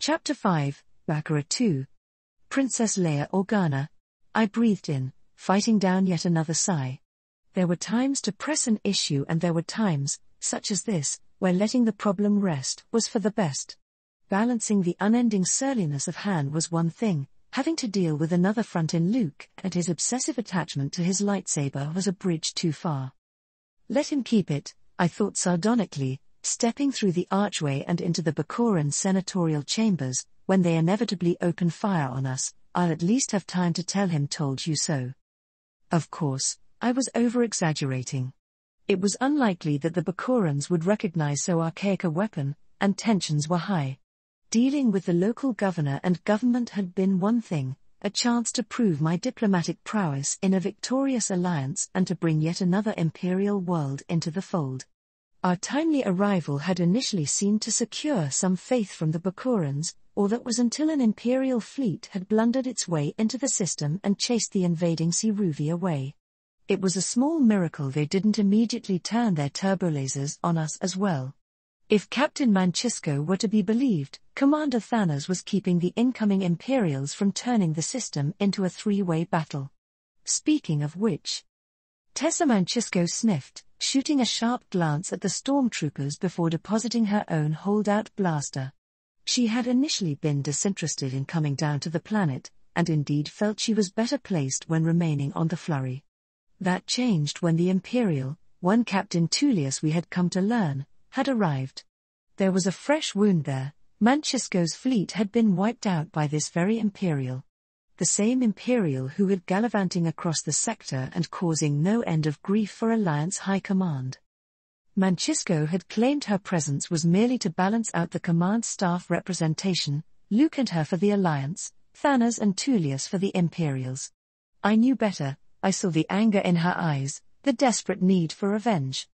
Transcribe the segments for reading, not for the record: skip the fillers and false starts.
Chapter 5, Baccarat 2. Princess Leia Organa. I breathed in, fighting down yet another sigh. There were times to press an issue and there were times, such as this, where letting the problem rest was for the best. Balancing the unending surliness of Han was one thing, having to deal with another front in Luke and his obsessive attachment to his lightsaber was a bridge too far. Let him keep it, I thought sardonically, stepping through the archway and into the Bakuran senatorial chambers. When they inevitably open fire on us, I'll at least have time to tell him told you so. Of course, I was over-exaggerating. It was unlikely that the Bakurans would recognize so archaic a weapon, and tensions were high. Dealing with the local governor and government had been one thing, a chance to prove my diplomatic prowess in a victorious alliance and to bring yet another imperial world into the fold. Our timely arrival had initially seemed to secure some faith from the Bakurans, or that was until an imperial fleet had blundered its way into the system and chased the invading Siruvi away. It was a small miracle they didn't immediately turn their turbolasers on us as well. If Captain Manchisco were to be believed, Commander Thanos was keeping the incoming Imperials from turning the system into a three-way battle. Speaking of which, Tessa Manchisco sniffed, shooting a sharp glance at the stormtroopers before depositing her own holdout blaster. She had initially been disinterested in coming down to the planet, and indeed felt she was better placed when remaining on the Flurry. That changed when the Imperial, one Captain Tullius we had come to learn, had arrived. There was a fresh wound there. Manchisco's fleet had been wiped out by this very Imperial. The same Imperial who had gallivanting across the sector and causing no end of grief for Alliance High Command. Manchisco had claimed her presence was merely to balance out the command staff representation, Luke and her for the Alliance, Thanos and Tullius for the Imperials. I knew better, I saw the anger in her eyes, the desperate need for revenge.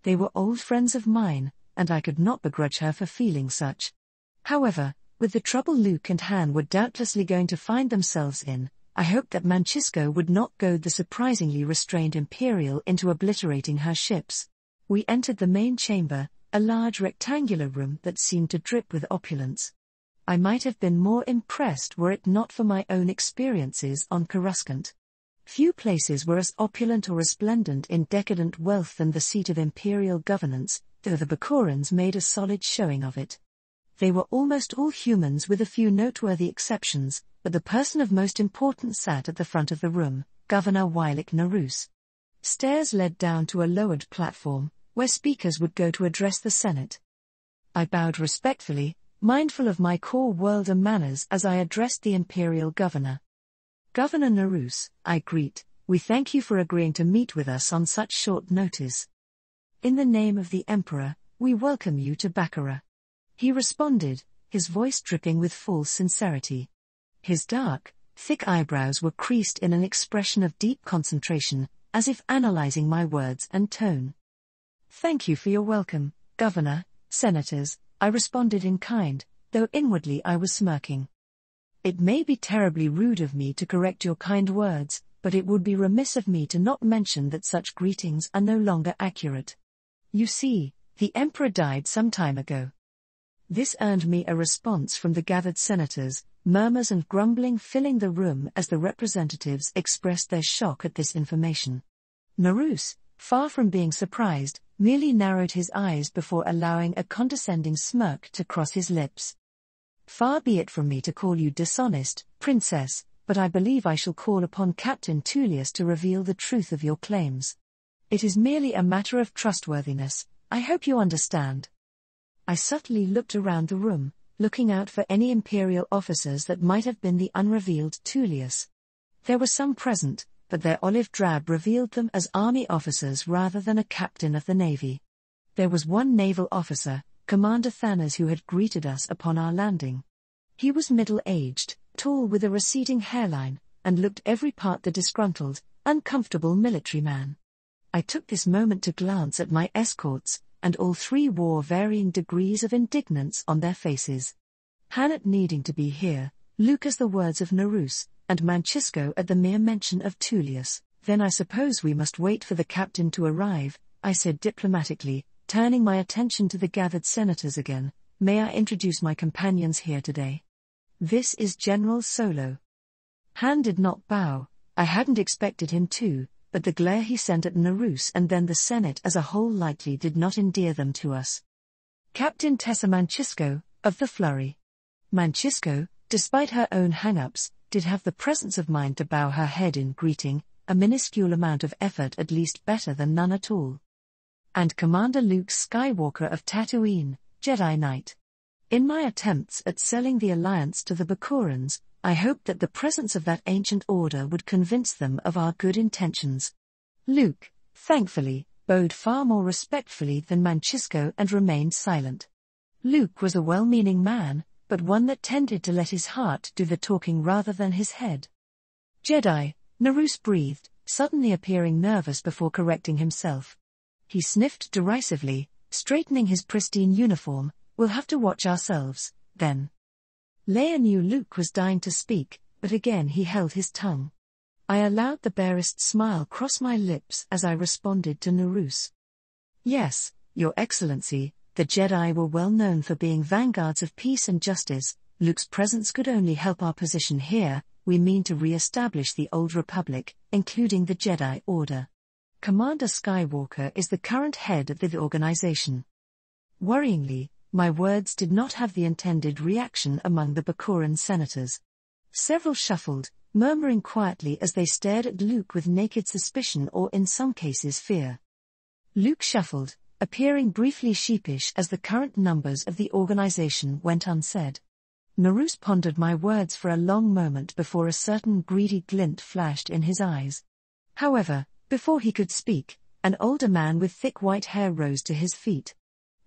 They were old friends of mine, and I could not begrudge her for feeling such. However, with the trouble Luke and Han were doubtlessly going to find themselves in, I hoped that Manchisco would not goad the surprisingly restrained Imperial into obliterating her ships. We entered the main chamber, a large rectangular room that seemed to drip with opulence. I might have been more impressed were it not for my own experiences on Coruscant. Few places were as opulent or resplendent in decadent wealth than the seat of imperial governance, though the Bakurans made a solid showing of it. They were almost all humans with a few noteworthy exceptions, but the person of most importance sat at the front of the room, Governor Wylick Narus. Stairs led down to a lowered platform, where speakers would go to address the Senate. I bowed respectfully, mindful of my core worlder manners as I addressed the Imperial Governor. Governor Narus, I greet, we thank you for agreeing to meet with us on such short notice. In the name of the Emperor, we welcome you to Baccarat. He responded, his voice dripping with false sincerity. His dark, thick eyebrows were creased in an expression of deep concentration, as if analyzing my words and tone. Thank you for your welcome, Governor, Senators, I responded in kind, though inwardly I was smirking. It may be terribly rude of me to correct your kind words, but it would be remiss of me to not mention that such greetings are no longer accurate. You see, the Emperor died some time ago. This earned me a response from the gathered senators, murmurs and grumbling filling the room as the representatives expressed their shock at this information. Narus, far from being surprised, merely narrowed his eyes before allowing a condescending smirk to cross his lips. Far be it from me to call you dishonest, Princess, but I believe I shall call upon Captain Tullius to reveal the truth of your claims. It is merely a matter of trustworthiness, I hope you understand. I subtly looked around the room, looking out for any Imperial officers that might have been the unrevealed Tullius. There were some present, but their olive drab revealed them as army officers rather than a captain of the Navy. There was one naval officer, Commander Thanos, who had greeted us upon our landing. He was middle-aged, tall with a receding hairline, and looked every part the disgruntled, uncomfortable military man. I took this moment to glance at my escorts, and all three wore varying degrees of indignance on their faces. Han at needing to be here, Luke as the words of Narus, and Manchisco at the mere mention of Tullius. Then I suppose we must wait for the captain to arrive, I said diplomatically, turning my attention to the gathered senators again, may I introduce my companions here today? This is General Solo. Han did not bow. I hadn't expected him to, but the glare he sent at Narus and then the Senate as a whole likely did not endear them to us. Captain Tessa Manchisco, of the Flurry. Manchisco, despite her own hang-ups, did have the presence of mind to bow her head in greeting, a minuscule amount of effort at least better than none at all. And Commander Luke Skywalker of Tatooine, Jedi Knight. In my attempts at selling the alliance to the Bakurans, I hoped that the presence of that ancient order would convince them of our good intentions. Luke, thankfully, bowed far more respectfully than Manchisco and remained silent. Luke was a well-meaning man, but one that tended to let his heart do the talking rather than his head. Jedi, Narus breathed, suddenly appearing nervous before correcting himself. He sniffed derisively, straightening his pristine uniform. We'll have to watch ourselves, then. Leia knew Luke was dying to speak, but again he held his tongue. I allowed the barest smile cross my lips as I responded to Narus. Yes, Your Excellency, the Jedi were well known for being vanguards of peace and justice. Luke's presence could only help our position here. We mean to re-establish the Old Republic, including the Jedi Order. Commander Skywalker is the current head of the organization. Worryingly, my words did not have the intended reaction among the Bakuran senators. Several shuffled, murmuring quietly as they stared at Luke with naked suspicion or in some cases fear. Luke shuffled, appearing briefly sheepish as the current numbers of the organization went unsaid. Narus pondered my words for a long moment before a certain greedy glint flashed in his eyes. However, before he could speak, an older man with thick white hair rose to his feet.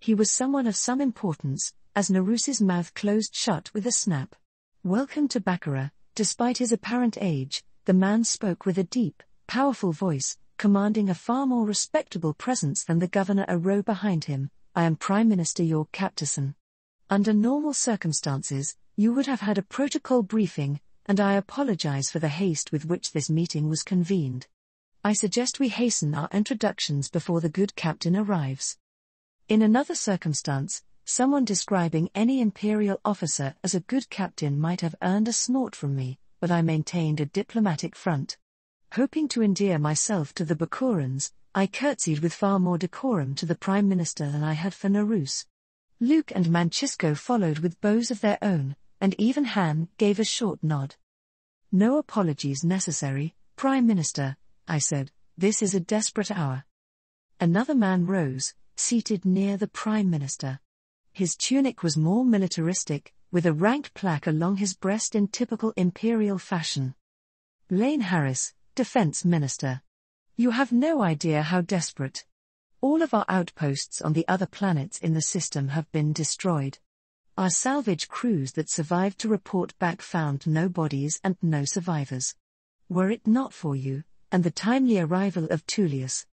He was someone of some importance, as Narus's mouth closed shut with a snap. Welcome to Baccarat. Despite his apparent age, the man spoke with a deep, powerful voice, commanding a far more respectable presence than the governor a row behind him. I am Prime Minister York Capterson. Under normal circumstances, you would have had a protocol briefing, and I apologize for the haste with which this meeting was convened. I suggest we hasten our introductions before the good captain arrives. In another circumstance, someone describing any Imperial officer as a good captain might have earned a snort from me, but I maintained a diplomatic front. Hoping to endear myself to the Bakurans, I curtsied with far more decorum to the Prime Minister than I had for Narus. Luke and Manchisco followed with bows of their own, and even Han gave a short nod. No apologies necessary, Prime Minister, I said, this is a desperate hour. Another man rose, seated near the Prime Minister. His tunic was more militaristic, with a ranked plaque along his breast in typical Imperial fashion. Lane Harris, Defense Minister. You have no idea how desperate. All of our outposts on the other planets in the system have been destroyed. Our salvage crews that survived to report back found no bodies and no survivors. Were it not for you, and the timely arrival of Tullius.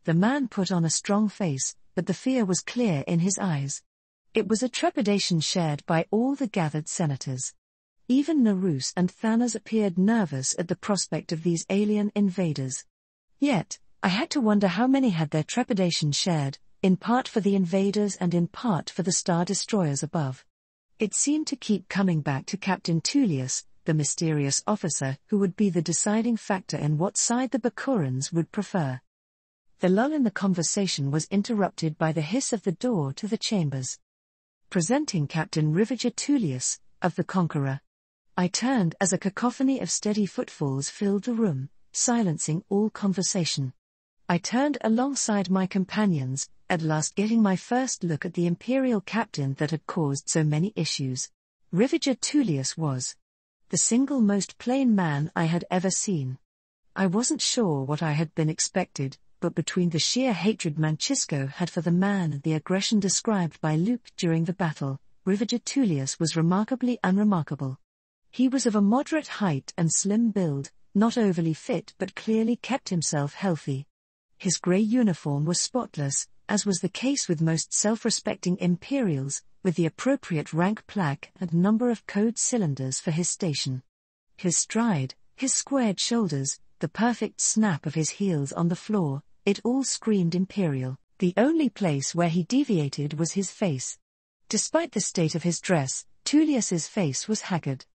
The man put on a strong face, but the fear was clear in his eyes. It was a trepidation shared by all the gathered senators. Even Narus and Thanos appeared nervous at the prospect of these alien invaders. Yet, I had to wonder how many had their trepidation shared, in part for the invaders and in part for the Star Destroyers above. It seemed to keep coming back to Captain Tullius, the mysterious officer who would be the deciding factor in what side the Bakurans would prefer. The lull in the conversation was interrupted by the hiss of the door to the chambers. Presenting Captain Riviger Tullius, of the Conqueror. I turned as a cacophony of steady footfalls filled the room, silencing all conversation. I turned alongside my companions, at last getting my first look at the Imperial captain that had caused so many issues. Riviger Tullius was the single most plain man I had ever seen. I wasn't sure what I had been expected, but between the sheer hatred Manchisco had for the man and the aggression described by Luke during the battle, Riviger Tullius was remarkably unremarkable. He was of a moderate height and slim build, not overly fit but clearly kept himself healthy. His grey uniform was spotless, as was the case with most self-respecting Imperials, with the appropriate rank plaque and number of code cylinders for his station. His stride, his squared shoulders, the perfect snap of his heels on the floor, it all screamed Imperial. The only place where he deviated was his face. Despite the state of his dress, Tullius's face was haggard.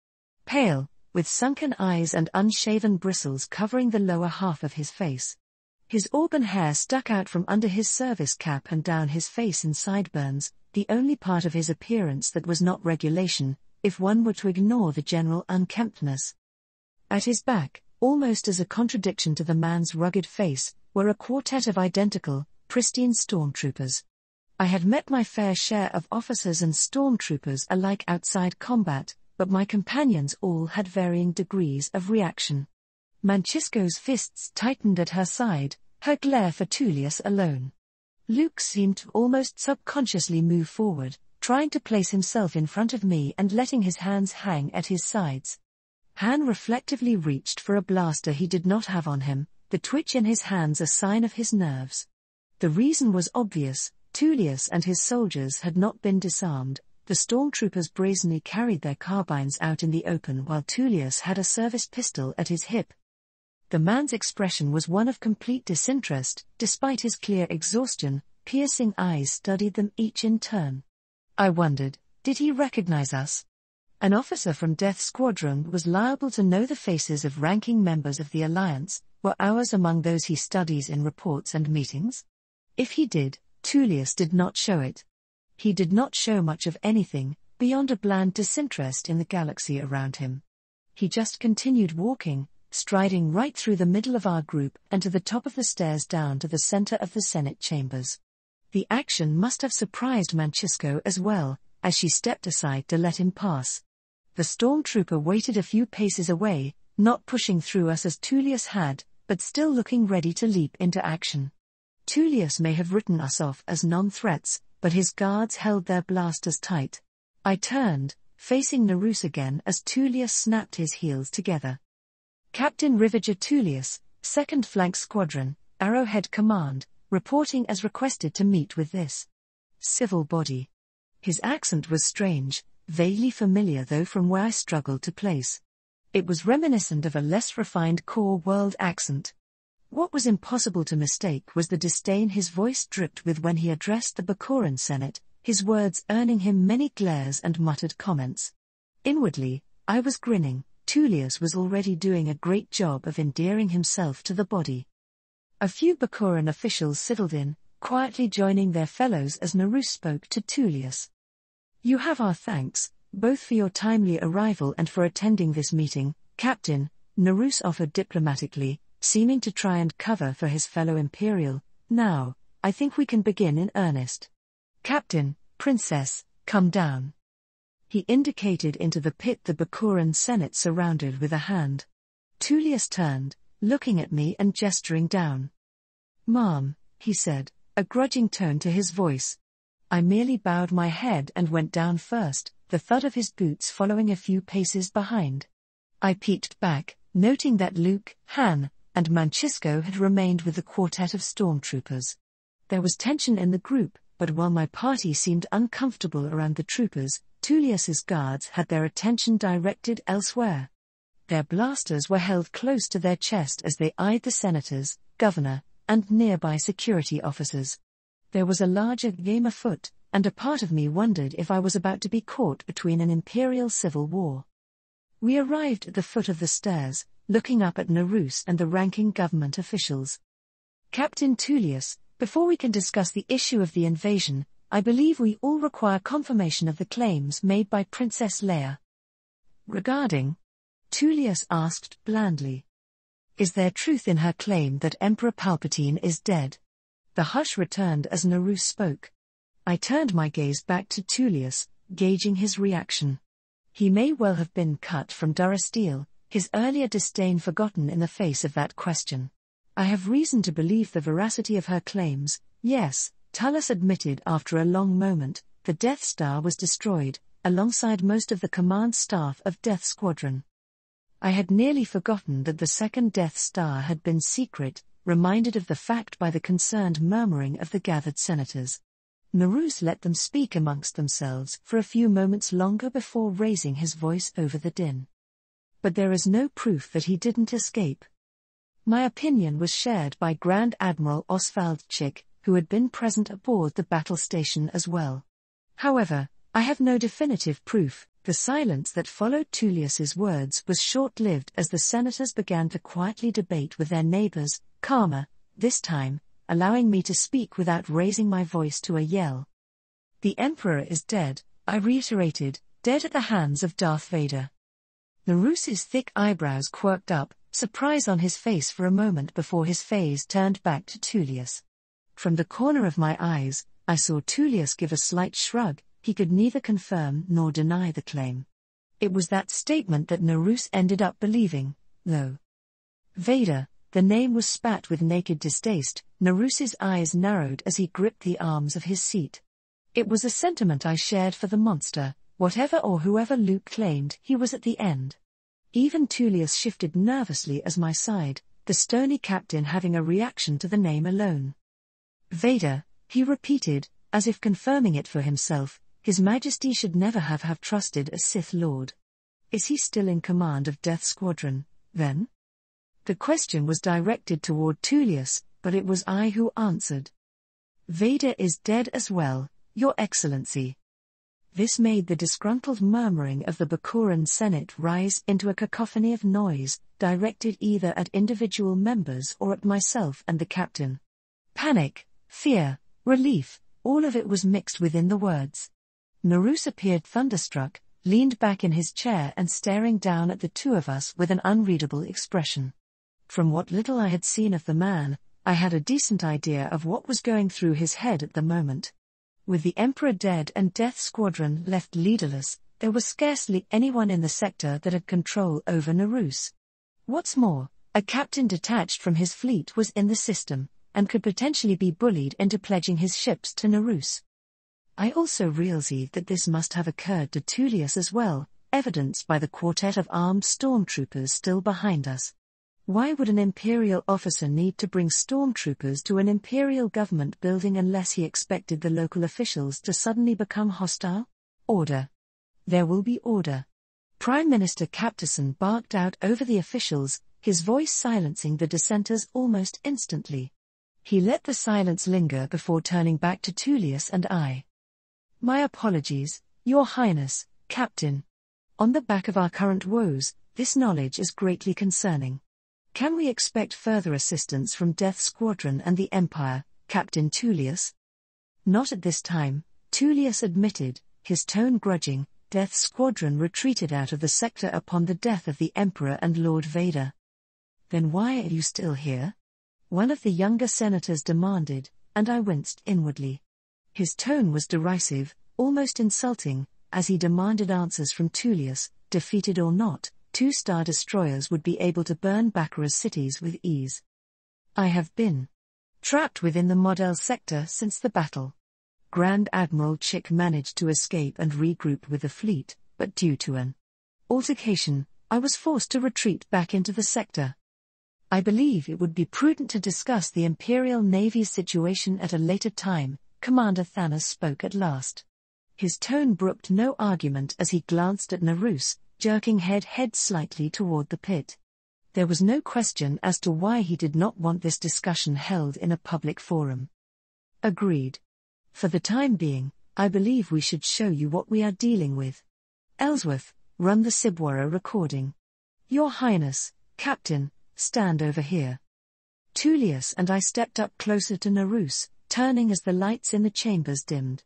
Pale, with sunken eyes and unshaven bristles covering the lower half of his face. His auburn hair stuck out from under his service cap and down his face in sideburns, the only part of his appearance that was not regulation, if one were to ignore the general unkemptness. At his back, almost as a contradiction to the man's rugged face, were a quartet of identical, pristine stormtroopers. I had met my fair share of officers and stormtroopers alike outside combat, but my companions all had varying degrees of reaction. Mancisco's fists tightened at her side, her glare for Tullius alone. Luke seemed to almost subconsciously move forward, trying to place himself in front of me and letting his hands hang at his sides. Han reflectively reached for a blaster he did not have on him, the twitch in his hands a sign of his nerves. The reason was obvious: Tullius and his soldiers had not been disarmed. The stormtroopers brazenly carried their carbines out in the open while Tullius had a service pistol at his hip. The man's expression was one of complete disinterest, despite his clear exhaustion. Piercing eyes studied them each in turn. I wondered, did he recognize us? An officer from Death Squadron was liable to know the faces of ranking members of the Alliance. Were ours among those he studies in reports and meetings? If he did, Tullius did not show it. He did not show much of anything, beyond a bland disinterest in the galaxy around him. He just continued walking, striding right through the middle of our group and to the top of the stairs down to the center of the Senate chambers. The action must have surprised Mancisco as well, as she stepped aside to let him pass. The stormtrooper waited a few paces away, not pushing through us as Tullius had, but still looking ready to leap into action. Tullius may have written us off as non-threats, but his guards held their blasters tight. I turned, facing Narus again as Tullius snapped his heels together. Captain Riviger Tullius, 2nd Flank Squadron, Arrowhead Command, reporting as requested to meet with this civil body. His accent was strange, vaguely familiar though from where I struggled to place. It was reminiscent of a less refined core world accent. What was impossible to mistake was the disdain his voice dripped with when he addressed the Bakuran Senate, his words earning him many glares and muttered comments. Inwardly, I was grinning. Tullius was already doing a great job of endearing himself to the body. A few Bakuran officials sidled in, quietly joining their fellows as Narus spoke to Tullius. You have our thanks, both for your timely arrival and for attending this meeting, Captain, Narus offered diplomatically, seeming to try and cover for his fellow Imperial. Now, I think we can begin in earnest. Captain, Princess, come down. He indicated into the pit the Bakuran Senate surrounded with a hand. Tullius turned, looking at me and gesturing down. Ma'am, he said, a grudging tone to his voice. I merely bowed my head and went down first, the thud of his boots following a few paces behind. I peeked back, noting that Luke, Han, and Mancisco had remained with the quartet of stormtroopers. There was tension in the group, but while my party seemed uncomfortable around the troopers, Tullius's guards had their attention directed elsewhere. Their blasters were held close to their chest as they eyed the senators, governor, and nearby security officers. There was a larger game afoot, and a part of me wondered if I was about to be caught between an imperial civil war. We arrived at the foot of the stairs, looking up at Narus and the ranking government officials. Captain Tullius, before we can discuss the issue of the invasion, I believe we all require confirmation of the claims made by Princess Leia. Regarding? Tullius asked blandly. Is there truth in her claim that Emperor Palpatine is dead? The hush returned as Narus spoke. I turned my gaze back to Tullius, gauging his reaction. He may well have been cut from Durasteel, his earlier disdain forgotten in the face of that question. I have reason to believe the veracity of her claims, yes, Tullius admitted after a long moment. The Death Star was destroyed, alongside most of the command staff of Death Squadron. I had nearly forgotten that the second Death Star had been secret, reminded of the fact by the concerned murmuring of the gathered senators. Narus let them speak amongst themselves for a few moments longer before raising his voice over the din. But there is no proof that he didn't escape. My opinion was shared by Grand Admiral Oswald Chick, who had been present aboard the battle station as well. However, I have no definitive proof. The silence that followed Tullius's words was short-lived as the senators began to quietly debate with their neighbors, calmer, this time, allowing me to speak without raising my voice to a yell. The Emperor is dead, I reiterated, dead at the hands of Darth Vader. Narus's thick eyebrows quirked up, surprise on his face for a moment before his face turned back to Tullius. From the corner of my eyes, I saw Tullius give a slight shrug. He could neither confirm nor deny the claim. It was that statement that Narus ended up believing, though. Vader, the name was spat with naked distaste. Narus's eyes narrowed as he gripped the arms of his seat. It was a sentiment I shared for the monster. Whatever or whoever Luke claimed, he was at the end. Even Tullius shifted nervously as my side, the stony captain having a reaction to the name alone. Vader, he repeated, as if confirming it for himself. His Majesty should never have trusted a Sith Lord. Is he still in command of Death Squadron, then? The question was directed toward Tullius, but it was I who answered. Vader is dead as well, Your Excellency. This made the disgruntled murmuring of the Bakuran Senate rise into a cacophony of noise, directed either at individual members or at myself and the captain. Panic, fear, relief, all of it was mixed within the words. Narus appeared thunderstruck, leaned back in his chair and staring down at the two of us with an unreadable expression. From what little I had seen of the man, I had a decent idea of what was going through his head at the moment. With the Emperor dead and Death Squadron left leaderless, there was scarcely anyone in the sector that had control over Narus. What's more, a captain detached from his fleet was in the system, and could potentially be bullied into pledging his ships to Narus. I also realized that this must have occurred to Tullius as well, evidenced by the quartet of armed stormtroopers still behind us. Why would an Imperial officer need to bring stormtroopers to an Imperial government building unless he expected the local officials to suddenly become hostile? Order. There will be order. Prime Minister Capterson barked out over the officials, his voice silencing the dissenters almost instantly. He let the silence linger before turning back to Tullius and I. My apologies, Your Highness, Captain. On the back of our current woes, this knowledge is greatly concerning. Can we expect further assistance from Death Squadron and the Empire, Captain Tullius? Not at this time, Tullius admitted, his tone grudging. Death Squadron retreated out of the sector upon the death of the Emperor and Lord Vader. Then why are you still here? One of the younger senators demanded, and I winced inwardly. His tone was derisive, almost insulting, as he demanded answers from Tullius. Defeated or not, 2-star destroyers would be able to burn Bakura's cities with ease. I have been trapped within the Model sector since the battle. Grand Admiral Chick managed to escape and regroup with the fleet, but due to an altercation, I was forced to retreat back into the sector. I believe it would be prudent to discuss the Imperial Navy's situation at a later time, Commander Thanos spoke at last. His tone brooked no argument as he glanced at Narus, jerking head slightly toward the pit. There was no question as to why he did not want this discussion held in a public forum. Agreed. For the time being, I believe we should show you what we are dealing with. Ellsworth, run the Sibwara recording. Your Highness, Captain, stand over here. Tullius and I stepped up closer to Narus, turning as the lights in the chambers dimmed.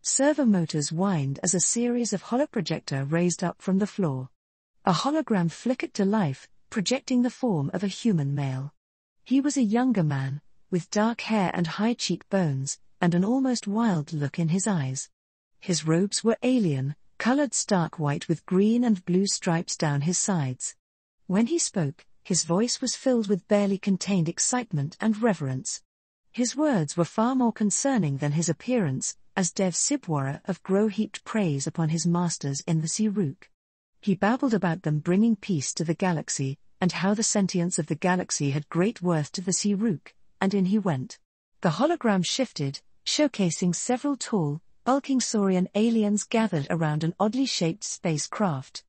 Servo motors whined as a series of holoprojector raised up from the floor. A hologram flickered to life, projecting the form of a human male. He was a younger man, with dark hair and high cheekbones, and an almost wild look in his eyes. His robes were alien, colored stark white with green and blue stripes down his sides. When he spoke, his voice was filled with barely contained excitement and reverence. His words were far more concerning than his appearance, as Dev Sibwara of Gro heaped praise upon his masters in the Sirook. He babbled about them bringing peace to the galaxy, and how the sentience of the galaxy had great worth to the Sirook, and in he went. The hologram shifted, showcasing several tall, bulking Saurian aliens gathered around an oddly shaped spacecraft.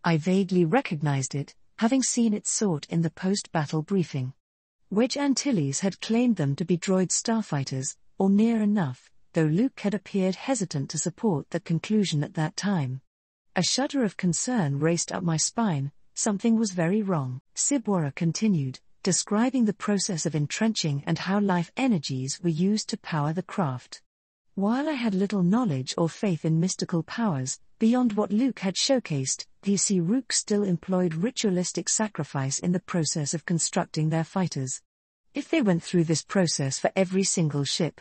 I vaguely recognized it, having seen it sought in the post-battle briefing. Wedge Antilles had claimed them to be droid starfighters, or near enough, though Luke had appeared hesitant to support that conclusion at that time. A shudder of concern raced up my spine. Something was very wrong. Sibwara continued, describing the process of entrenching and how life energies were used to power the craft. While I had little knowledge or faith in mystical powers, beyond what Luke had showcased, the Siruk still employed ritualistic sacrifice in the process of constructing their fighters. If they went through this process for every single ship.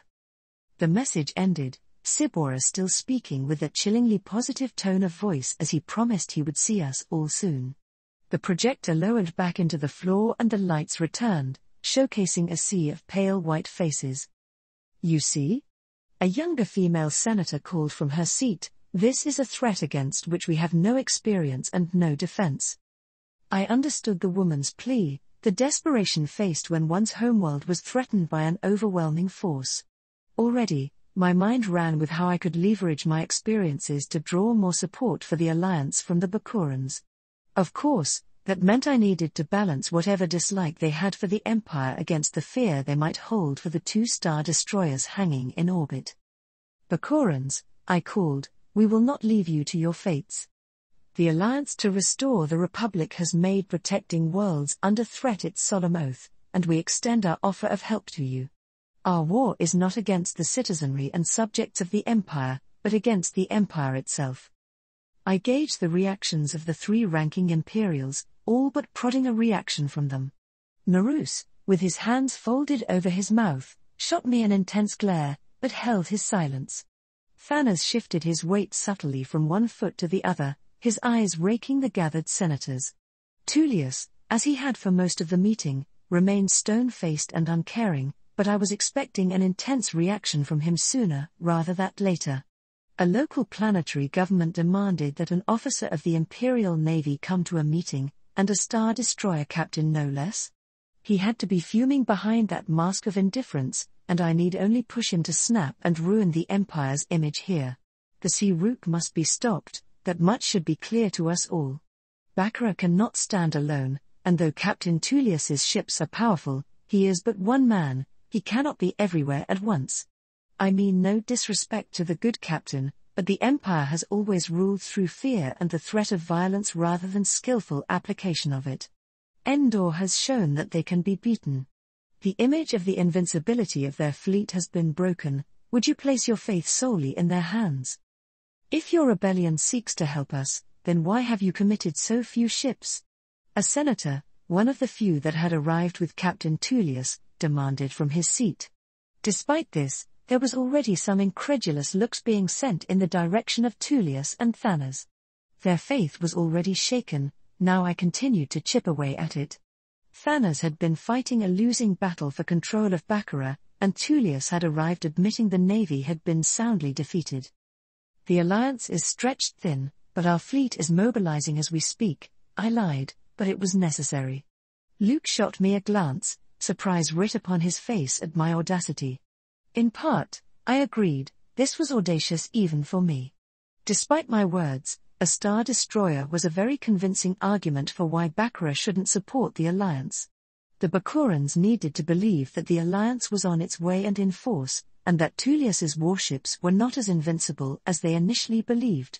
The message ended, Sibwara still speaking with a chillingly positive tone of voice as he promised he would see us all soon. The projector lowered back into the floor and the lights returned, showcasing a sea of pale white faces. You see? A younger female senator called from her seat, this is a threat against which we have no experience and no defense. I understood the woman's plea, the desperation faced when one's homeworld was threatened by an overwhelming force. Already, my mind ran with how I could leverage my experiences to draw more support for the alliance from the Bakurans. Of course, that meant I needed to balance whatever dislike they had for the Empire against the fear they might hold for the 2 star destroyers hanging in orbit. Bakurans, I called, we will not leave you to your fates. The alliance to restore the Republic has made protecting worlds under threat its solemn oath, and we extend our offer of help to you. Our war is not against the citizenry and subjects of the Empire, but against the Empire itself. I gauged the reactions of the 3 ranking Imperials, all but prodding a reaction from them. Narus, with his hands folded over his mouth, shot me an intense glare, but held his silence. Thanos shifted his weight subtly from one foot to the other, his eyes raking the gathered senators. Tullius, as he had for most of the meeting, remained stone-faced and uncaring, but I was expecting an intense reaction from him sooner rather than later. A local planetary government demanded that an officer of the Imperial Navy come to a meeting, and a Star Destroyer captain no less. He had to be fuming behind that mask of indifference, and I need only push him to snap and ruin the Empire's image here. The Siruk must be stopped, that much should be clear to us all. Baccarat cannot stand alone, and though Captain Tullius's ships are powerful, he is but one man, he cannot be everywhere at once. I mean no disrespect to the good captain, but the Empire has always ruled through fear and the threat of violence rather than skillful application of it. Endor has shown that they can be beaten. The image of the invincibility of their fleet has been broken. Would you place your faith solely in their hands? If your rebellion seeks to help us, then why have you committed so few ships? A senator, one of the few that had arrived with Captain Tullius, demanded from his seat. Despite this, there was already some incredulous looks being sent in the direction of Tullius and Thanos. Their faith was already shaken, now I continued to chip away at it. Thanos had been fighting a losing battle for control of Baccarat, and Tullius had arrived admitting the Navy had been soundly defeated. The alliance is stretched thin, but our fleet is mobilizing as we speak. I lied, but it was necessary. Luke shot me a glance, surprise writ upon his face at my audacity. In part, I agreed, this was audacious even for me. Despite my words, a Star Destroyer was a very convincing argument for why Baccarat shouldn't support the alliance. The Bakurans needed to believe that the alliance was on its way and in force, and that Tullius's warships were not as invincible as they initially believed.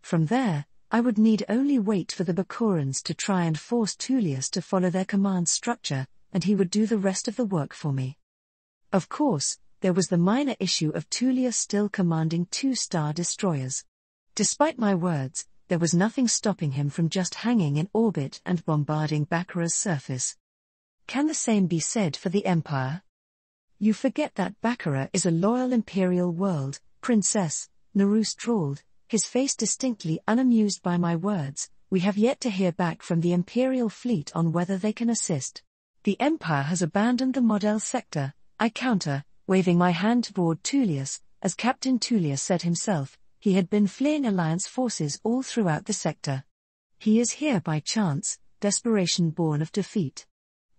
From there, I would need only wait for the Bakurans to try and force Tullius to follow their command structure, and he would do the rest of the work for me. Of course, there was the minor issue of Tullius still commanding 2 Star Destroyers. Despite my words, there was nothing stopping him from just hanging in orbit and bombarding Baccarat's surface. Can the same be said for the Empire? You forget that Baccarat is a loyal imperial world, Princess, Narus drawled, his face distinctly unamused by my words. We have yet to hear back from the Imperial fleet on whether they can assist. The Empire has abandoned the Model sector, I counter, waving my hand toward Tullius. As Captain Tullius said himself, he had been fleeing Alliance forces all throughout the sector. He is here by chance, desperation born of defeat.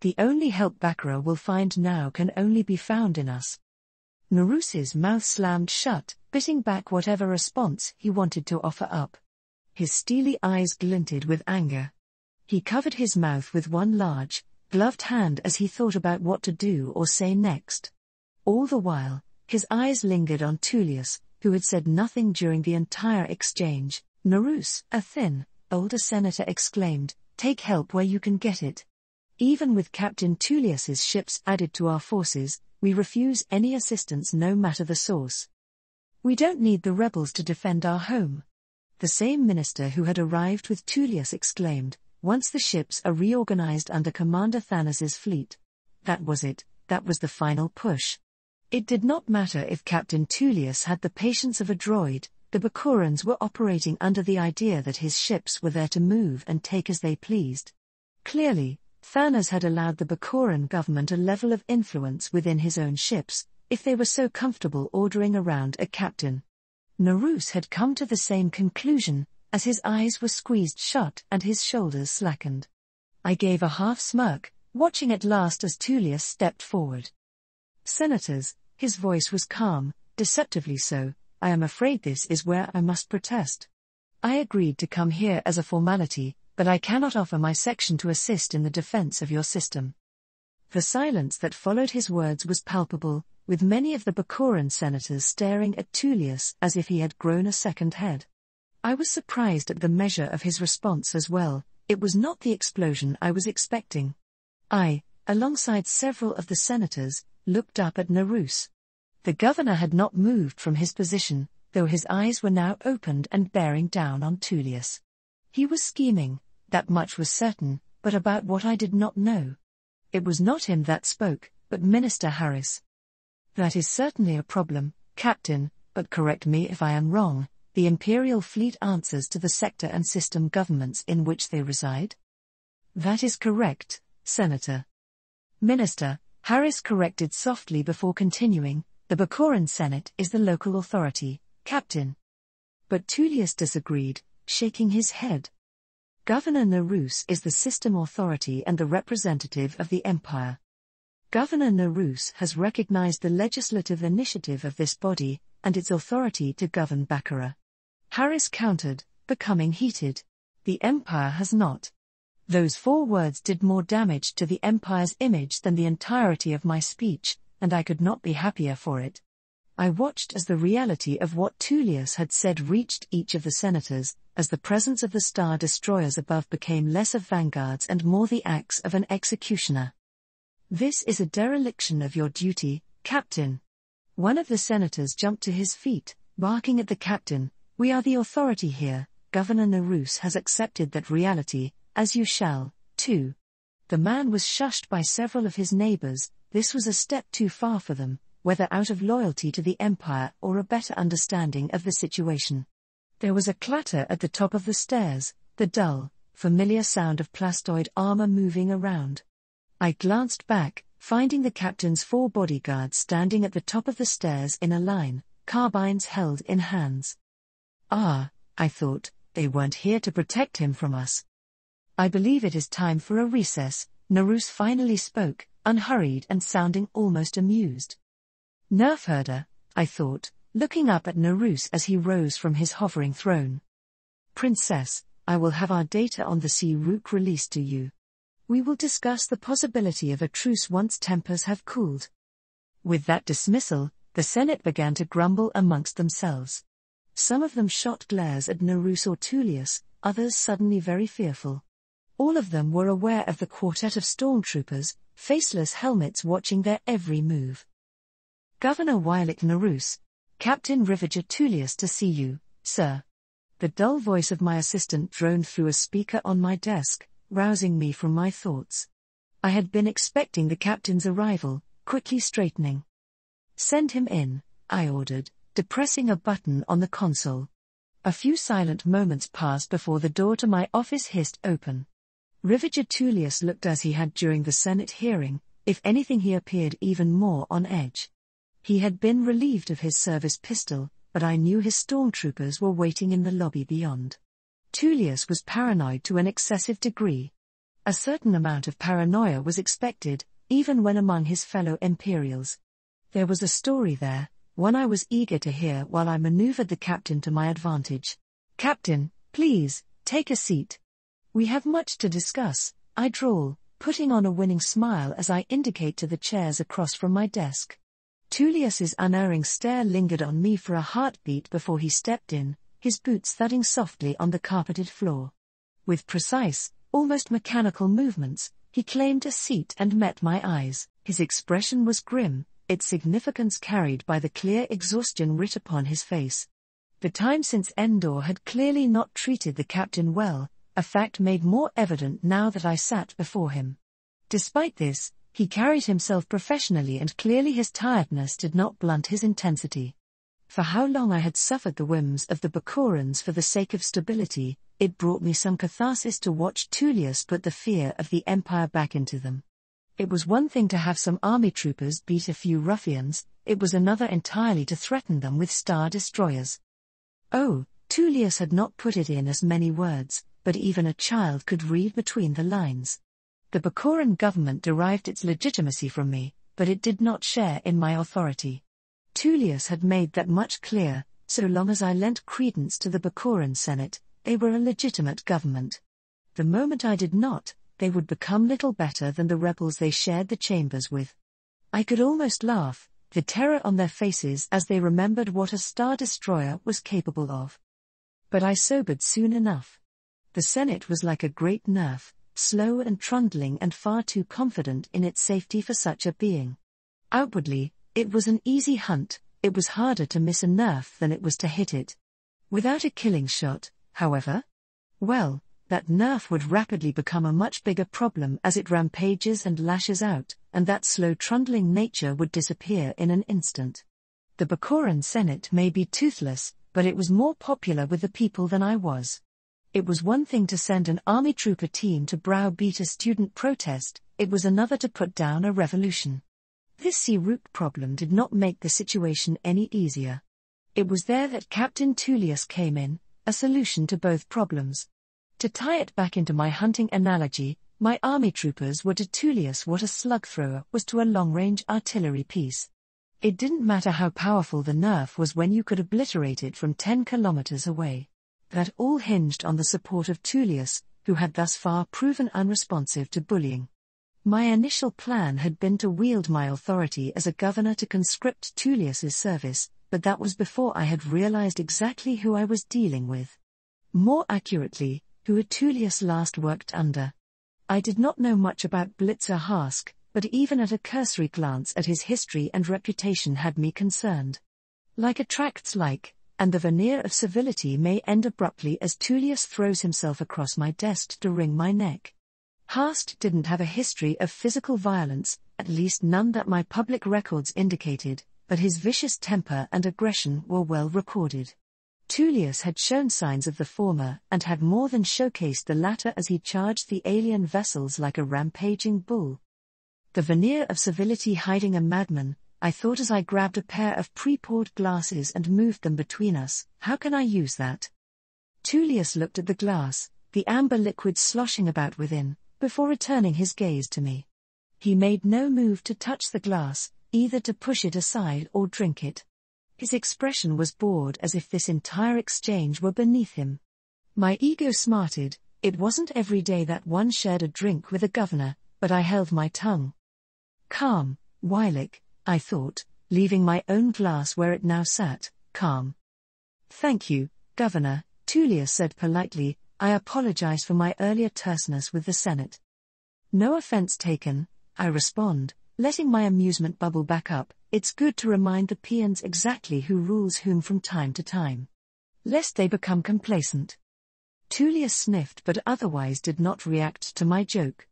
The only help Baccarat will find now can only be found in us. Narus's mouth slammed shut, biting back whatever response he wanted to offer up. His steely eyes glinted with anger. He covered his mouth with one large, gloved hand as he thought about what to do or say next. All the while, His eyes lingered on Tullius, who had said nothing during the entire exchange. "Narus," a thin, older senator exclaimed, "take help where you can get it. Even with Captain Tullius's ships added to our forces, we refuse any assistance no matter the source. We don't need the rebels to defend our home." The same minister who had arrived with Tullius exclaimed, "Once the ships are reorganized under Commander Thanos's fleet." That was it, that was the final push. It did not matter if Captain Tullius had the patience of a droid, the Bakurans were operating under the idea that his ships were there to move and take as they pleased. Clearly, Thanos had allowed the Bakuran government a level of influence within his own ships, if they were so comfortable ordering around a captain. Narus had come to the same conclusion, as his eyes were squeezed shut and his shoulders slackened. I gave a half-smirk, watching at last as Tullius stepped forward. "Senators," his voice was calm, deceptively so, "I am afraid this is where I must protest. I agreed to come here as a formality, but I cannot offer my section to assist in the defense of your system." The silence that followed his words was palpable, with many of the Bakuran senators staring at Tullius as if he had grown a second head. I was surprised at the measure of his response as well. It was not the explosion I was expecting. I, alongside several of the senators, looked up at Narus. The governor had not moved from his position, though his eyes were now opened and bearing down on Tullius. He was scheming, that much was certain, but about what I did not know. It was not him that spoke, but Minister Harris. "That is certainly a problem, Captain, but correct me if I am wrong. The Imperial fleet answers to the sector and system governments in which they reside?" "That is correct, Senator." "Minister," Harris corrected softly before continuing, "the Bakuran Senate is the local authority, Captain." But Tullius disagreed, shaking his head. "Governor Narus is the system authority and the representative of the Empire. Governor Narus has recognized the legislative initiative of this body, and its authority to govern Bakura." Harris countered, becoming heated. "The Empire has not." Those 4 words did more damage to the Empire's image than the entirety of my speech, and I could not be happier for it. I watched as the reality of what Tullius had said reached each of the senators, as the presence of the Star Destroyers above became less of vanguards and more the axe of an executioner. "This is a dereliction of your duty, Captain." One of the senators jumped to his feet, barking at the captain, "We are the authority here. Governor Narus has accepted that reality, as you shall, too." The man was shushed by several of his neighbors. This was a step too far for them, whether out of loyalty to the Empire or a better understanding of the situation. There was a clatter at the top of the stairs, the dull, familiar sound of plastoid armor moving around. I glanced back, finding the captain's 4 bodyguards standing at the top of the stairs in a line, carbines held in hands. "Ah," I thought, "they weren't here to protect him from us." "I believe it is time for a recess," Narus finally spoke, unhurried and sounding almost amused. "Nerfherder," I thought, looking up at Narus as he rose from his hovering throne. "Princess, I will have our data on the Sea Rook released to you. We will discuss the possibility of a truce once tempers have cooled." With that dismissal, the Senate began to grumble amongst themselves. Some of them shot glares at Narus or Tullius, others suddenly very fearful. All of them were aware of the quartet of stormtroopers, faceless helmets watching their every move. "Governor Wilik Narus, Captain Rivager Tullius to see you, sir." The dull voice of my assistant droned through a speaker on my desk, rousing me from my thoughts. I had been expecting the captain's arrival, quickly straightening. "Send him in," I ordered, depressing a button on the console. A few silent moments passed before the door to my office hissed open. Rivager Tullius looked as he had during the Senate hearing. If anything, he appeared even more on edge. He had been relieved of his service pistol, but I knew his stormtroopers were waiting in the lobby beyond. Tullius was paranoid to an excessive degree. A certain amount of paranoia was expected, even when among his fellow Imperials. There was a story there, one I was eager to hear while I maneuvered the captain to my advantage. "Captain, please, take a seat. We have much to discuss," I drawl, putting on a winning smile as I indicate to the chairs across from my desk. Tullius's unerring stare lingered on me for a heartbeat before he stepped in, his boots thudding softly on the carpeted floor. With precise, almost mechanical movements, he claimed a seat and met my eyes. His expression was grim, its significance carried by the clear exhaustion writ upon his face. The time since Endor had clearly not treated the captain well, a fact made more evident now that I sat before him. Despite this, he carried himself professionally, and clearly his tiredness did not blunt his intensity. For how long I had suffered the whims of the Bakurans for the sake of stability, it brought me some catharsis to watch Tullius put the fear of the Empire back into them. It was one thing to have some army troopers beat a few ruffians, it was another entirely to threaten them with star destroyers. Oh, Tullius had not put it in as many words, but even a child could read between the lines. The Bakuran government derived its legitimacy from me, but it did not share in my authority. Tullius had made that much clear. So long as I lent credence to the Bakuran Senate, they were a legitimate government. The moment I did not, they would become little better than the rebels they shared the chambers with. I could almost laugh, the terror on their faces as they remembered what a star destroyer was capable of. But I sobered soon enough. The Senate was like a great nerf, slow and trundling and far too confident in its safety for such a being. Outwardly, it was an easy hunt, it was harder to miss a nerf than it was to hit it. Without a killing shot, however? Well, that nerf would rapidly become a much bigger problem as it rampages and lashes out, and that slow trundling nature would disappear in an instant. The Bakuran Senate may be toothless, but it was more popular with the people than I was. It was one thing to send an army trooper team to browbeat a student protest, it was another to put down a revolution. This sea route problem did not make the situation any easier. It was there that Captain Tullius came in, a solution to both problems. To tie it back into my hunting analogy, my army troopers were to Tullius what a slug thrower was to a long-range artillery piece. It didn't matter how powerful the nerf was when you could obliterate it from 10 kilometers away. That all hinged on the support of Tullius, who had thus far proven unresponsive to bullying. My initial plan had been to wield my authority as a governor to conscript Tullius's service, but that was before I had realized exactly who I was dealing with. More accurately, who Tullius last worked under. I did not know much about Blitzer Hask, but even at a cursory glance at his history and reputation had me concerned. Like attracts like, and the veneer of civility may end abruptly as Tullius throws himself across my desk to wring my neck. Hask didn't have a history of physical violence, at least none that my public records indicated, but his vicious temper and aggression were well recorded. Tullius had shown signs of the former and had more than showcased the latter as he charged the alien vessels like a rampaging bull. The veneer of civility hiding a madman, I thought as I grabbed a pair of pre-poured glasses and moved them between us. How can I use that? Tullius looked at the glass, the amber liquid sloshing about within, before returning his gaze to me. He made no move to touch the glass, either to push it aside or drink it. His expression was bored, as if this entire exchange were beneath him. My ego smarted. It wasn't every day that one shared a drink with a governor, but I held my tongue. Calm, Wylick, I thought, leaving my own glass where it now sat, calm. Thank you, Governor, Tullius said politely. I apologize for my earlier terseness with the Senate. No offense taken, I respond, letting my amusement bubble back up. It's good to remind the peons exactly who rules whom from time to time, lest they become complacent. Tullius sniffed but otherwise did not react to my joke.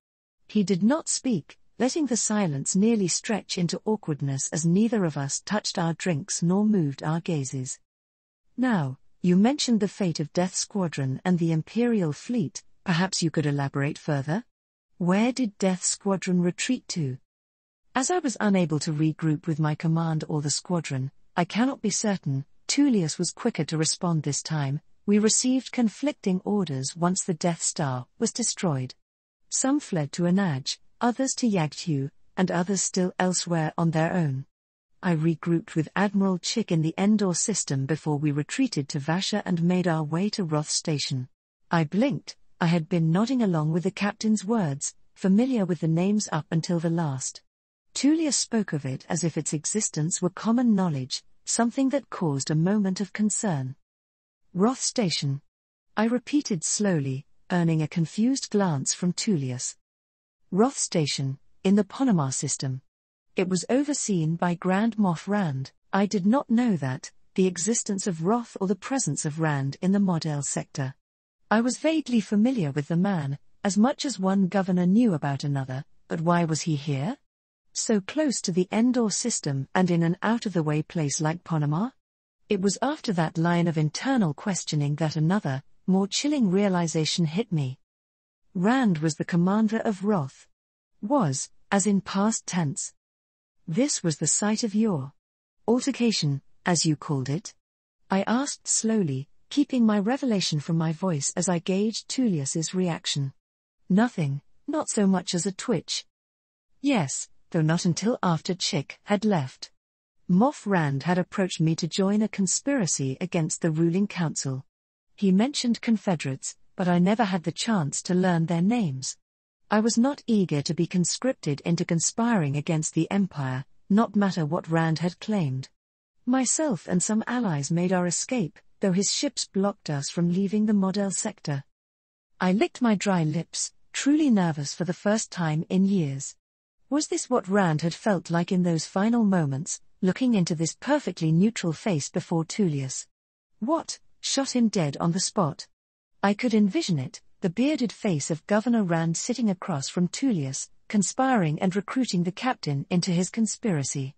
He did not speak, letting the silence nearly stretch into awkwardness as neither of us touched our drinks nor moved our gazes. Now, you mentioned the fate of Death Squadron and the Imperial fleet, perhaps you could elaborate further? Where did Death Squadron retreat to? As I was unable to regroup with my command or the squadron, I cannot be certain. Tullius was quicker to respond this time. We received conflicting orders once the Death Star was destroyed. Some fled to Anaj, others to Yagtu, and others still elsewhere on their own. I regrouped with Admiral Chick in the Endor system before we retreated to Vasha and made our way to Roth Station. I blinked. I had been nodding along with the captain's words, familiar with the names up until the last. Tullius spoke of it as if its existence were common knowledge, something that caused a moment of concern. Roth Station. I repeated slowly, earning a confused glance from Tullius. Roth Station, in the Panama system. It was overseen by Grand Moff Rand. I did not know that, the existence of Roth or the presence of Rand in the Model sector. I was vaguely familiar with the man, as much as one governor knew about another, but why was he here? So close to the Endor system and in an out-of-the-way place like Panama? It was after that line of internal questioning that another, more chilling realization hit me. Rand was the commander of Roth. Was, as in past tense. This was the site of your altercation, as you called it? I asked slowly, keeping my revelation from my voice as I gauged Tullius's reaction. Nothing, not so much as a twitch. Yes, though not until after Chick had left. Moff Rand had approached me to join a conspiracy against the ruling council. He mentioned Confederates, but I never had the chance to learn their names. I was not eager to be conscripted into conspiring against the Empire, not matter what Rand had claimed. Myself and some allies made our escape, though his ships blocked us from leaving the Model sector. I licked my dry lips, truly nervous for the first time in years. Was this what Rand had felt like in those final moments, looking into this perfectly neutral face before Tullius? What, shot him dead on the spot? I could envision it, the bearded face of Governor Rand sitting across from Tullius, conspiring and recruiting the captain into his conspiracy.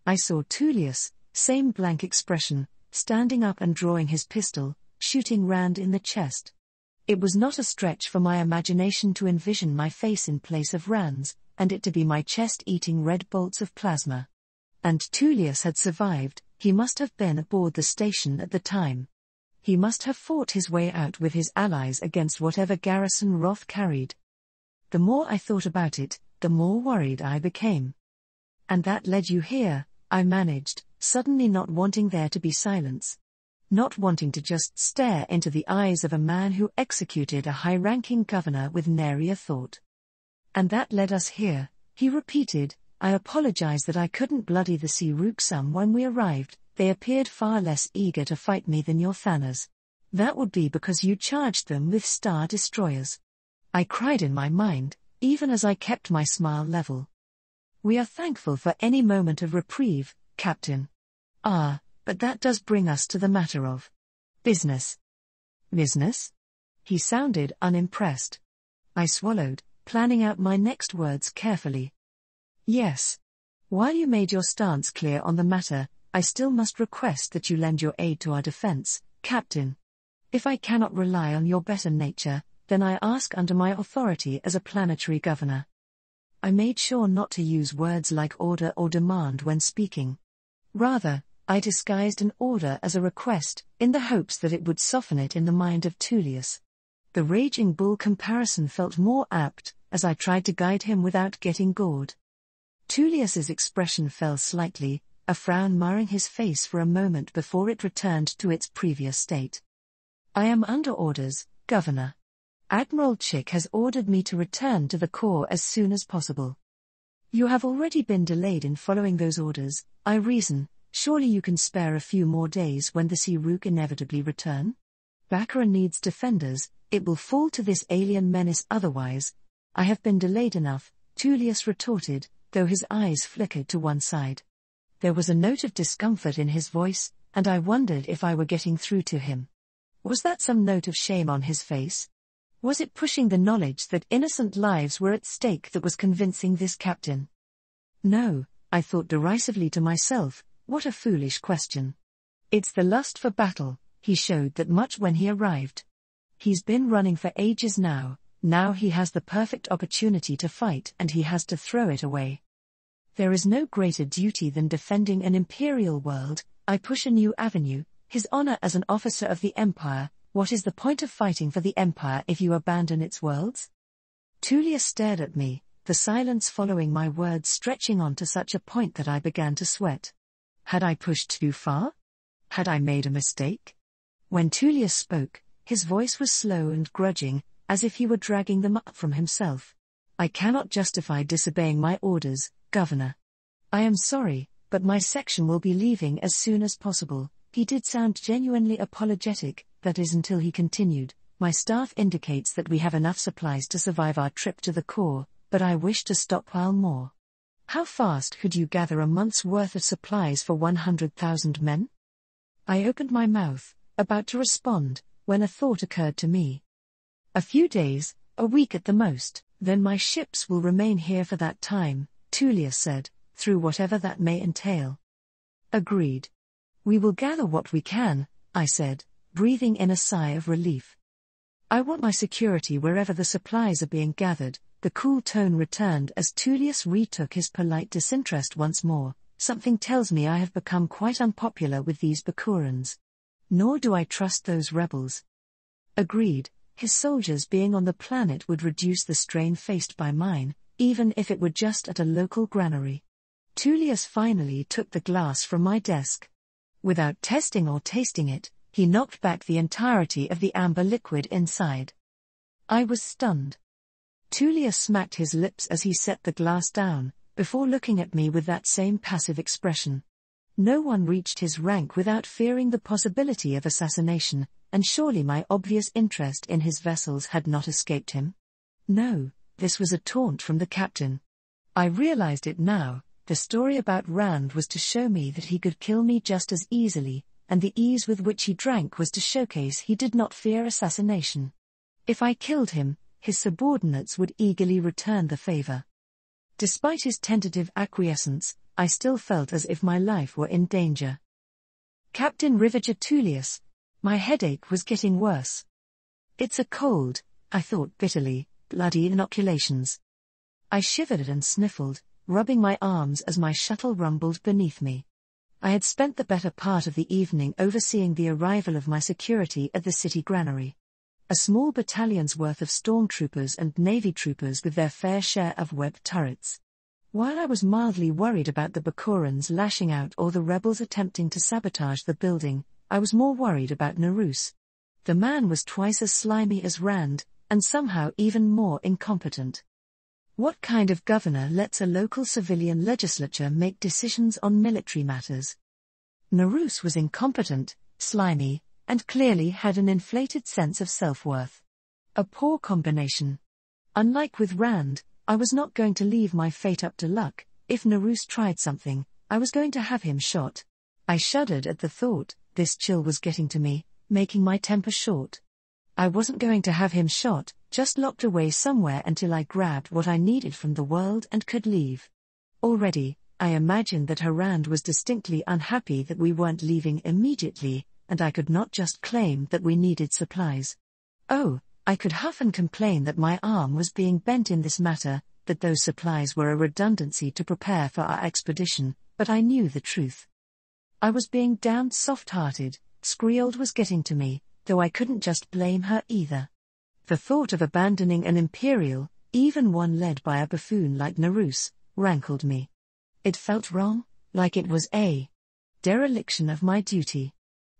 I saw Tullius, same blank expression, standing up and drawing his pistol, shooting Rand in the chest. It was not a stretch for my imagination to envision my face in place of Rand's, and it to be my chest eating red bolts of plasma. And Tullius had survived. He must have been aboard the station at the time. He must have fought his way out with his allies against whatever garrison Roth carried. The more I thought about it, the more worried I became. And that led you here, I managed, suddenly not wanting there to be silence. Not wanting to just stare into the eyes of a man who executed a high-ranking governor with nary a thought. And that led us here, he repeated. I apologize that I couldn't bloody the Sea-Rook some when we arrived. They appeared far less eager to fight me than your Thanners. That would be because you charged them with star destroyers. I cried in my mind, even as I kept my smile level. We are thankful for any moment of reprieve, Captain. Ah, but that does bring us to the matter of business. Business? He sounded unimpressed. I swallowed, planning out my next words carefully. Yes. While you made your stance clear on the matter, I still must request that you lend your aid to our defense, Captain. If I cannot rely on your better nature, then I ask under my authority as a planetary governor. I made sure not to use words like order or demand when speaking. Rather, I disguised an order as a request, in the hopes that it would soften it in the mind of Tullius. The raging bull comparison felt more apt, as I tried to guide him without getting gored. Tullius's expression fell slightly, a frown marring his face for a moment before it returned to its previous state. I am under orders, Governor. Admiral Chick has ordered me to return to the Corps as soon as possible. You have already been delayed in following those orders, I reason. Surely you can spare a few more days when the Sea-Rook inevitably return? Baccarat needs defenders, it will fall to this alien menace otherwise. I have been delayed enough, Tullius retorted, though his eyes flickered to one side. There was a note of discomfort in his voice, and I wondered if I were getting through to him. Was that some note of shame on his face? Was it pushing the knowledge that innocent lives were at stake that was convincing this captain? No, I thought derisively to myself, what a foolish question. It's the lust for battle. He showed that much when he arrived. He's been running for ages now he has the perfect opportunity to fight and he has to throw it away. There is no greater duty than defending an imperial world. I push a new avenue, his honor as an officer of the Empire. What is the point of fighting for the Empire if you abandon its worlds? Tullius stared at me, the silence following my words stretching on to such a point that I began to sweat. Had I pushed too far? Had I made a mistake? When Tullius spoke, his voice was slow and grudging, as if he were dragging them up from himself. I cannot justify disobeying my orders, Governor. I am sorry, but my section will be leaving as soon as possible. He did sound genuinely apologetic, that is until he continued. My staff indicates that we have enough supplies to survive our trip to the core, but I wish to stockpile more. How fast could you gather a month's worth of supplies for 100,000 men? I opened my mouth, about to respond, when a thought occurred to me. A few days, a week at the most, then my ships will remain here for that time, Tullius said, through whatever that may entail. Agreed. We will gather what we can, I said, breathing in a sigh of relief. I want my security wherever the supplies are being gathered. The cool tone returned as Tullius retook his polite disinterest once more. Something tells me I have become quite unpopular with these Bakurans. Nor do I trust those rebels. Agreed, his soldiers being on the planet would reduce the strain faced by mine, even if it were just at a local granary. Tullius finally took the glass from my desk. Without testing or tasting it, he knocked back the entirety of the amber liquid inside. I was stunned. Tullius smacked his lips as he set the glass down, before looking at me with that same passive expression. No one reached his rank without fearing the possibility of assassination, and surely my obvious interest in his vessels had not escaped him. No, this was a taunt from the captain. I realized it now. The story about Rand was to show me that he could kill me just as easily, and the ease with which he drank was to showcase he did not fear assassination. If I killed him, his subordinates would eagerly return the favor. Despite his tentative acquiescence, I still felt as if my life were in danger. Captain Rivager Tullius. My headache was getting worse. It's a cold, I thought bitterly, bloody inoculations. I shivered and sniffled, rubbing my arms as my shuttle rumbled beneath me. I had spent the better part of the evening overseeing the arrival of my security at the city granary. A small battalion's worth of stormtroopers and navy troopers with their fair share of web turrets. While I was mildly worried about the Bakurans lashing out or the rebels attempting to sabotage the building, I was more worried about Narus. The man was twice as slimy as Rand, and somehow even more incompetent. What kind of governor lets a local civilian legislature make decisions on military matters? Narus was incompetent, slimy, and clearly had an inflated sense of self-worth. A poor combination. Unlike with Rand, I was not going to leave my fate up to luck. If Narus tried something, I was going to have him shot. I shuddered at the thought. This chill was getting to me, making my temper short. I wasn't going to have him shot, just locked away somewhere until I grabbed what I needed from the world and could leave. Already, I imagined that Harand was distinctly unhappy that we weren't leaving immediately, and I could not just claim that we needed supplies. Oh, I could huff and complain that my arm was being bent in this matter, that those supplies were a redundancy to prepare for our expedition, but I knew the truth. I was being damned soft-hearted. Skriold was getting to me, though I couldn't just blame her either. The thought of abandoning an Imperial, even one led by a buffoon like Narus, rankled me. It felt wrong, like it was a dereliction of my duty.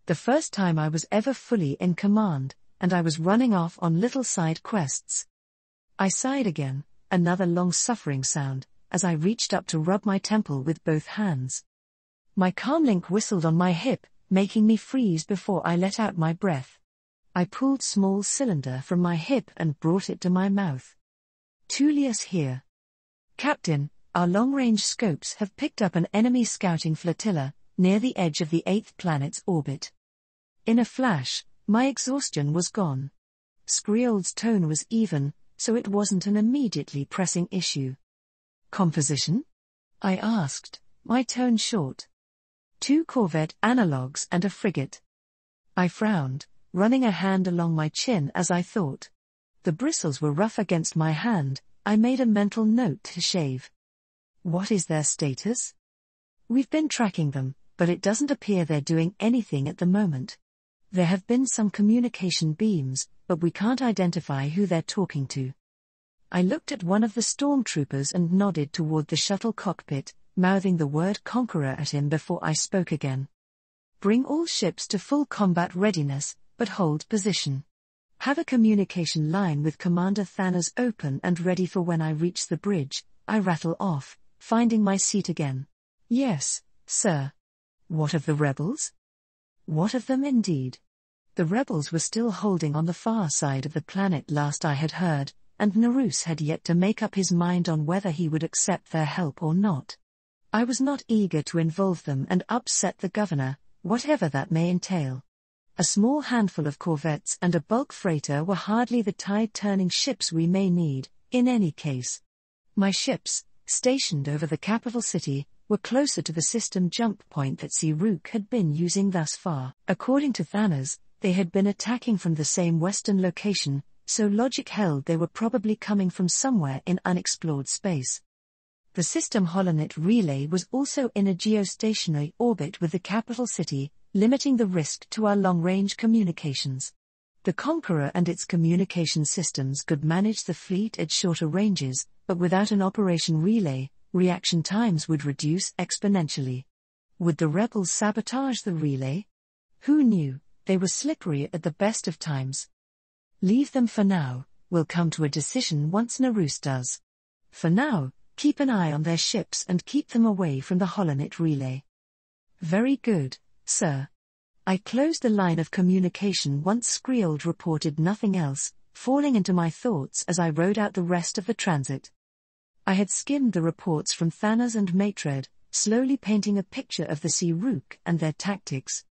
The first time I was ever fully in command, and I was running off on little side quests. I sighed again, another long-suffering sound, as I reached up to rub my temple with both hands. My comlink whistled on my hip, making me freeze before I let out my breath. I pulled small cylinder from my hip and brought it to my mouth. Tullius here. Captain, our long-range scopes have picked up an enemy scouting flotilla, near the edge of the 8th planet's orbit. In a flash, my exhaustion was gone. Skriold's tone was even, so it wasn't an immediately pressing issue. Composition? I asked, my tone short. 2 corvette analogues and a frigate. I frowned, running a hand along my chin as I thought. The bristles were rough against my hand. I made a mental note to shave. What is their status? We've been tracking them, but it doesn't appear they're doing anything at the moment. There have been some communication beams, but we can't identify who they're talking to. I looked at one of the stormtroopers and nodded toward the shuttle cockpit, mouthing the word Conqueror at him before I spoke again. Bring all ships to full combat readiness, but hold position. Have a communication line with Commander Thanos open and ready for when I reach the bridge. I rattle off, finding my seat again. Yes, sir. What of the rebels? What of them indeed? The rebels were still holding on the far side of the planet last I had heard, and Nerus had yet to make up his mind on whether he would accept their help or not. I was not eager to involve them and upset the governor, whatever that may entail. A small handful of corvettes and a bulk freighter were hardly the tide-turning ships we may need, in any case. My ships, stationed over the capital city, were closer to the system jump point that Siruk had been using thus far. According to Thanos, they had been attacking from the same western location, so logic held they were probably coming from somewhere in unexplored space. The system holonet relay was also in a geostationary orbit with the capital city, limiting the risk to our long-range communications. The Conqueror and its communication systems could manage the fleet at shorter ranges, but without an operation relay, reaction times would reduce exponentially. Would the rebels sabotage the relay? Who knew? They were slippery at the best of times. Leave them for now, we'll come to a decision once Nerus does. For now, keep an eye on their ships and keep them away from the holonet relay. Very good, sir. I closed the line of communication once Skriold reported nothing else, falling into my thoughts as I rode out the rest of the transit. I had skimmed the reports from Thanos and Matred, slowly painting a picture of the Siruk and their tactics.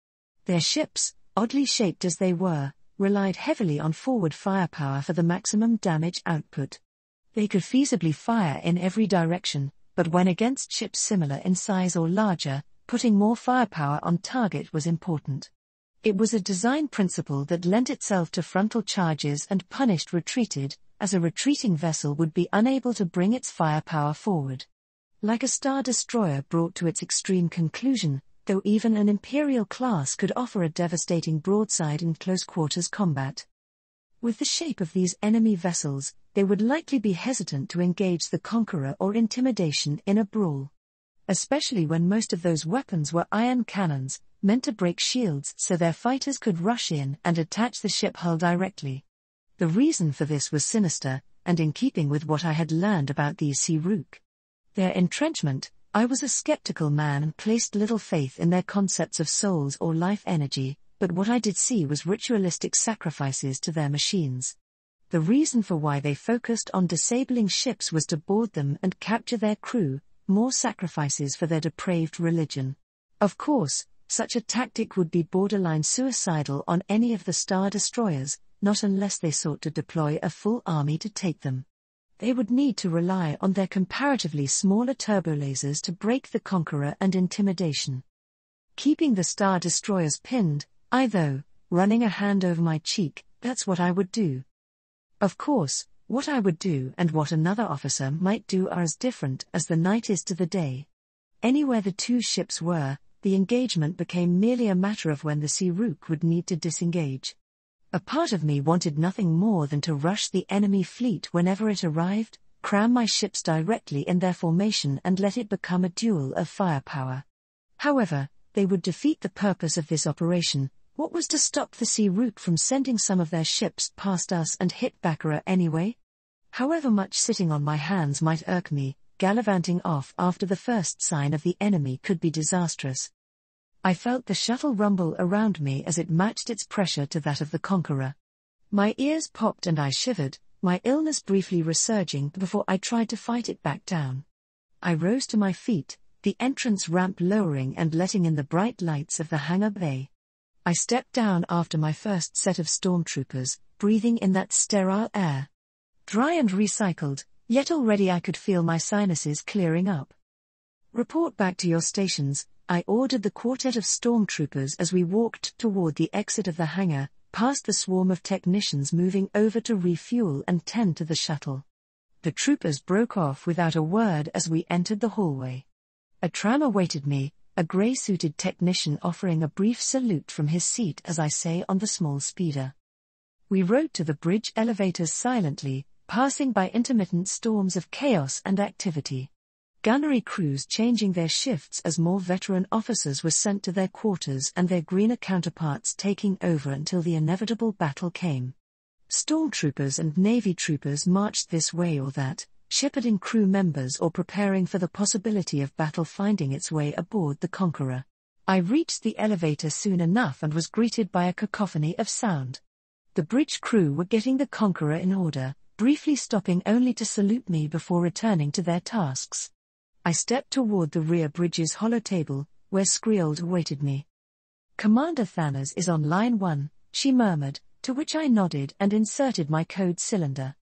Their ships, oddly shaped as they were, relied heavily on forward firepower for the maximum damage output. They could feasibly fire in every direction, but when against ships similar in size or larger, putting more firepower on target was important. It was a design principle that lent itself to frontal charges and punished retreated, as a retreating vessel would be unable to bring its firepower forward. Like a star destroyer brought to its extreme conclusion, though even an Imperial class could offer a devastating broadside in close-quarters combat. With the shape of these enemy vessels, they would likely be hesitant to engage the Conqueror or intimidation in a brawl. Especially when most of those weapons were iron cannons, meant to break shields so their fighters could rush in and attach the ship hull directly. The reason for this was sinister, and in keeping with what I had learned about these Siruk. Their entrenchment, I was a skeptical man and placed little faith in their concepts of souls or life energy, but what I did see was ritualistic sacrifices to their machines. The reason for why they focused on disabling ships was to board them and capture their crew, more sacrifices for their depraved religion. Of course, such a tactic would be borderline suicidal on any of the star destroyers, not unless they sought to deploy a full army to take them. They would need to rely on their comparatively smaller turbolasers to break the Conqueror and intimidation. Keeping the star destroyers pinned, though, running a hand over my cheek, that's what I would do. Of course, what I would do and what another officer might do are as different as the night is to the day. Anywhere the two ships were, the engagement became merely a matter of when the Siruk would need to disengage. A part of me wanted nothing more than to rush the enemy fleet whenever it arrived, cram my ships directly in their formation and let it become a duel of firepower. However, they would defeat the purpose of this operation. What was to stop the Siruk from sending some of their ships past us and hit Baccarat anyway? However much sitting on my hands might irk me, gallivanting off after the first sign of the enemy could be disastrous. I felt the shuttle rumble around me as it matched its pressure to that of the Conqueror. My ears popped and I shivered, my illness briefly resurging before I tried to fight it back down. I rose to my feet, the entrance ramp lowering and letting in the bright lights of the hangar bay. I stepped down after my first set of stormtroopers, breathing in that sterile air. Dry and recycled, yet already I could feel my sinuses clearing up. Report back to your stations, I ordered the quartet of stormtroopers as we walked toward the exit of the hangar, past the swarm of technicians moving over to refuel and tend to the shuttle. The troopers broke off without a word as we entered the hallway. A tram awaited me, a grey-suited technician offering a brief salute from his seat as I say on the small speeder. We rode to the bridge elevators silently, passing by intermittent storms of chaos and activity. Gunnery crews changing their shifts as more veteran officers were sent to their quarters and their greener counterparts taking over until the inevitable battle came. Stormtroopers and Navy troopers marched this way or that, shepherding crew members or preparing for the possibility of battle finding its way aboard the Conqueror. I reached the elevator soon enough and was greeted by a cacophony of sound. The bridge crew were getting the Conqueror in order, briefly stopping only to salute me before returning to their tasks. I stepped toward the rear bridge's holotable, where Skriold awaited me. "Commander Thanos is on line 1, she murmured, to which I nodded and inserted my code cylinder.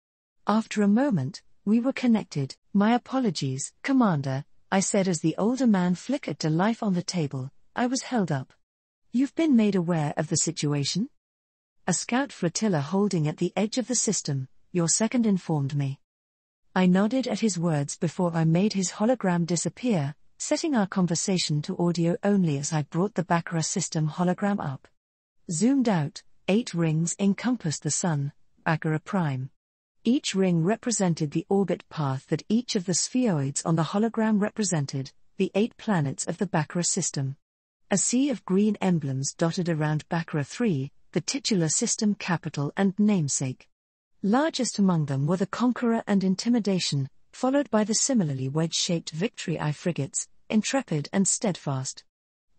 After a moment, we were connected. "My apologies, Commander," I said as the older man flickered to life on the table. "I was held up." "You've been made aware of the situation?" "A scout flotilla holding at the edge of the system, your second informed me." I nodded at his words before I made his hologram disappear, setting our conversation to audio only as I brought the Baccarat system hologram up. Zoomed out, 8 rings encompassed the Sun, Baccarat Prime. Each ring represented the orbit path that each of the spheroids on the hologram represented, the 8 planets of the Baccarat system. A sea of green emblems dotted around Baccarat 3, the titular system capital and namesake. Largest among them were the Conqueror and Intimidation, followed by the similarly wedge-shaped Victory I frigates, Intrepid and Steadfast.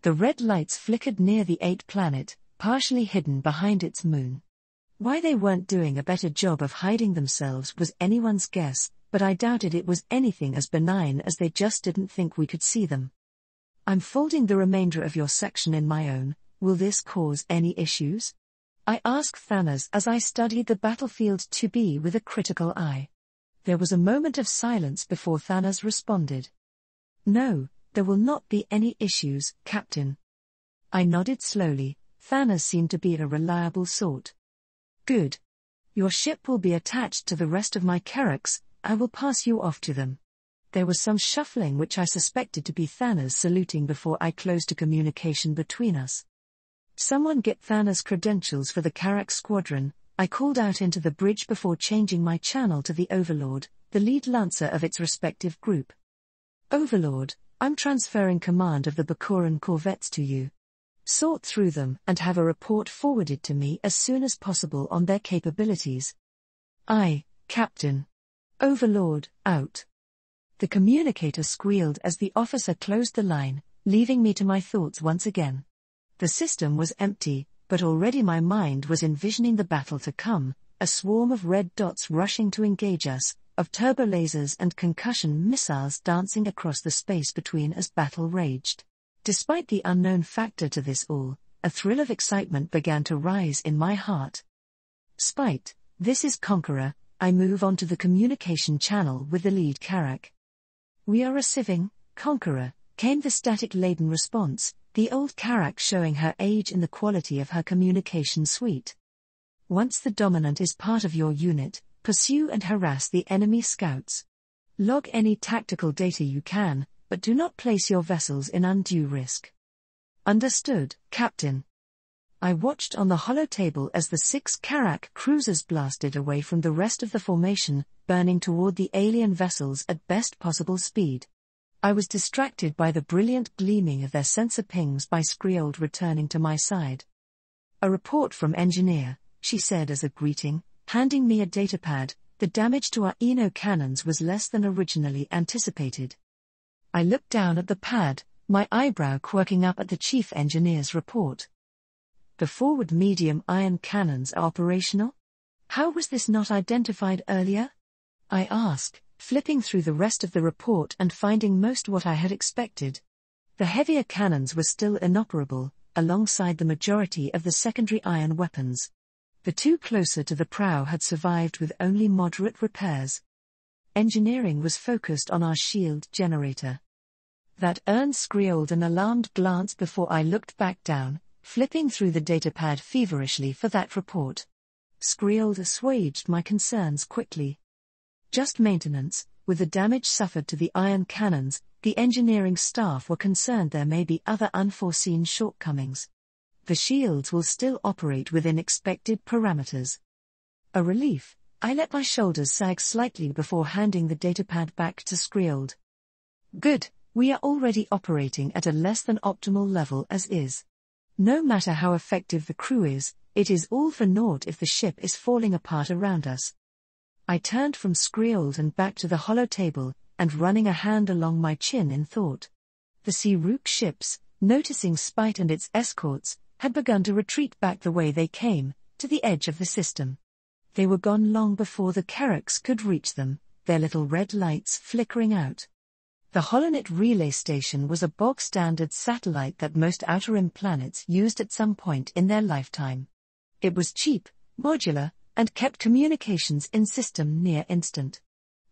The red lights flickered near the 8th planet, partially hidden behind its moon. Why they weren't doing a better job of hiding themselves was anyone's guess, but I doubted it was anything as benign as they just didn't think we could see them. "I'm folding the remainder of your section in my own. Will this cause any issues?" I asked Thanos as I studied the battlefield 2B with a critical eye. There was a moment of silence before Thanos responded. "No, there will not be any issues, Captain." I nodded slowly. Thanos seemed to be a reliable sort. "Good. Your ship will be attached to the rest of my Kerraks. I will pass you off to them." There was some shuffling which I suspected to be Thanos saluting before I closed a communication between us. "Someone get Thanos' credentials for the Kerrak squadron," I called out into the bridge before changing my channel to the Overlord, the lead lancer of its respective group. "Overlord, I'm transferring command of the Bakuran corvettes to you. Sort through them and have a report forwarded to me as soon as possible on their capabilities." "Aye, Captain." "Overlord, out." The communicator squealed as the officer closed the line, leaving me to my thoughts once again. The system was empty, but already my mind was envisioning the battle to come, a swarm of red dots rushing to engage us, of turbolasers and concussion missiles dancing across the space between as battle raged. Despite the unknown factor to this all, a thrill of excitement began to rise in my heart. "Spite, this is Conqueror," I move on to the communication channel with the lead Kerrak. "We are receiving, Conqueror," came the static-laden response, the old Kerrak showing her age in the quality of her communication suite. "Once the dominant is part of your unit, pursue and harass the enemy scouts. Log any tactical data you can, but do not place your vessels in undue risk." "Understood, Captain." I watched on the holotable as the 6 Kerrak cruisers blasted away from the rest of the formation, burning toward the alien vessels at best possible speed. I was distracted by the brilliant gleaming of their sensor pings by Skriold returning to my side. "A report from Engineer," she said as a greeting, handing me a datapad. "The damage to our Eno cannons was less than originally anticipated." I looked down at the pad, my eyebrow quirking up at the Chief Engineer's report. "The forward medium iron cannons are operational? How was this not identified earlier?" I asked, flipping through the rest of the report and finding most what I had expected. The heavier cannons were still inoperable, alongside the majority of the secondary iron weapons. The 2 closer to the prow had survived with only moderate repairs. Engineering was focused on our shield generator. That earned Skriold an alarmed glance before I looked back down, flipping through the datapad feverishly for that report. Skriold assuaged my concerns quickly. "Just maintenance. With the damage suffered to the iron cannons, the engineering staff were concerned there may be other unforeseen shortcomings. The shields will still operate within expected parameters." A relief, I let my shoulders sag slightly before handing the datapad back to Skriold. "Good, we are already operating at a less than optimal level as is. No matter how effective the crew is, it is all for naught if the ship is falling apart around us." I turned from Skriold and back to the hollow table, and running a hand along my chin in thought. The Sea-Rook ships, noticing Spite and its escorts, had begun to retreat back the way they came, to the edge of the system. They were gone long before the Kerricks could reach them, their little red lights flickering out. The Holonet relay station was a bog-standard satellite that most Outer Rim planets used at some point in their lifetime. It was cheap, modular, and kept communications in system near instant.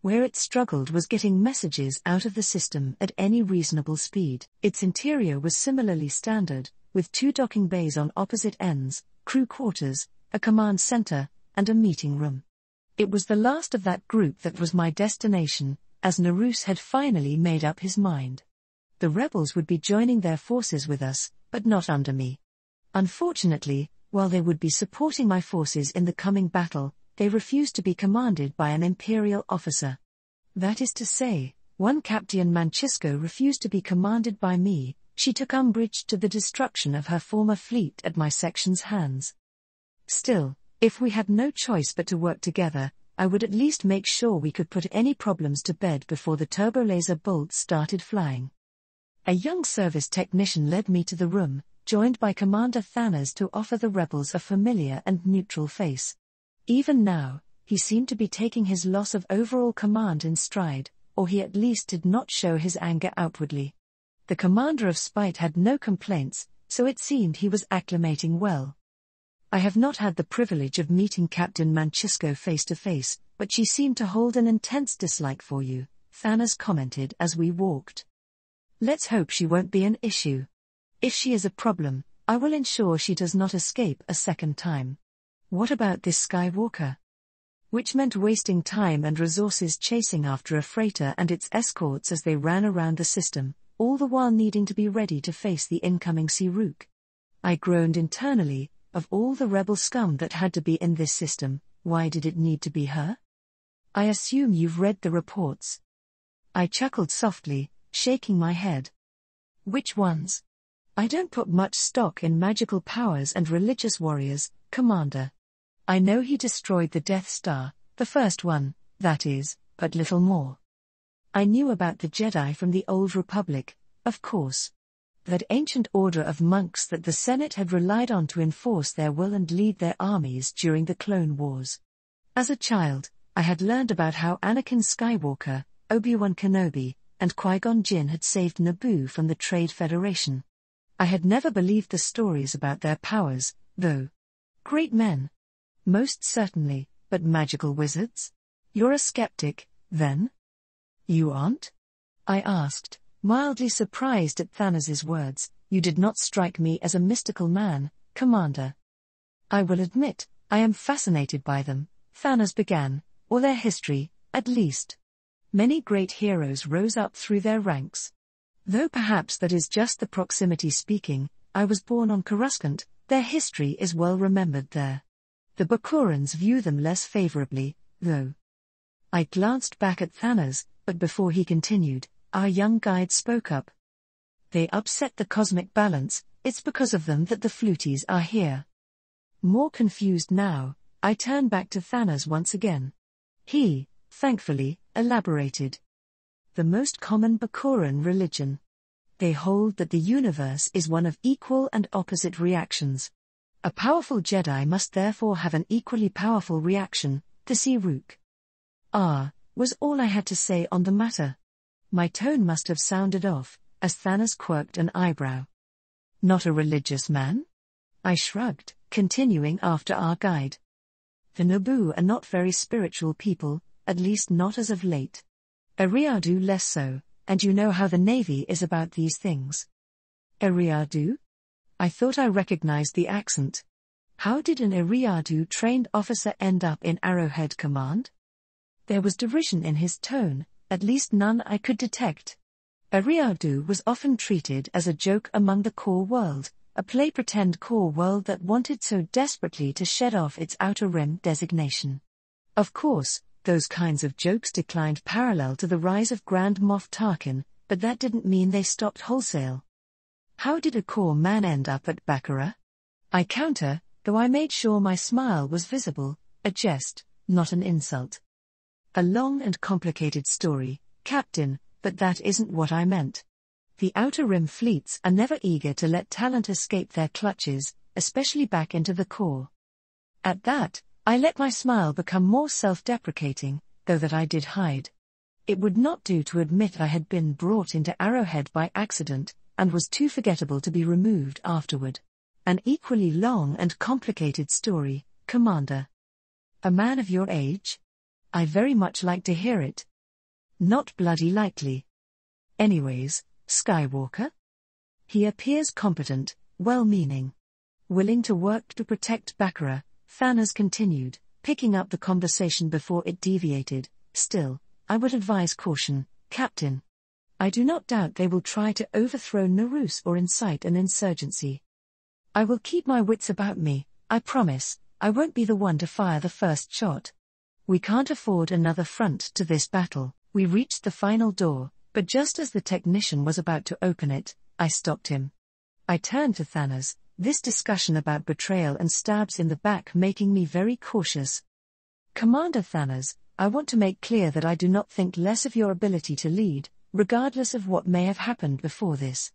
Where it struggled was getting messages out of the system at any reasonable speed. Its interior was similarly standard, with 2 docking bays on opposite ends, crew quarters, a command center, and a meeting room. It was the last of that group that was my destination, as Narus had finally made up his mind. The rebels would be joining their forces with us, but not under me. Unfortunately, while they would be supporting my forces in the coming battle, they refused to be commanded by an Imperial officer. That is to say, one Captain Manchisco refused to be commanded by me. She took umbrage to the destruction of her former fleet at my section's hands. Still, if we had no choice but to work together, I would at least make sure we could put any problems to bed before the turbolaser bolts started flying. A young service technician led me to the room, joined by Commander Thanos to offer the rebels a familiar and neutral face. Even now, he seemed to be taking his loss of overall command in stride, or he at least did not show his anger outwardly. The commander of Spite had no complaints, so it seemed he was acclimating well. I have not had the privilege of meeting Captain Manchisco face to face, but she seemed to hold an intense dislike for you, Thanos commented as we walked. Let's hope she won't be an issue. If she is a problem, I will ensure she does not escape a second time. What about this Skywalker? Which meant wasting time and resources chasing after a freighter and its escorts as they ran around the system, all the while needing to be ready to face the incoming Sea-Rook. I groaned internally. Of all the rebel scum that had to be in this system, why did it need to be her? I assume you've read the reports. I chuckled softly, shaking my head. Which ones? I don't put much stock in magical powers and religious warriors, Commander. I know he destroyed the Death Star, the first one, that is, but little more. I knew about the Jedi from the Old Republic, of course. That ancient order of monks that the Senate had relied on to enforce their will and lead their armies during the Clone Wars. As a child, I had learned about how Anakin Skywalker, Obi-Wan Kenobi, and Qui-Gon Jinn had saved Naboo from the Trade Federation. I had never believed the stories about their powers, though. Great men. Most certainly, but magical wizards? You're a skeptic, then? You aren't? I asked, mildly surprised at Thanos' words. You did not strike me as a mystical man, Commander. I will admit, I am fascinated by them, Thanos began, or their history, at least. Many great heroes rose up through their ranks. Though perhaps that is just the proximity speaking, I was born on Coruscant, their history is well remembered there. The Bakurans view them less favorably, though. I glanced back at Thanos, but before he continued, our young guide spoke up. They upset the cosmic balance, it's because of them that the Fluties are here. More confused now, I turned back to Thanos once again. He, thankfully, elaborated. The most common Bakuran religion. They hold that the universe is one of equal and opposite reactions. A powerful Jedi must therefore have an equally powerful reaction, the Sea-Rook. Was all I had to say on the matter. My tone must have sounded off, as Thanos quirked an eyebrow. Not a religious man? I shrugged, continuing after our guide. The Naboo are not very spiritual people, at least not as of late. Eriadu less so, and you know how the Navy is about these things. Eriadu? I thought I recognized the accent. How did an Eriadu-trained officer end up in Arrowhead Command? There was derision in his tone, at least none I could detect. Eriadu was often treated as a joke among the core world, a play-pretend core world that wanted so desperately to shed off its Outer Rim designation. Of course, those kinds of jokes declined parallel to the rise of Grand Moff Tarkin, but that didn't mean they stopped wholesale. How did a core man end up at Baccarat? I counter, though I made sure my smile was visible, a jest, not an insult. A long and complicated story, Captain, but that isn't what I meant. The Outer Rim fleets are never eager to let talent escape their clutches, especially back into the core. At that, I let my smile become more self-deprecating, though that I did hide. It would not do to admit I had been brought into Arrowhead by accident, and was too forgettable to be removed afterward. An equally long and complicated story, Commander. A man of your age? I very much like to hear it. Not bloody likely. Anyways, Skywalker? He appears competent, well-meaning. Willing to work to protect Baccarat, Thanos continued, picking up the conversation before it deviated. Still, I would advise caution, Captain. I do not doubt they will try to overthrow Narus or incite an insurgency. I will keep my wits about me, I promise. I won't be the one to fire the first shot. We can't afford another front to this battle. We reached the final door, but just as the technician was about to open it, I stopped him. I turned to Thanos, this discussion about betrayal and stabs in the back making me very cautious. Commander Thanos, I want to make clear that I do not think less of your ability to lead, regardless of what may have happened before this.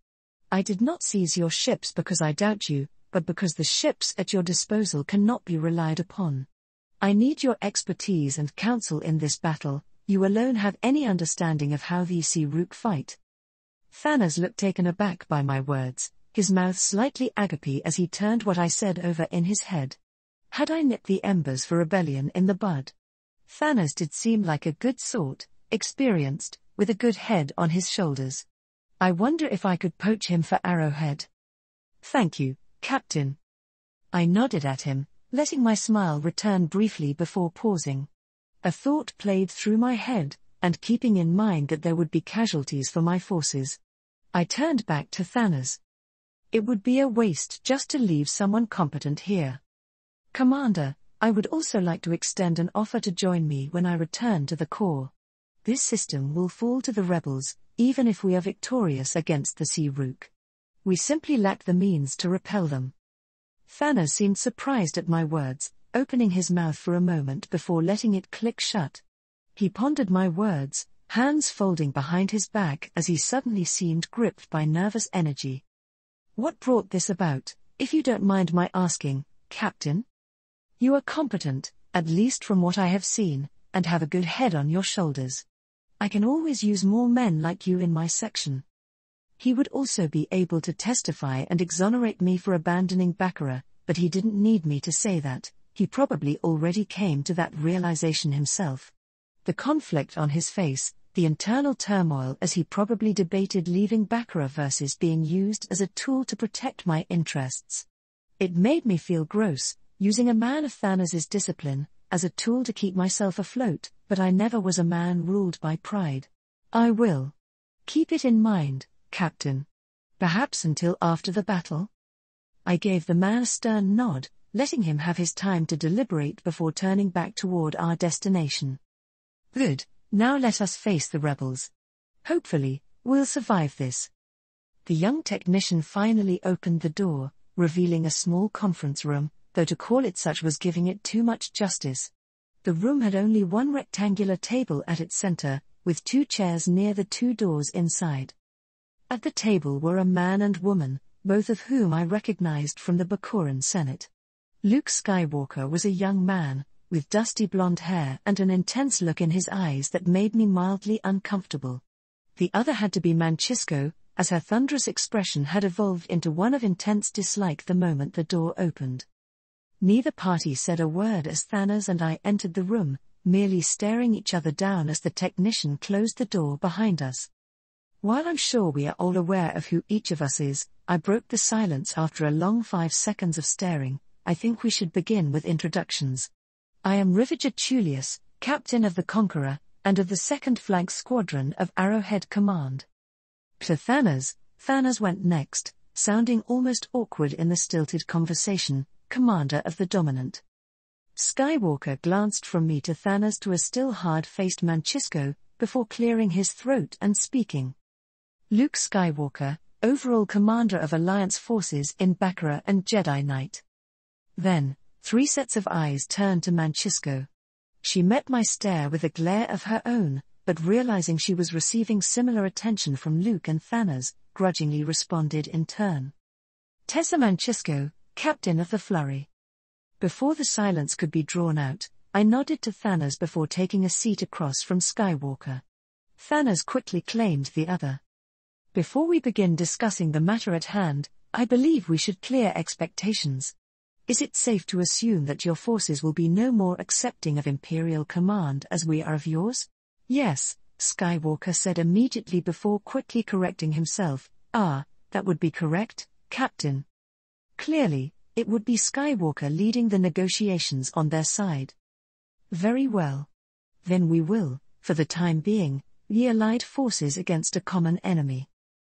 I did not seize your ships because I doubt you, but because the ships at your disposal cannot be relied upon. I need your expertise and counsel in this battle. You alone have any understanding of how these Sea-Rook fight. Thanos looked taken aback by my words, his mouth slightly agape as he turned what I said over in his head. Had I nipped the embers for rebellion in the bud? Thanos did seem like a good sort, experienced, with a good head on his shoulders. I wonder if I could poach him for Arrowhead. Thank you, Captain. I nodded at him, letting my smile return briefly before pausing. A thought played through my head, and keeping in mind that there would be casualties for my forces. I turned back to Thanos. It would be a waste just to leave someone competent here. Commander, I would also like to extend an offer to join me when I return to the core. This system will fall to the rebels, even if we are victorious against the Sea-Rook. We simply lack the means to repel them. Thanos seemed surprised at my words, opening his mouth for a moment before letting it click shut. He pondered my words, hands folding behind his back as he suddenly seemed gripped by nervous energy. What brought this about, if you don't mind my asking, Captain? You are competent, at least from what I have seen, and have a good head on your shoulders. I can always use more men like you in my section. He would also be able to testify and exonerate me for abandoning Baccarat, but he didn't need me to say that. He probably already came to that realization himself. The conflict on his face, the internal turmoil as he probably debated leaving Baccarat versus being used as a tool to protect my interests. It made me feel gross, using a man of Thanos' discipline, as a tool to keep myself afloat, but I never was a man ruled by pride. I will. Keep it in mind, Captain. Perhaps until after the battle? I gave the man a stern nod, letting him have his time to deliberate before turning back toward our destination. Good, now let us face the rebels. Hopefully, we'll survive this. The young technician finally opened the door, revealing a small conference room, though to call it such was giving it too much justice. The room had only one rectangular table at its center, with two chairs near the two doors inside. At the table were a man and woman, both of whom I recognized from the Baccaran Senate. Luke Skywalker was a young man, with dusty blonde hair and an intense look in his eyes that made me mildly uncomfortable. The other had to be Mancisco, as her thunderous expression had evolved into one of intense dislike the moment the door opened. Neither party said a word as Thanos and I entered the room, merely staring each other down as the technician closed the door behind us. While I'm sure we are all aware of who each of us is, I broke the silence after a long 5 seconds of staring. I think we should begin with introductions. I am Rivager Tullius, Captain of the Conqueror, and of the 2nd Flank Squadron of Arrowhead Command. To Thanos went next, sounding almost awkward in the stilted conversation, Commander of the Dominant. Skywalker glanced from me to Thanos to a still hard-faced Mancisco, before clearing his throat and speaking. Luke Skywalker, overall Commander of Alliance forces in Baccarat and Jedi Knight. Then, 3 sets of eyes turned to Mancisco. She met my stare with a glare of her own, but realizing she was receiving similar attention from Luke and Thanos, grudgingly responded in turn. Tessa Manchisco, Captain of the Flurry. Before the silence could be drawn out, I nodded to Thanos before taking a seat across from Skywalker. Thanos quickly claimed the other. Before we begin discussing the matter at hand, I believe we should clear expectations. Is it safe to assume that your forces will be no more accepting of Imperial command as we are of yours? Yes, Skywalker said immediately before quickly correcting himself. That would be correct, Captain. Clearly, it would be Skywalker leading the negotiations on their side. Very well. Then we will, for the time being, the allied forces against a common enemy.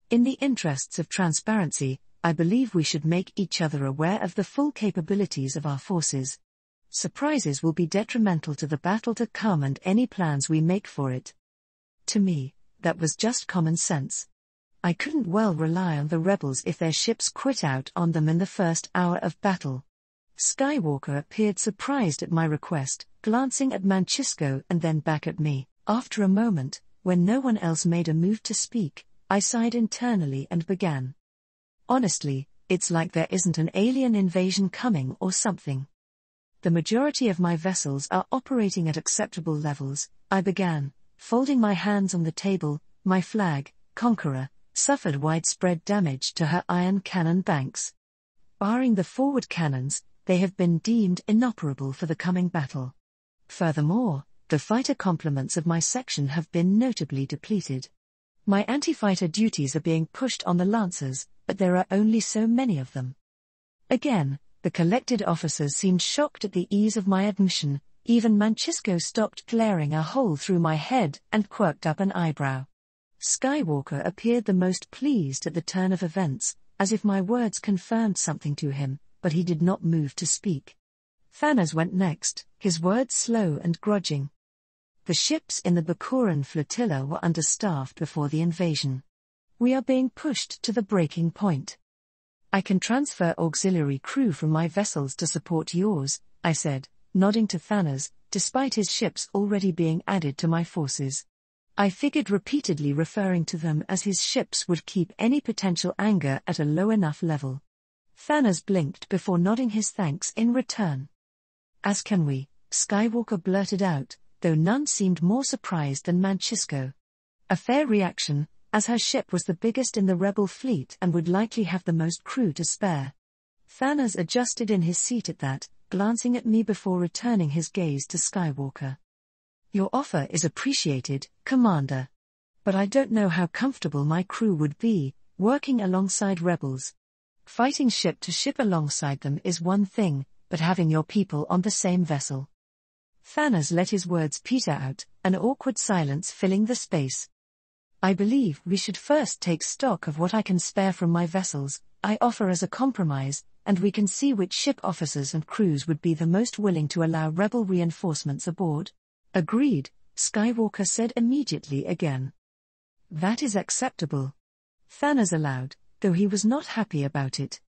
In the interests of transparency, I believe we should make each other aware of the full capabilities of our forces. Surprises will be detrimental to the battle to come and any plans we make for it. To me, that was just common sense. I couldn't well rely on the rebels if their ships quit out on them in the first hour of battle. Skywalker appeared surprised at my request, glancing at Manchisco and then back at me. After a moment, when no one else made a move to speak, I sighed internally and began. Honestly, it's like there isn't an alien invasion coming or something. The majority of my vessels are operating at acceptable levels, I began, folding my hands on the table. My flag, Conqueror, suffered widespread damage to her iron cannon banks. Barring the forward cannons, they have been deemed inoperable for the coming battle. Furthermore, the fighter complements of my section have been notably depleted. My anti-fighter duties are being pushed on the Lancers, but there are only so many of them. Again, the collected officers seemed shocked at the ease of my admission. Even Manchisco stopped glaring a hole through my head and quirked up an eyebrow. Skywalker appeared the most pleased at the turn of events, as if my words confirmed something to him, but he did not move to speak. Thanos went next, his words slow and grudging. The ships in the Bakuran flotilla were understaffed before the invasion. We are being pushed to the breaking point. I can transfer auxiliary crew from my vessels to support yours, I said, nodding to Thanos, despite his ships already being added to my forces. I figured repeatedly referring to them as his ships would keep any potential anger at a low enough level. Thanos blinked before nodding his thanks in return. As can we, Skywalker blurted out, though none seemed more surprised than Manchisco. A fair reaction, as her ship was the biggest in the rebel fleet and would likely have the most crew to spare. Thanos adjusted in his seat at that, glancing at me before returning his gaze to Skywalker. Your offer is appreciated, Commander. But I don't know how comfortable my crew would be, working alongside rebels. Fighting ship to ship alongside them is one thing, but having your people on the same vessel. Thanos let his words peter out, an awkward silence filling the space. I believe we should first take stock of what I can spare from my vessels. I offer as a compromise, and we can see which ship officers and crews would be the most willing to allow rebel reinforcements aboard. Agreed, Skywalker said immediately again. That is acceptable. Thanos allowed, though he was not happy about it.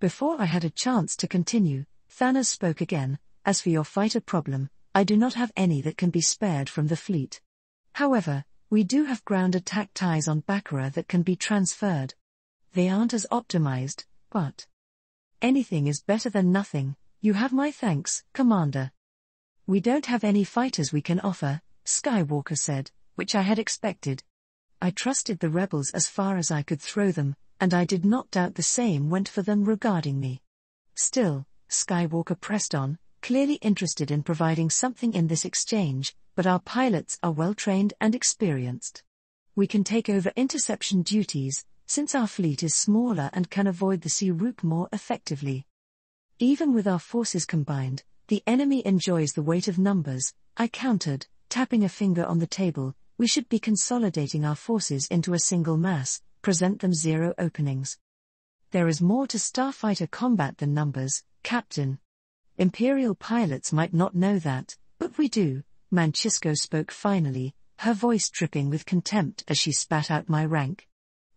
Before I had a chance to continue, Thanos spoke again. As for your fighter problem, I do not have any that can be spared from the fleet. However, we do have ground attack ties on Baccarat that can be transferred. They aren't as optimized, but anything is better than nothing. You have my thanks, Commander. We don't have any fighters we can offer, Skywalker said, which I had expected. I trusted the rebels as far as I could throw them, and I did not doubt the same went for them regarding me. Still, Skywalker pressed on, clearly interested in providing something in this exchange, but our pilots are well-trained and experienced. We can take over interception duties, since our fleet is smaller and can avoid the sea route more effectively. Even with our forces combined, the enemy enjoys the weight of numbers, I countered, tapping a finger on the table. We should be consolidating our forces into a single mass, present them zero openings. There is more to starfighter combat than numbers, Captain. Imperial pilots might not know that, but we do, Manchisco spoke finally, her voice dripping with contempt as she spat out my rank.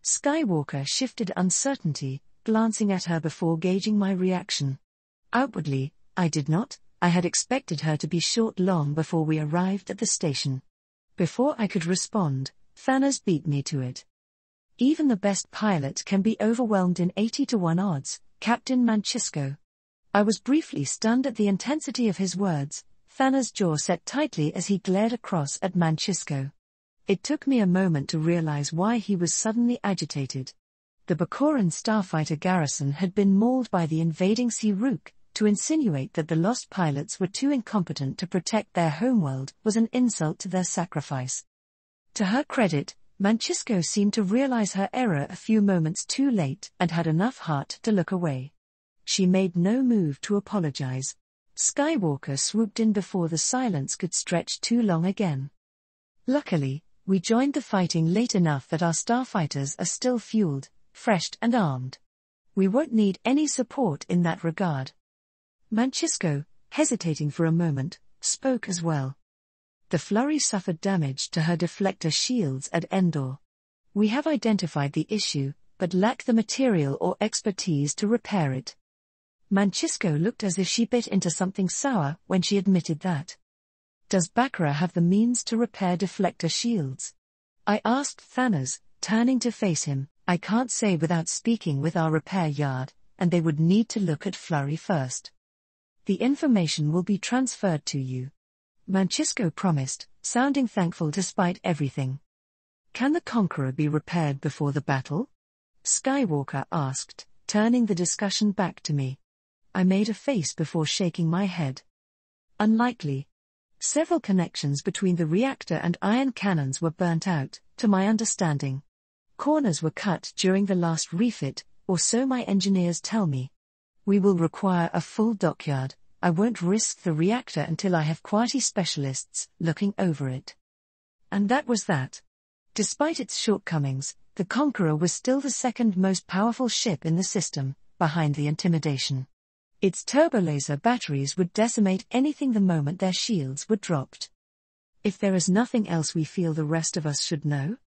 Skywalker shifted uncertainty, glancing at her before gauging my reaction. Outwardly, I did not, I had expected her to be short long before we arrived at the station. Before I could respond, Thanos beat me to it. Even the best pilot can be overwhelmed in 80-1 odds, Captain Manchisco. I was briefly stunned at the intensity of his words. Thanos' jaw set tightly as he glared across at Manchisco. It took me a moment to realize why he was suddenly agitated. The Bakuran starfighter garrison had been mauled by the invading Sea-Rook. To insinuate that the lost pilots were too incompetent to protect their homeworld was an insult to their sacrifice. To her credit, Manchisco seemed to realize her error a few moments too late and had enough heart to look away. She made no move to apologize. Skywalker swooped in before the silence could stretch too long again. Luckily, we joined the fighting late enough that our starfighters are still fueled, fresh and armed. We won't need any support in that regard. Manchisco, hesitating for a moment, spoke as well. The flurry suffered damage to her deflector shields at Endor. We have identified the issue, but lack the material or expertise to repair it. Manchisco looked as if she bit into something sour when she admitted that. Does Baccarat have the means to repair deflector shields? I asked Thanos, turning to face him. I can't say without speaking with our repair yard, and they would need to look at flurry first. The information will be transferred to you. Manchisco promised, sounding thankful despite everything. Can the Conqueror be repaired before the battle? Skywalker asked, turning the discussion back to me. I made a face before shaking my head. Unlikely. Several connections between the reactor and ion cannons were burnt out, to my understanding. Corners were cut during the last refit, or so my engineers tell me. We will require a full dockyard. I won't risk the reactor until I have quality specialists looking over it. And that was that. Despite its shortcomings, the Conqueror was still the second most powerful ship in the system, behind the Intimidation. Its turbolaser batteries would decimate anything the moment their shields were dropped. If there is nothing else we feel the rest of us should know?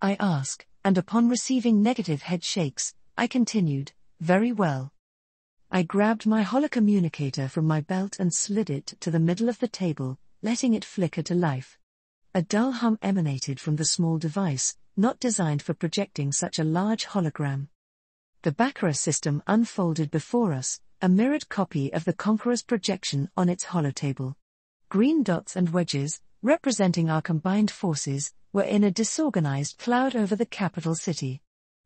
I ask, and upon receiving negative head shakes, I continued, very well. I grabbed my holocommunicator from my belt and slid it to the middle of the table, letting it flicker to life. A dull hum emanated from the small device, not designed for projecting such a large hologram. The Baccarat system unfolded before us, a mirrored copy of the Conqueror's projection on its holotable. Green dots and wedges, representing our combined forces, were in a disorganized cloud over the capital city.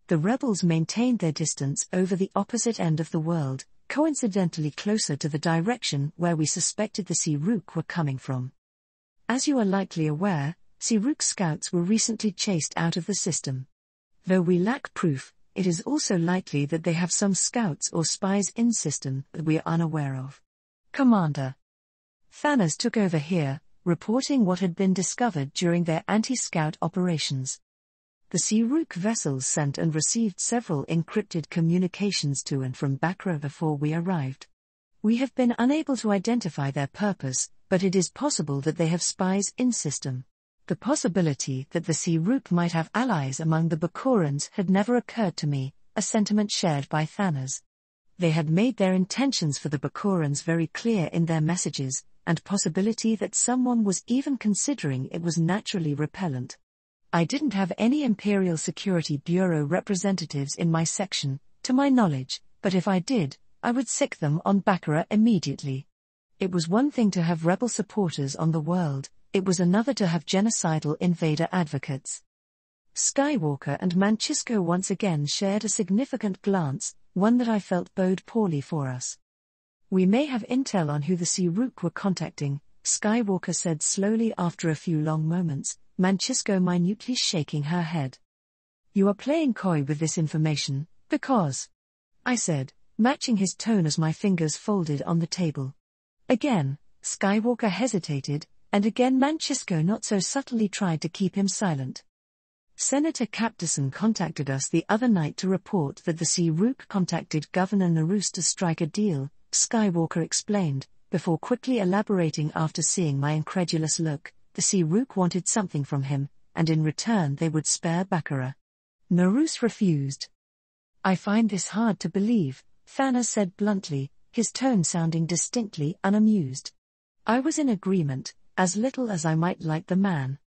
The rebels maintained their distance over the opposite end of the world, coincidentally closer to the direction where we suspected the Sea-Rook were coming from. As you are likely aware, Sea-Rook scouts were recently chased out of the system. Though we lack proof, it is also likely that they have some scouts or spies in system that we are unaware of. Commander. Thanos took over here, reporting what had been discovered during their anti-scout operations. The Sea-Rook vessels sent and received several encrypted communications to and from Baccarat before we arrived. We have been unable to identify their purpose, but it is possible that they have spies in system. The possibility that the Sea-Rook might have allies among the Bakurans had never occurred to me, a sentiment shared by Thanos. They had made their intentions for the Bakurans very clear in their messages, and possibility that someone was even considering it was naturally repellent. I didn't have any Imperial Security Bureau representatives in my section, to my knowledge, but if I did, I would sic them on Baccarat immediately. It was one thing to have rebel supporters on the world, it was another to have genocidal invader advocates. Skywalker and Manchisco once again shared a significant glance, one that I felt bode poorly for us. We may have intel on who the Sea-Rook were contacting, Skywalker said slowly after a few long moments, Manchisco minutely shaking her head. You are playing coy with this information, because, I said, matching his tone as my fingers folded on the table. Again, Skywalker hesitated, and again Manchisco not so subtly tried to keep him silent. Senator Capterson contacted us the other night to report that the Sea-Rook contacted Governor Narus to strike a deal, Skywalker explained, before quickly elaborating after seeing my incredulous look. The Sea-Rook wanted something from him, and in return they would spare Baccarat. Narus refused. I find this hard to believe, Thanos said bluntly, his tone sounding distinctly unamused. I was in agreement, as little as I might like the man.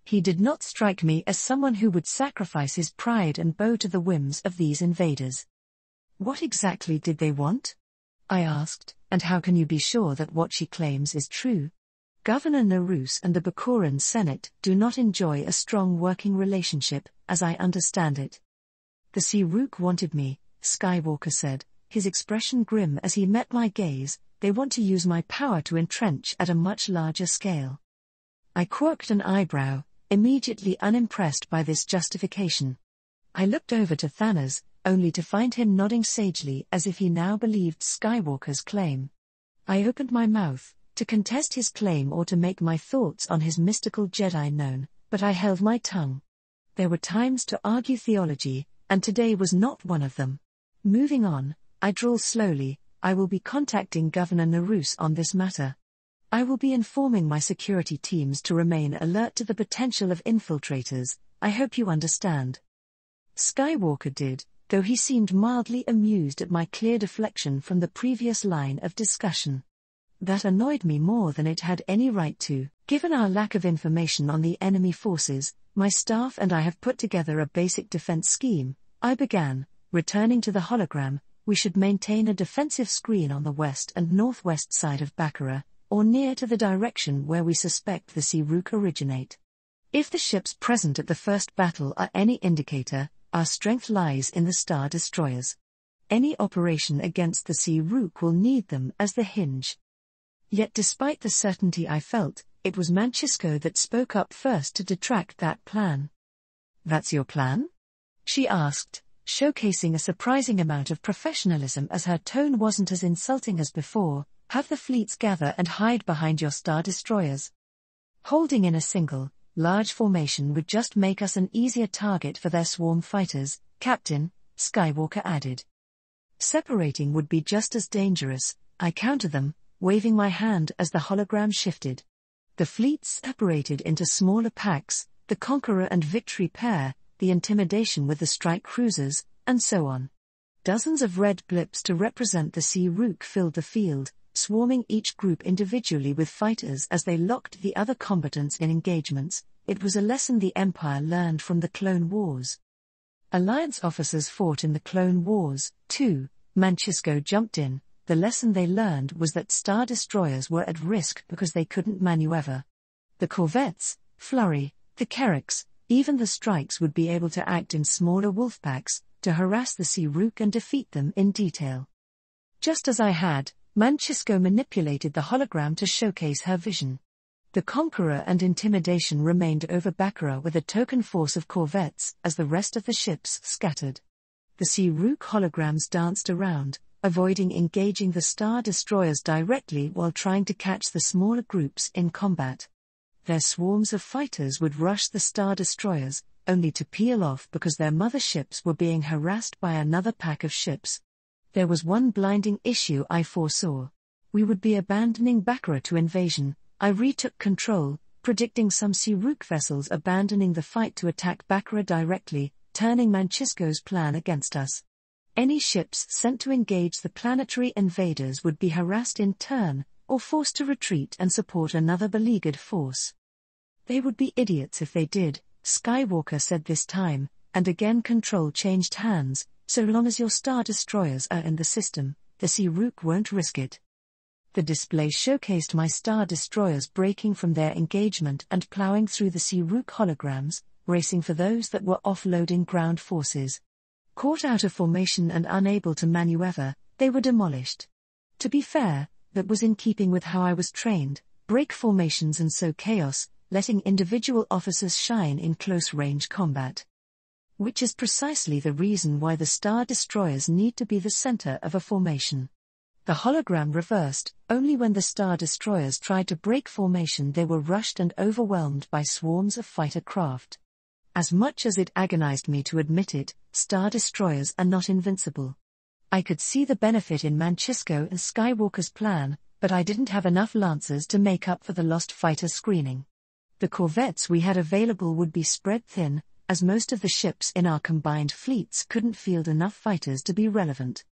He did not strike me as someone who would sacrifice his pride and bow to the whims of these invaders. What exactly did they want? I asked, and how can you be sure that what she claims is true? Governor Narus and the Bakuran Senate do not enjoy a strong working relationship, as I understand it. The Sea-Rook wanted me, Skywalker said, his expression grim as he met my gaze. They want to use my power to entrench at a much larger scale. I quirked an eyebrow, immediately unimpressed by this justification. I looked over to Thanos, only to find him nodding sagely as if he now believed Skywalker's claim. I opened my mouth, to contest his claim or to make my thoughts on his mystical Jedi known, but I held my tongue. There were times to argue theology, and today was not one of them. Moving on, I drawled slowly, I will be contacting Governor Narus on this matter. I will be informing my security teams to remain alert to the potential of infiltrators. I hope you understand. Skywalker did, though he seemed mildly amused at my clear deflection from the previous line of discussion. That annoyed me more than it had any right to. Given our lack of information on the enemy forces, my staff and I have put together a basic defense scheme, I began, returning to the hologram. We should maintain a defensive screen on the west and northwest side of Baccarat, or near to the direction where we suspect the Sea-Rook originate. If the ships present at the first battle are any indicator, our strength lies in the Star Destroyers. Any operation against the Sea-Rook will need them as the hinge. Yet despite the certainty I felt, it was Mancisco that spoke up first to detract that plan. "That's your plan?" she asked, showcasing a surprising amount of professionalism as her tone wasn't as insulting as before. "Have the fleets gather and hide behind your Star Destroyers. Holding in a single, large formation would just make us an easier target for their swarm fighters, Captain," Skywalker added. "Separating would be just as dangerous," I countered them, waving my hand as the hologram shifted. The fleets separated into smaller packs, the Conqueror and Victory pair, the Intimidation with the strike cruisers, and so on. Dozens of red blips to represent the Sea-Rook filled the field, swarming each group individually with fighters as they locked the other combatants in engagements. It was a lesson the Empire learned from the Clone Wars. Alliance officers fought in the Clone Wars, too, Mancisco jumped in. The lesson they learned was that Star Destroyers were at risk because they couldn't maneuver. The corvettes, Flurry, the Kerricks, even the strikes would be able to act in smaller wolfpacks, to harass the Sea-Rook and defeat them in detail. Just as I had, Mancisco manipulated the hologram to showcase her vision. The Conqueror and Intimidation remained over Baccarat with a token force of corvettes as the rest of the ships scattered. The Sea-Rook holograms danced around, avoiding engaging the Star Destroyers directly while trying to catch the smaller groups in combat. Their swarms of fighters would rush the Star Destroyers, only to peel off because their mother ships were being harassed by another pack of ships. There was one blinding issue I foresaw. We would be abandoning Baccarat to invasion. I retook control, predicting some Sea-Rook vessels abandoning the fight to attack Baccarat directly, turning Mancisco's plan against us. Any ships sent to engage the planetary invaders would be harassed in turn, or forced to retreat and support another beleaguered force. They would be idiots if they did, Skywalker said this time, and again control changed hands. So long as your Star Destroyers are in the system, the Sea-Rook won't risk it. The display showcased my Star Destroyers breaking from their engagement and plowing through the Sea-Rook holograms, racing for those that were offloading ground forces. Caught out of formation and unable to maneuver, they were demolished. To be fair, that was in keeping with how I was trained: break formations and sow chaos, letting individual officers shine in close-range combat. Which is precisely the reason why the Star Destroyers need to be the center of a formation. The hologram reversed. Only when the Star Destroyers tried to break formation they were rushed and overwhelmed by swarms of fighter craft. As much as it agonized me to admit it, Star Destroyers are not invincible. I could see the benefit in Mancisco and Skywalker's plan, but I didn't have enough Lancers to make up for the lost fighter screening. The corvettes we had available would be spread thin, as most of the ships in our combined fleets couldn't field enough fighters to be relevant.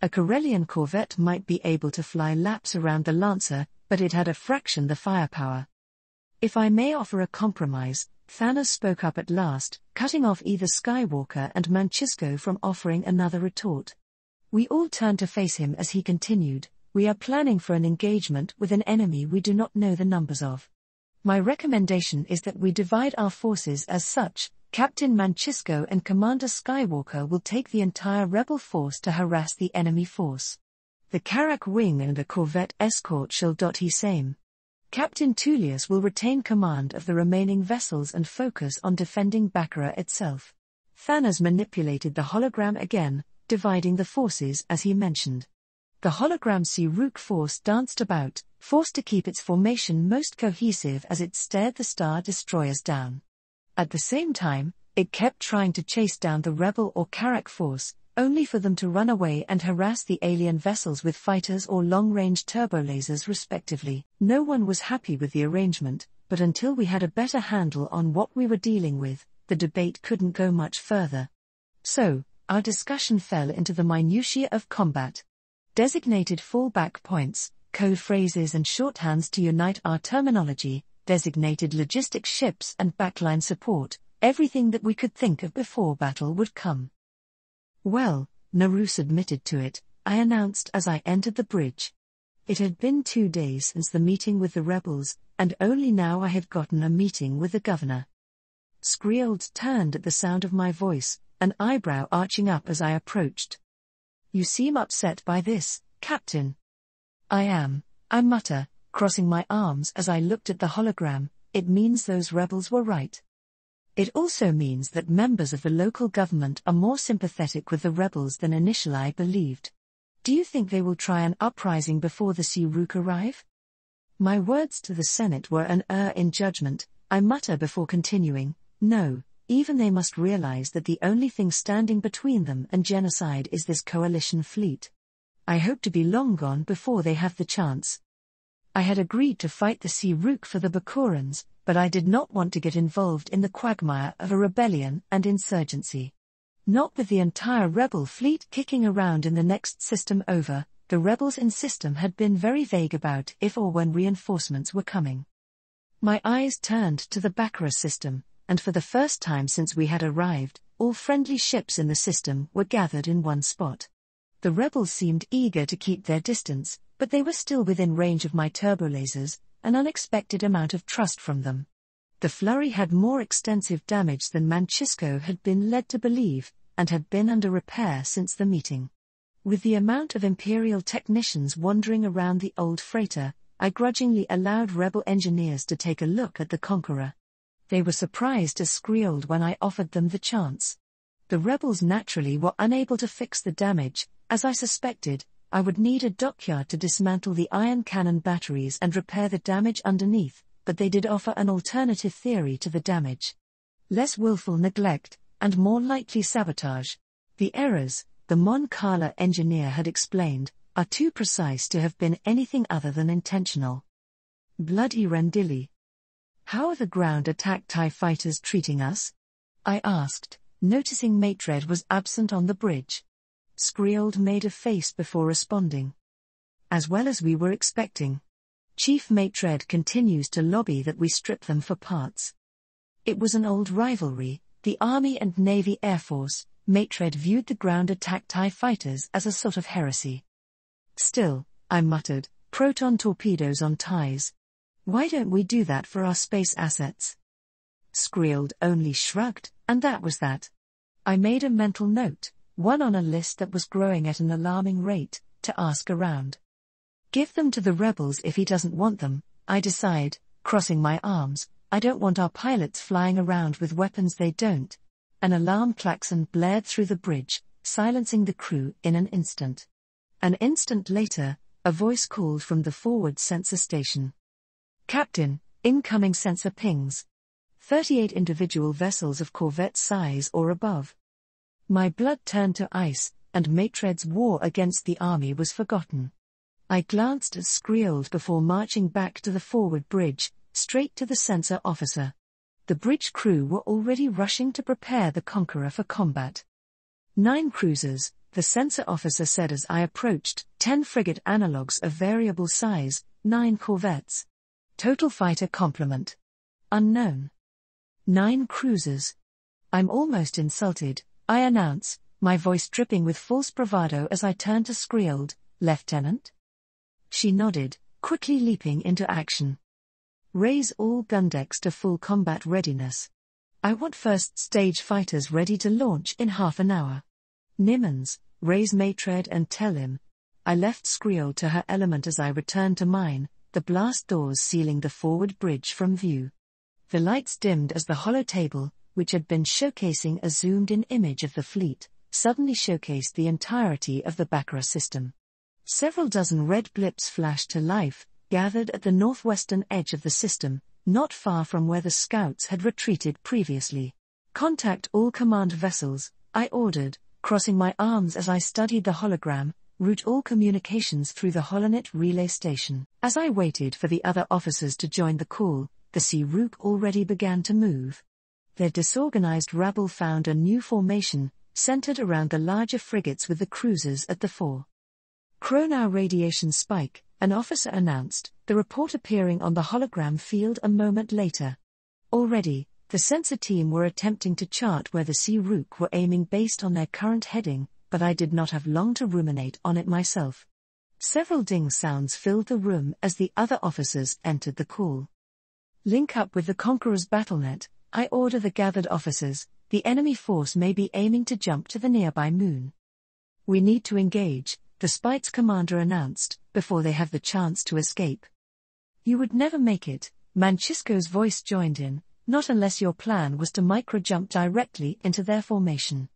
A Corellian corvette might be able to fly laps around the Lancer, but it had a fraction the firepower. If I may offer a compromise, Thanos spoke up at last, cutting off either Skywalker and Mancisco from offering another retort. We all turned to face him as he continued, "We are planning for an engagement with an enemy we do not know the numbers of. My recommendation is that we divide our forces as such. Captain Mancisco and Commander Skywalker will take the entire rebel force to harass the enemy force. The Carrack wing and a corvette escort shall dot he same. Captain Tullius will retain command of the remaining vessels and focus on defending Baccarat itself." Thanos manipulated the hologram again, dividing the forces as he mentioned. The hologram Sea-Rook force danced about, forced to keep its formation most cohesive as it stared the Star Destroyers down. At the same time, it kept trying to chase down the Rebel or Carrack force, only for them to run away and harass the alien vessels with fighters or long-range turbolasers respectively. No one was happy with the arrangement, but until we had a better handle on what we were dealing with, the debate couldn't go much further. So, our discussion fell into the minutiae of combat. Designated fallback points, code phrases and shorthands to unite our terminology, designated logistic ships and backline support, everything that we could think of before battle would come. "Well," Narus admitted to it, I announced as I entered the bridge. It had been 2 days since the meeting with the rebels, and only now I had gotten a meeting with the governor. Skrield turned at the sound of my voice, an eyebrow arching up as I approached. "You seem upset by this, Captain." "I am," I mutter, crossing my arms as I looked at the hologram. "It means those rebels were right. It also means that members of the local government are more sympathetic with the rebels than initially I believed. Do you think they will try an uprising before the Sea-Rook arrive?" My words to the Senate were an error in judgment, I mutter before continuing. "No, even they must realize that the only thing standing between them and genocide is this coalition fleet. I hope to be long gone before they have the chance." I had agreed to fight the Sea-Rook for the Bakurans, but I did not want to get involved in the quagmire of a rebellion and insurgency. Not with the entire rebel fleet kicking around in the next system over. The rebels in system had been very vague about if or when reinforcements were coming. My eyes turned to the Baccarat system, and for the first time since we had arrived, all friendly ships in the system were gathered in one spot. The rebels seemed eager to keep their distance, but they were still within range of my turbolasers, an unexpected amount of trust from them. The flurry had more extensive damage than Mancisco had been led to believe, and had been under repair since the meeting. With the amount of Imperial technicians wandering around the old freighter, I grudgingly allowed rebel engineers to take a look at the Conqueror. They were surprised as Skrield when I offered them the chance. The rebels naturally were unable to fix the damage. As I suspected, I would need a dockyard to dismantle the ion cannon batteries and repair the damage underneath, but they did offer an alternative theory to the damage. Less willful neglect, and more likely sabotage. The errors, the Mon Cala engineer had explained, are too precise to have been anything other than intentional. Bloody Rendili. "How are the ground attack TIE fighters treating us?" I asked, noticing Matred was absent on the bridge. Skrield made a face before responding. "As well as we were expecting. Chief Matred continues to lobby that we strip them for parts." It was an old rivalry, the Army and Navy Air Force. Matred viewed the ground attack TIE fighters as a sort of heresy. "Still," I muttered, "proton torpedoes on TIEs. Why don't we do that for our space assets?" Skrield only shrugged, and that was that. I made a mental note, one on a list that was growing at an alarming rate, to ask around. "Give them to the rebels if he doesn't want them," I decide, crossing my arms. "I don't want our pilots flying around with weapons they don't." An alarm klaxon blared through the bridge, silencing the crew in an instant. An instant later, a voice called from the forward sensor station. "Captain, incoming sensor pings. 38 individual vessels of corvette size or above." My blood turned to ice, and Matred's war against the army was forgotten. I glanced at Skrield before marching back to the forward bridge, straight to the sensor officer. The bridge crew were already rushing to prepare the Conqueror for combat. 9 cruisers, the sensor officer said as I approached. 10 frigate analogues of variable size, 9 corvettes. Total fighter complement. Unknown. 9 cruisers. I'm almost insulted, I announce, my voice dripping with false bravado as I turn to Skrield, Lieutenant? She nodded, quickly leaping into action. Raise all gun decks to full combat readiness. I want first stage fighters ready to launch in half an hour. Nimmons, raise Maytred and tell him. I left Skrield to her element as I returned to mine, the blast doors sealing the forward bridge from view. The lights dimmed as the holotable, which had been showcasing a zoomed-in image of the fleet, suddenly showcased the entirety of the Baccarat system. Several dozen red blips flashed to life, gathered at the northwestern edge of the system, not far from where the scouts had retreated previously. Contact all command vessels, I ordered, crossing my arms as I studied the hologram, route all communications through the Holonet relay station. As I waited for the other officers to join the call, the Sea Rook already began to move. Their disorganized rabble found a new formation, centered around the larger frigates with the cruisers at the fore. Chronow radiation spike, an officer announced, the report appearing on the hologram field a moment later. Already, the sensor team were attempting to chart where the Sea Rook were aiming based on their current heading, but I did not have long to ruminate on it myself. Several ding sounds filled the room as the other officers entered the call. Link up with the Conqueror's battlenet, I order the gathered officers, the enemy force may be aiming to jump to the nearby moon. We need to engage, the Spite's commander announced, before they have the chance to escape. You would never make it, Manchisco's voice joined in, not unless your plan was to micro-jump directly into their formation.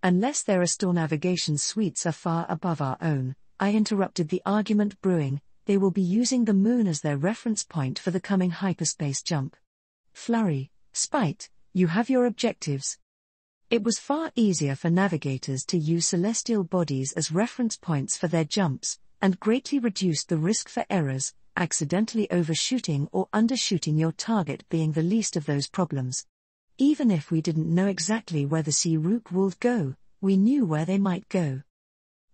Unless their Astor navigation suites are far above our own, I interrupted the argument brewing, they will be using the moon as their reference point for the coming hyperspace jump. Flurry, Spite, you have your objectives. It was far easier for navigators to use celestial bodies as reference points for their jumps, and greatly reduced the risk for errors, accidentally overshooting or undershooting your target being the least of those problems. Even if we didn't know exactly where the Sea Rook would go, we knew where they might go.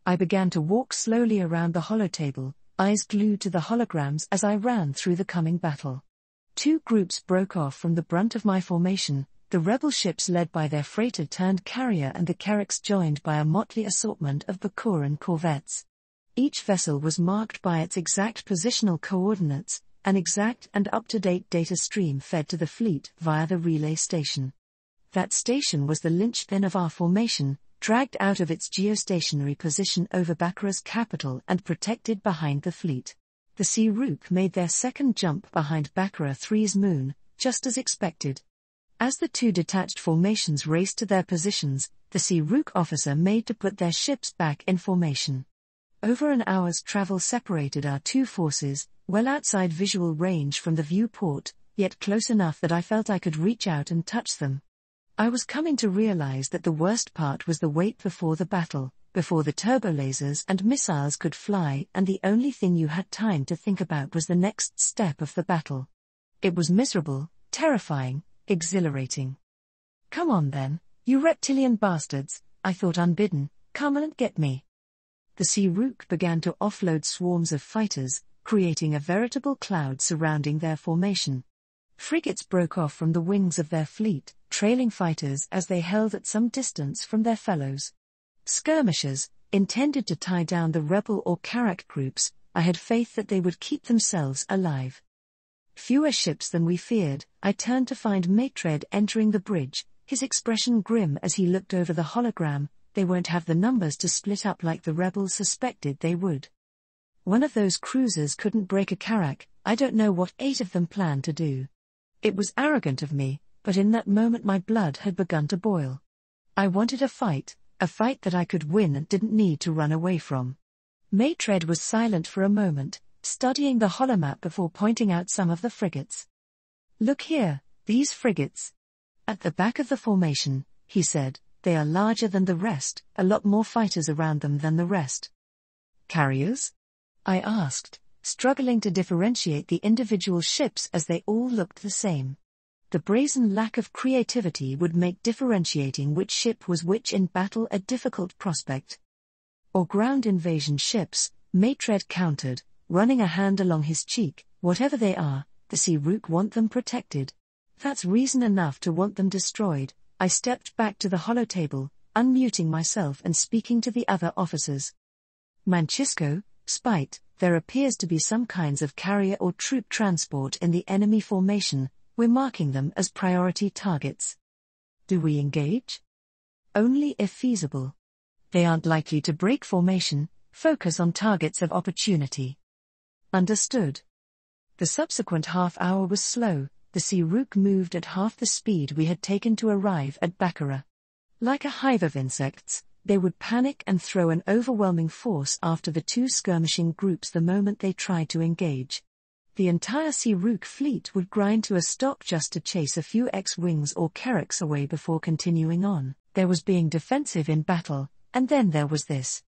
I began to walk slowly around the holotable, eyes glued to the holograms as I ran through the coming battle. 2 groups broke off from the brunt of my formation, the rebel ships led by their freighter-turned-carrier and the Carracks joined by a motley assortment of Bakuran corvettes. Each vessel was marked by its exact positional coordinates, an exact and up-to-date data stream fed to the fleet via the relay station. That station was the linchpin of our formation, dragged out of its geostationary position over Baccarat's capital and protected behind the fleet. The Sea Rook made their second jump behind Baccarat 3's moon, just as expected. As the 2 detached formations raced to their positions, the Sea Rook officer made to put their ships back in formation. Over an hour's travel separated our 2 forces, well outside visual range from the viewport, yet close enough that I felt I could reach out and touch them. I was coming to realize that the worst part was the wait before the battle, before the turbolasers and missiles could fly, and the only thing you had time to think about was the next step of the battle. It was miserable, terrifying, exhilarating. Come on then, you reptilian bastards, I thought unbidden, come and get me. The Sea Rook began to offload swarms of fighters, creating a veritable cloud surrounding their formation. Frigates broke off from the wings of their fleet, trailing fighters as they held at some distance from their fellows. Skirmishers, intended to tie down the rebel or Carrack groups, I had faith that they would keep themselves alive. Fewer ships than we feared, I turned to find Maytred entering the bridge, his expression grim as he looked over the hologram. They won't have the numbers to split up like the rebels suspected they would. One of those cruisers couldn't break a Carrack, I don't know what 8 of them planned to do. It was arrogant of me, but in that moment my blood had begun to boil. I wanted a fight that I could win and didn't need to run away from. Maytred was silent for a moment, studying the holomap before pointing out some of the frigates. Look here, these frigates. At the back of the formation, he said, they are larger than the rest, a lot more fighters around them than the rest. Carriers? I asked, struggling to differentiate the individual ships as they all looked the same. The brazen lack of creativity would make differentiating which ship was which in battle a difficult prospect. Or ground invasion ships, Maitred countered, running a hand along his cheek. Whatever they are, the Sea Rook want them protected. That's reason enough to want them destroyed. I stepped back to the holotable, unmuting myself and speaking to the other officers. Mancisco, Spite, there appears to be some kinds of carrier or troop transport in the enemy formation. We're marking them as priority targets. Do we engage? Only if feasible. They aren't likely to break formation. Focus on targets of opportunity. Understood. The subsequent half-hour was slow. The Sea Rook moved at half the speed we had taken to arrive at Baccarat. Like a hive of insects, they would panic and throw an overwhelming force after the two skirmishing groups the moment they tried to engage. The entire Sea Rook fleet would grind to a stop just to chase a few X-Wings or Kerricks away before continuing on. There was being defensive in battle, and then there was this.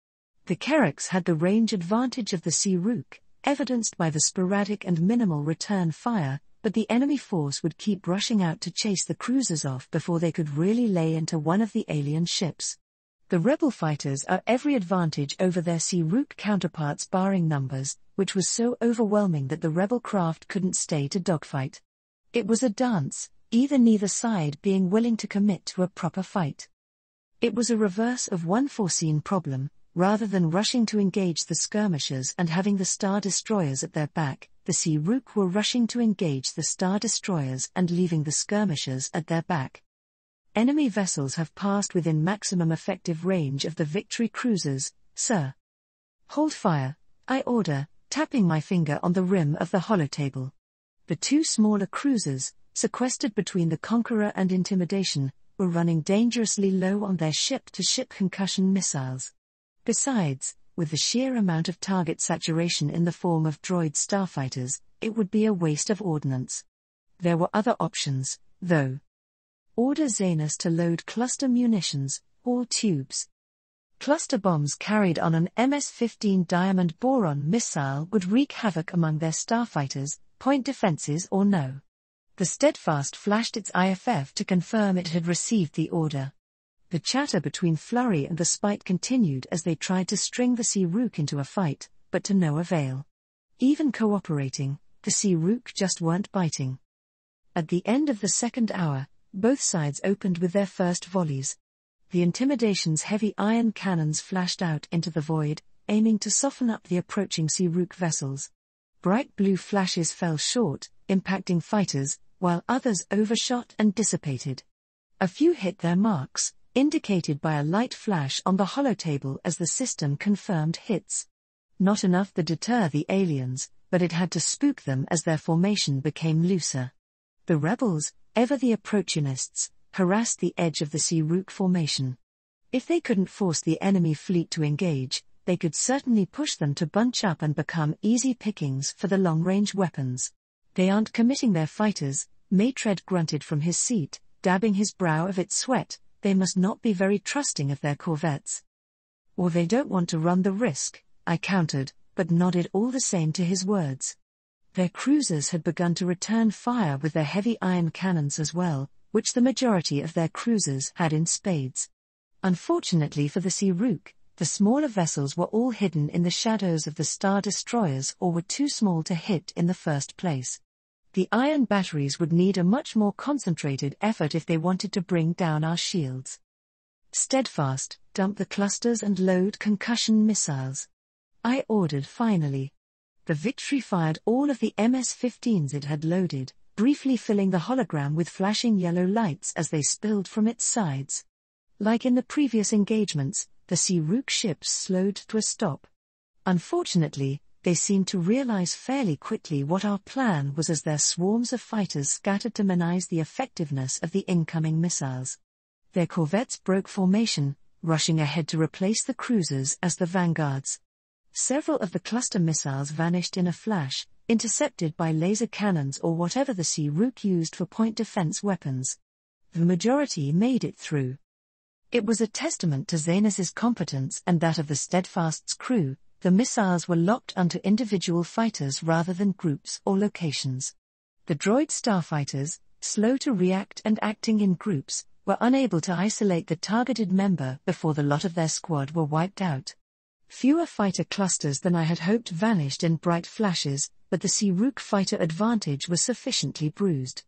The Kerricks had the range advantage of the Sea Rook, evidenced by the sporadic and minimal return fire, but the enemy force would keep rushing out to chase the cruisers off before they could really lay into one of the alien ships. The rebel fighters are every advantage over their Sea Rook counterparts barring numbers, which was so overwhelming that the rebel craft couldn't stay to dogfight. It was a dance, neither side being willing to commit to a proper fight. It was a reverse of one foreseen problem. Rather than rushing to engage the skirmishers and having the Star Destroyers at their back, the Sea Rook were rushing to engage the Star Destroyers and leaving the skirmishers at their back. Enemy vessels have passed within maximum effective range of the Victory cruisers, sir. Hold fire, I order, tapping my finger on the rim of the holotable. The two smaller cruisers, sequestered between the Conqueror and Intimidation, were running dangerously low on their ship-to-ship concussion missiles. Besides, with the sheer amount of target saturation in the form of droid starfighters, it would be a waste of ordnance. There were other options, though. Order Zanus to load cluster munitions, all tubes. Cluster bombs carried on an MS-15 Diamond Boron missile would wreak havoc among their starfighters, point defenses or no. The Steadfast flashed its IFF to confirm it had received the order. The chatter between Flurry and the Spite continued as they tried to string the Sea Rook into a fight, but to no avail. Even cooperating, the Sea Rook just weren't biting. At the end of the second hour, both sides opened with their first volleys. The Intimidation's heavy iron cannons flashed out into the void, aiming to soften up the approaching Sea Rook vessels. Bright blue flashes fell short, impacting fighters, while others overshot and dissipated. A few hit their marks, indicated by a light flash on the holotable as the system confirmed hits. Not enough to deter the aliens, but it had to spook them as their formation became looser. The rebels, ever the approachinists, harassed the edge of the Sea Rook formation. If they couldn't force the enemy fleet to engage, they could certainly push them to bunch up and become easy pickings for the long-range weapons. They aren't committing their fighters, Maitred grunted from his seat, dabbing his brow of its sweat. They must not be very trusting of their corvettes. Or they don't want to run the risk, I countered, but nodded all the same to his words. Their cruisers had begun to return fire with their heavy iron cannons as well, which the majority of their cruisers had in spades. Unfortunately for the Sea Rook, the smaller vessels were all hidden in the shadows of the Star Destroyers or were too small to hit in the first place. The iron batteries would need a much more concentrated effort if they wanted to bring down our shields. Steadfast, dump the clusters and load concussion missiles. I ordered finally. The Victory fired all of the MS-15s it had loaded, briefly filling the hologram with flashing yellow lights as they spilled from its sides. Like in the previous engagements, the Sea Rook ships slowed to a stop. Unfortunately, they seemed to realize fairly quickly what our plan was as their swarms of fighters scattered to minimize the effectiveness of the incoming missiles. Their corvettes broke formation, rushing ahead to replace the cruisers as the vanguards. Several of the cluster missiles vanished in a flash, intercepted by laser cannons or whatever the Sea Rook used for point defense weapons. The majority made it through. It was a testament to Zanus's competence and that of the Steadfast's crew. The missiles were locked onto individual fighters rather than groups or locations. The droid starfighters, slow to react and acting in groups, were unable to isolate the targeted member before the lot of their squad were wiped out. Fewer fighter clusters than I had hoped vanished in bright flashes, but the Sea-Rook fighter advantage was sufficiently bruised.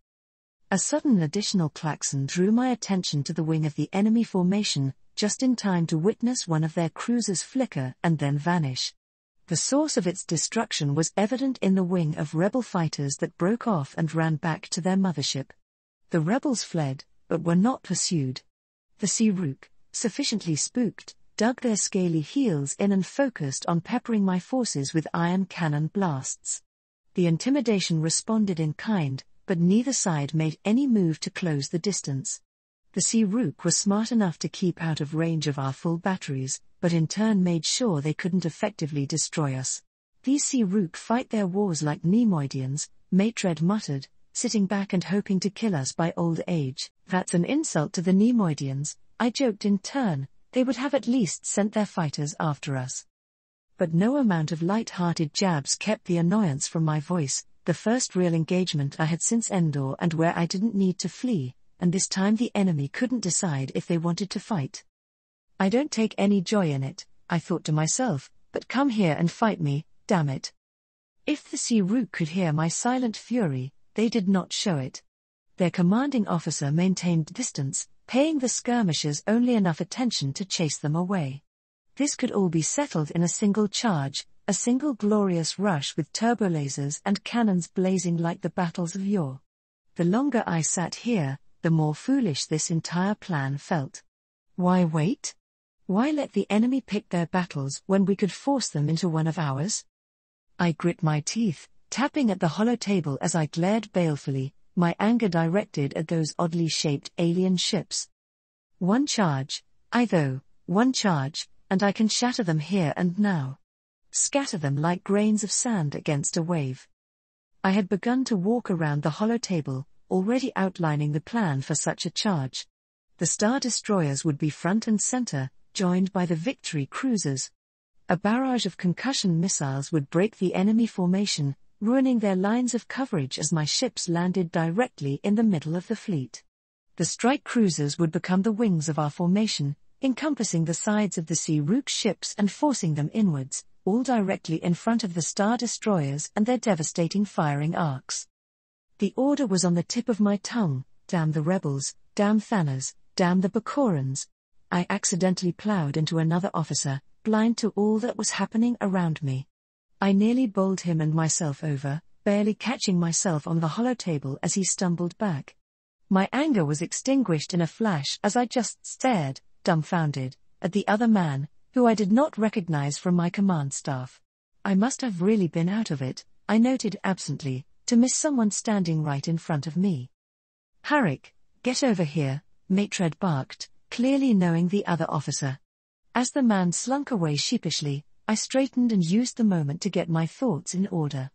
A sudden additional klaxon drew my attention to the wing of the enemy formation, just in time to witness one of their cruisers flicker and then vanish. The source of its destruction was evident in the wing of rebel fighters that broke off and ran back to their mothership. The rebels fled, but were not pursued. The Sea-Rook, sufficiently spooked, dug their scaly heels in and focused on peppering my forces with iron cannon blasts. The intimidation responded in kind, but neither side made any move to close the distance. The Sea-Rook was smart enough to keep out of range of our full batteries, but in turn made sure they couldn't effectively destroy us. These Sea-Rook fight their wars like Nemoidians, Matred muttered, sitting back and hoping to kill us by old age. That's an insult to the Nemoidians, I joked in turn. They would have at least sent their fighters after us. But no amount of light-hearted jabs kept the annoyance from my voice, the first real engagement I had since Endor and where I didn't need to flee, and this time the enemy couldn't decide if they wanted to fight. I don't take any joy in it, I thought to myself, but come here and fight me, damn it. If the Sea-Rook could hear my silent fury, they did not show it. Their commanding officer maintained distance, paying the skirmishers only enough attention to chase them away. This could all be settled in a single charge, a single glorious rush with turbolasers and cannons blazing like the battles of yore. The longer I sat here, the more foolish this entire plan felt. Why wait? Why let the enemy pick their battles when we could force them into one of ours? I grit my teeth, tapping at the hollow table as I glared balefully, my anger directed at those oddly shaped alien ships. One charge, one charge, and I can shatter them here and now. Scatter them like grains of sand against a wave. I had begun to walk around the hollow table, already outlining the plan for such a charge. The Star Destroyers would be front and center, joined by the Victory cruisers. A barrage of concussion missiles would break the enemy formation, ruining their lines of coverage as my ships landed directly in the middle of the fleet. The strike cruisers would become the wings of our formation, encompassing the sides of the Sea-Rook ships and forcing them inwards, all directly in front of the Star Destroyers and their devastating firing arcs. The order was on the tip of my tongue: damn the rebels, damn Thanos, damn the Bakorans. I accidentally plowed into another officer, blind to all that was happening around me. I nearly bowled him and myself over, barely catching myself on the hollow table as he stumbled back. My anger was extinguished in a flash as I just stared, dumbfounded, at the other man, who I did not recognize from my command staff. I must have really been out of it, I noted absently, to miss someone standing right in front of me. Harrick, get over here, Matred barked, clearly knowing the other officer. As the man slunk away sheepishly, I straightened and used the moment to get my thoughts in order.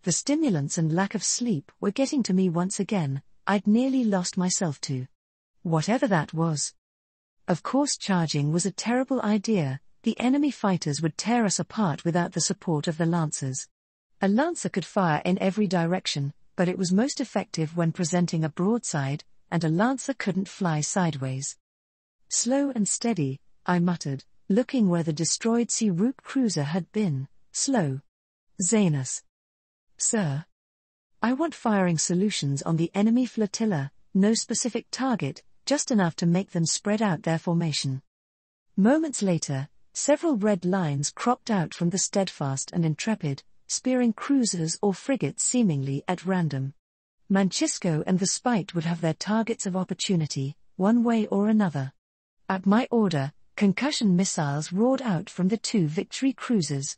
The stimulants and lack of sleep were getting to me once again. I'd nearly lost myself to whatever that was. Of course, charging was a terrible idea. The enemy fighters would tear us apart without the support of the lancers. A lancer could fire in every direction, but it was most effective when presenting a broadside, and a lancer couldn't fly sideways. Slow and steady, I muttered, looking where the destroyed Sea-Rook cruiser had been. Slow. Zanus. Sir. I want firing solutions on the enemy flotilla, no specific target, just enough to make them spread out their formation. Moments later, several red lines cropped out from the Steadfast and Intrepid, spearing cruisers or frigates seemingly at random. Mancisco and the Spite would have their targets of opportunity, one way or another. At my order, concussion missiles roared out from the two Victory cruisers.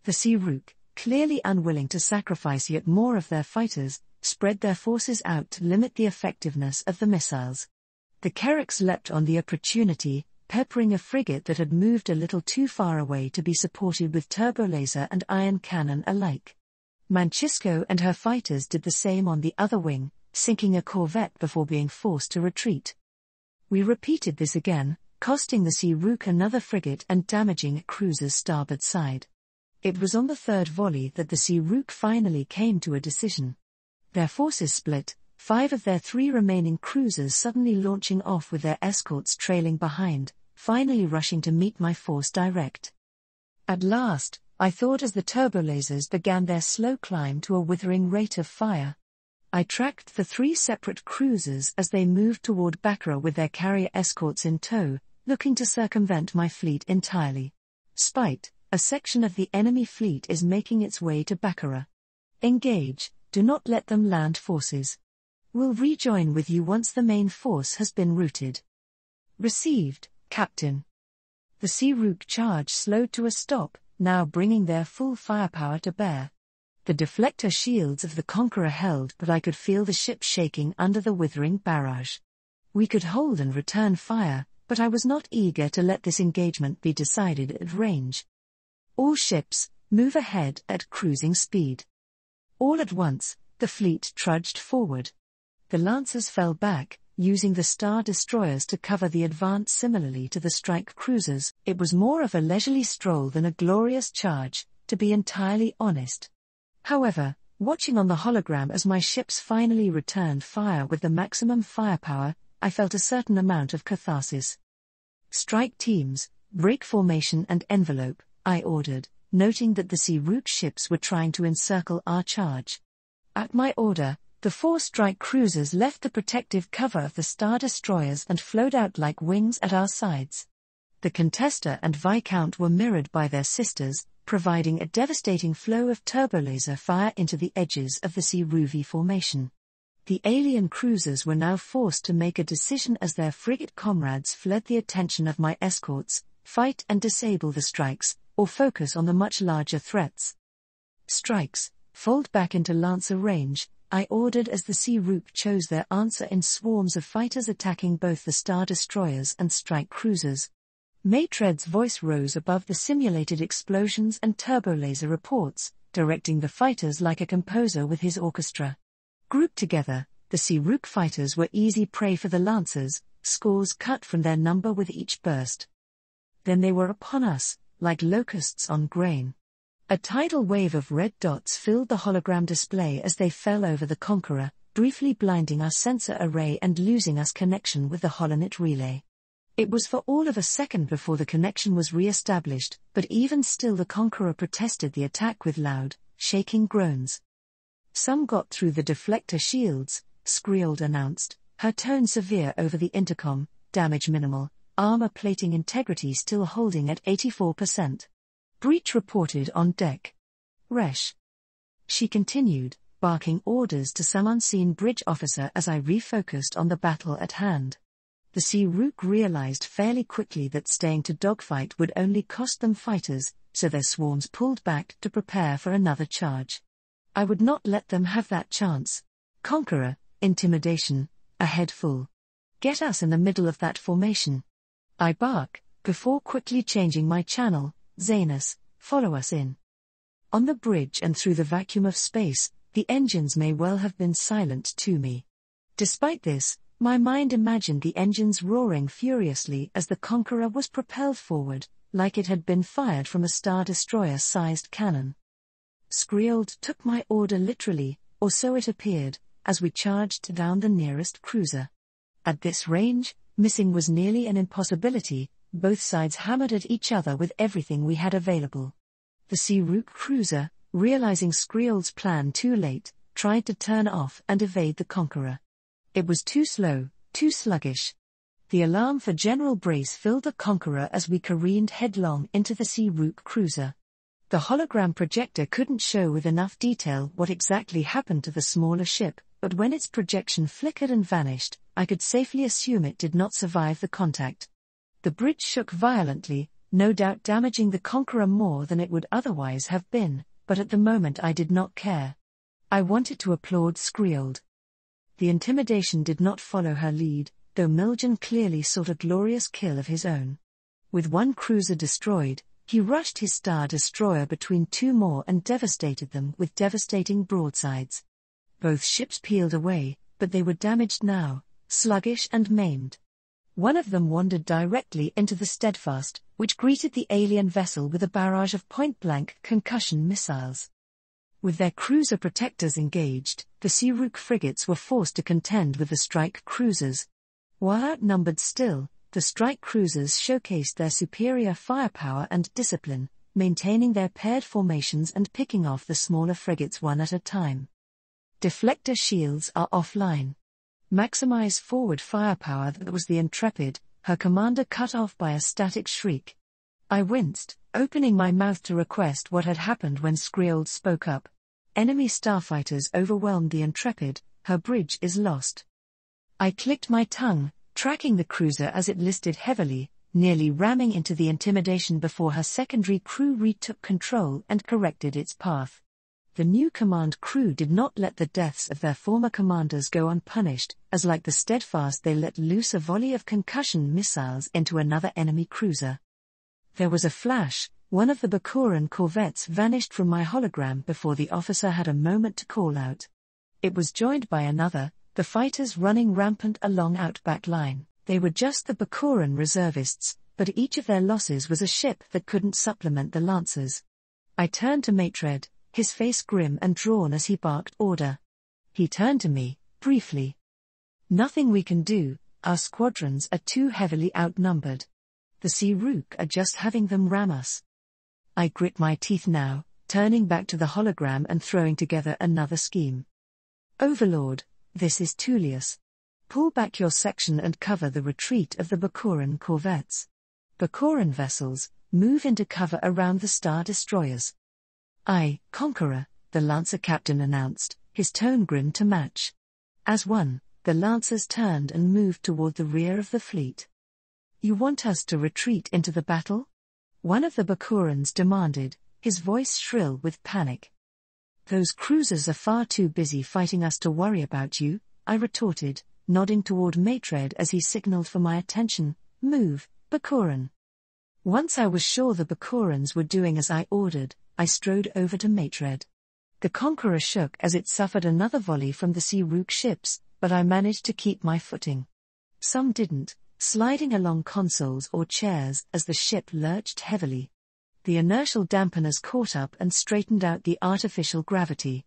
The Sea-Rook, clearly unwilling to sacrifice yet more of their fighters, spread their forces out to limit the effectiveness of the missiles. The Kerricks leapt on the opportunity, peppering a frigate that had moved a little too far away to be supported with turbolaser and iron cannon alike. Mancisco and her fighters did the same on the other wing, sinking a corvette before being forced to retreat. We repeated this again, costing the Sea-Rook another frigate and damaging a cruiser's starboard side. It was on the third volley that the Sea-Rook finally came to a decision. Their forces split, 5 of their 3 remaining cruisers suddenly launching off with their escorts trailing behind, finally rushing to meet my force direct. At last, I thought, as the turbolasers began their slow climb to a withering rate of fire. I tracked the 3 separate cruisers as they moved toward Baccarat with their carrier escorts in tow, looking to circumvent my fleet entirely. Spite, a section of the enemy fleet is making its way to Baccarat. Engage, do not let them land forces. Will rejoin with you once the main force has been routed. Received, Captain. The Sea Rook charge slowed to a stop, now bringing their full firepower to bear. The deflector shields of the Conqueror held, but I could feel the ship shaking under the withering barrage. We could hold and return fire, but I was not eager to let this engagement be decided at range. All ships, move ahead at cruising speed. All at once, the fleet trudged forward. The Lancers fell back, using the Star Destroyers to cover the advance. Similarly to the strike cruisers, it was more of a leisurely stroll than a glorious charge, to be entirely honest. However, watching on the hologram as my ships finally returned fire with the maximum firepower, I felt a certain amount of catharsis. Strike teams, break formation and envelope, I ordered, noting that the Sea Rook ships were trying to encircle our charge. At my order, the 4 strike cruisers left the protective cover of the Star Destroyers and flowed out like wings at our sides. The Contester and Viscount were mirrored by their sisters, providing a devastating flow of turbolaser fire into the edges of the Sea Rook formation. The alien cruisers were now forced to make a decision as their frigate comrades fled the attention of my escorts: fight and disable the strikes, or focus on the much larger threats. Strikes, fold back into Lancer range, I ordered as the Sea Rook chose their answer in swarms of fighters attacking both the Star Destroyers and strike cruisers. Maitred's voice rose above the simulated explosions and turbolaser reports, directing the fighters like a composer with his orchestra. Grouped together, the Sea Rook fighters were easy prey for the Lancers, scores cut from their number with each burst. Then they were upon us, like locusts on grain. A tidal wave of red dots filled the hologram display as they fell over the Conqueror, briefly blinding our sensor array and losing us connection with the holonet relay. It was for all of a second before the connection was re-established, but even still the Conqueror protested the attack with loud, shaking groans. Some got through the deflector shields, Skriold announced, her tone severe over the intercom, damage minimal, armor plating integrity still holding at 84%. Breach reported on deck. Resh. She continued, barking orders to some unseen bridge officer as I refocused on the battle at hand. The Sea Rook realized fairly quickly that staying to dogfight would only cost them fighters, so their swarms pulled back to prepare for another charge. I would not let them have that chance. Conqueror, intimidation, a head full. Get us in the middle of that formation. I bark, before quickly changing my channel. Zanus, follow us in. On the bridge and through the vacuum of space, the engines may well have been silent to me. Despite this, my mind imagined the engines roaring furiously as the Conqueror was propelled forward, like it had been fired from a Star Destroyer-sized cannon. Skriold took my order literally, or so it appeared, as we charged down the nearest cruiser. At this range, missing was nearly an impossibility. Both sides hammered at each other with everything we had available. The Sea Rook cruiser, realizing Skriold's plan too late, tried to turn off and evade the Conqueror. It was too slow, too sluggish. The alarm for general brace filled the Conqueror as we careened headlong into the Sea Rook cruiser. The hologram projector couldn't show with enough detail what exactly happened to the smaller ship, but when its projection flickered and vanished, I could safely assume it did not survive the contact. The bridge shook violently, no doubt damaging the Conqueror more than it would otherwise have been, but at the moment I did not care. I wanted to applaud Skriold. The intimidation did not follow her lead, though Miljan clearly sought a glorious kill of his own. With one cruiser destroyed, he rushed his Star Destroyer between 2 more and devastated them with devastating broadsides. Both ships peeled away, but they were damaged now, sluggish and maimed. One of them wandered directly into the Steadfast, which greeted the alien vessel with a barrage of point-blank concussion missiles. With their cruiser protectors engaged, the Sea Rook frigates were forced to contend with the strike cruisers. While outnumbered still, the strike cruisers showcased their superior firepower and discipline, maintaining their paired formations and picking off the smaller frigates one at a time. Deflector shields are offline. Maximize forward firepower. That was the Intrepid, her commander cut off by a static shriek. I winced, opening my mouth to request what had happened when Skriold spoke up. Enemy starfighters overwhelmed the Intrepid, her bridge is lost. I clicked my tongue, tracking the cruiser as it listed heavily, nearly ramming into the Intimidation before her secondary crew retook control and corrected its path. The new command crew did not let the deaths of their former commanders go unpunished, as like the Steadfast they let loose a volley of concussion missiles into another enemy cruiser. There was a flash, one of the Bakuran corvettes vanished from my hologram before the officer had a moment to call out. It was joined by another, the fighters running rampant along outback line. They were just the Bakuran reservists, but each of their losses was a ship that couldn't supplement the Lancers. I turned to Matred, his face grim and drawn as he barked order. He turned to me, briefly. Nothing we can do, our squadrons are too heavily outnumbered. The Sea-Rook are just having them ram us. I grit my teeth now, turning back to the hologram and throwing together another scheme. Overlord, this is Tullius. Pull back your section and cover the retreat of the Bakuran corvettes. Bakuran vessels, move into cover around the Star Destroyers. I, Conqueror, the Lancer captain announced, his tone grim to match. As one, the Lancers turned and moved toward the rear of the fleet. You want us to retreat into the battle? One of the Bakurans demanded, his voice shrill with panic. Those cruisers are far too busy fighting us to worry about you, I retorted, nodding toward Matred as he signaled for my attention. Move, Bakuran. Once I was sure the Bakurans were doing as I ordered, I strode over to Matred. The Conqueror shook as it suffered another volley from the Sea-Rook ships, but I managed to keep my footing. Some didn't, sliding along consoles or chairs as the ship lurched heavily. The inertial dampeners caught up and straightened out the artificial gravity.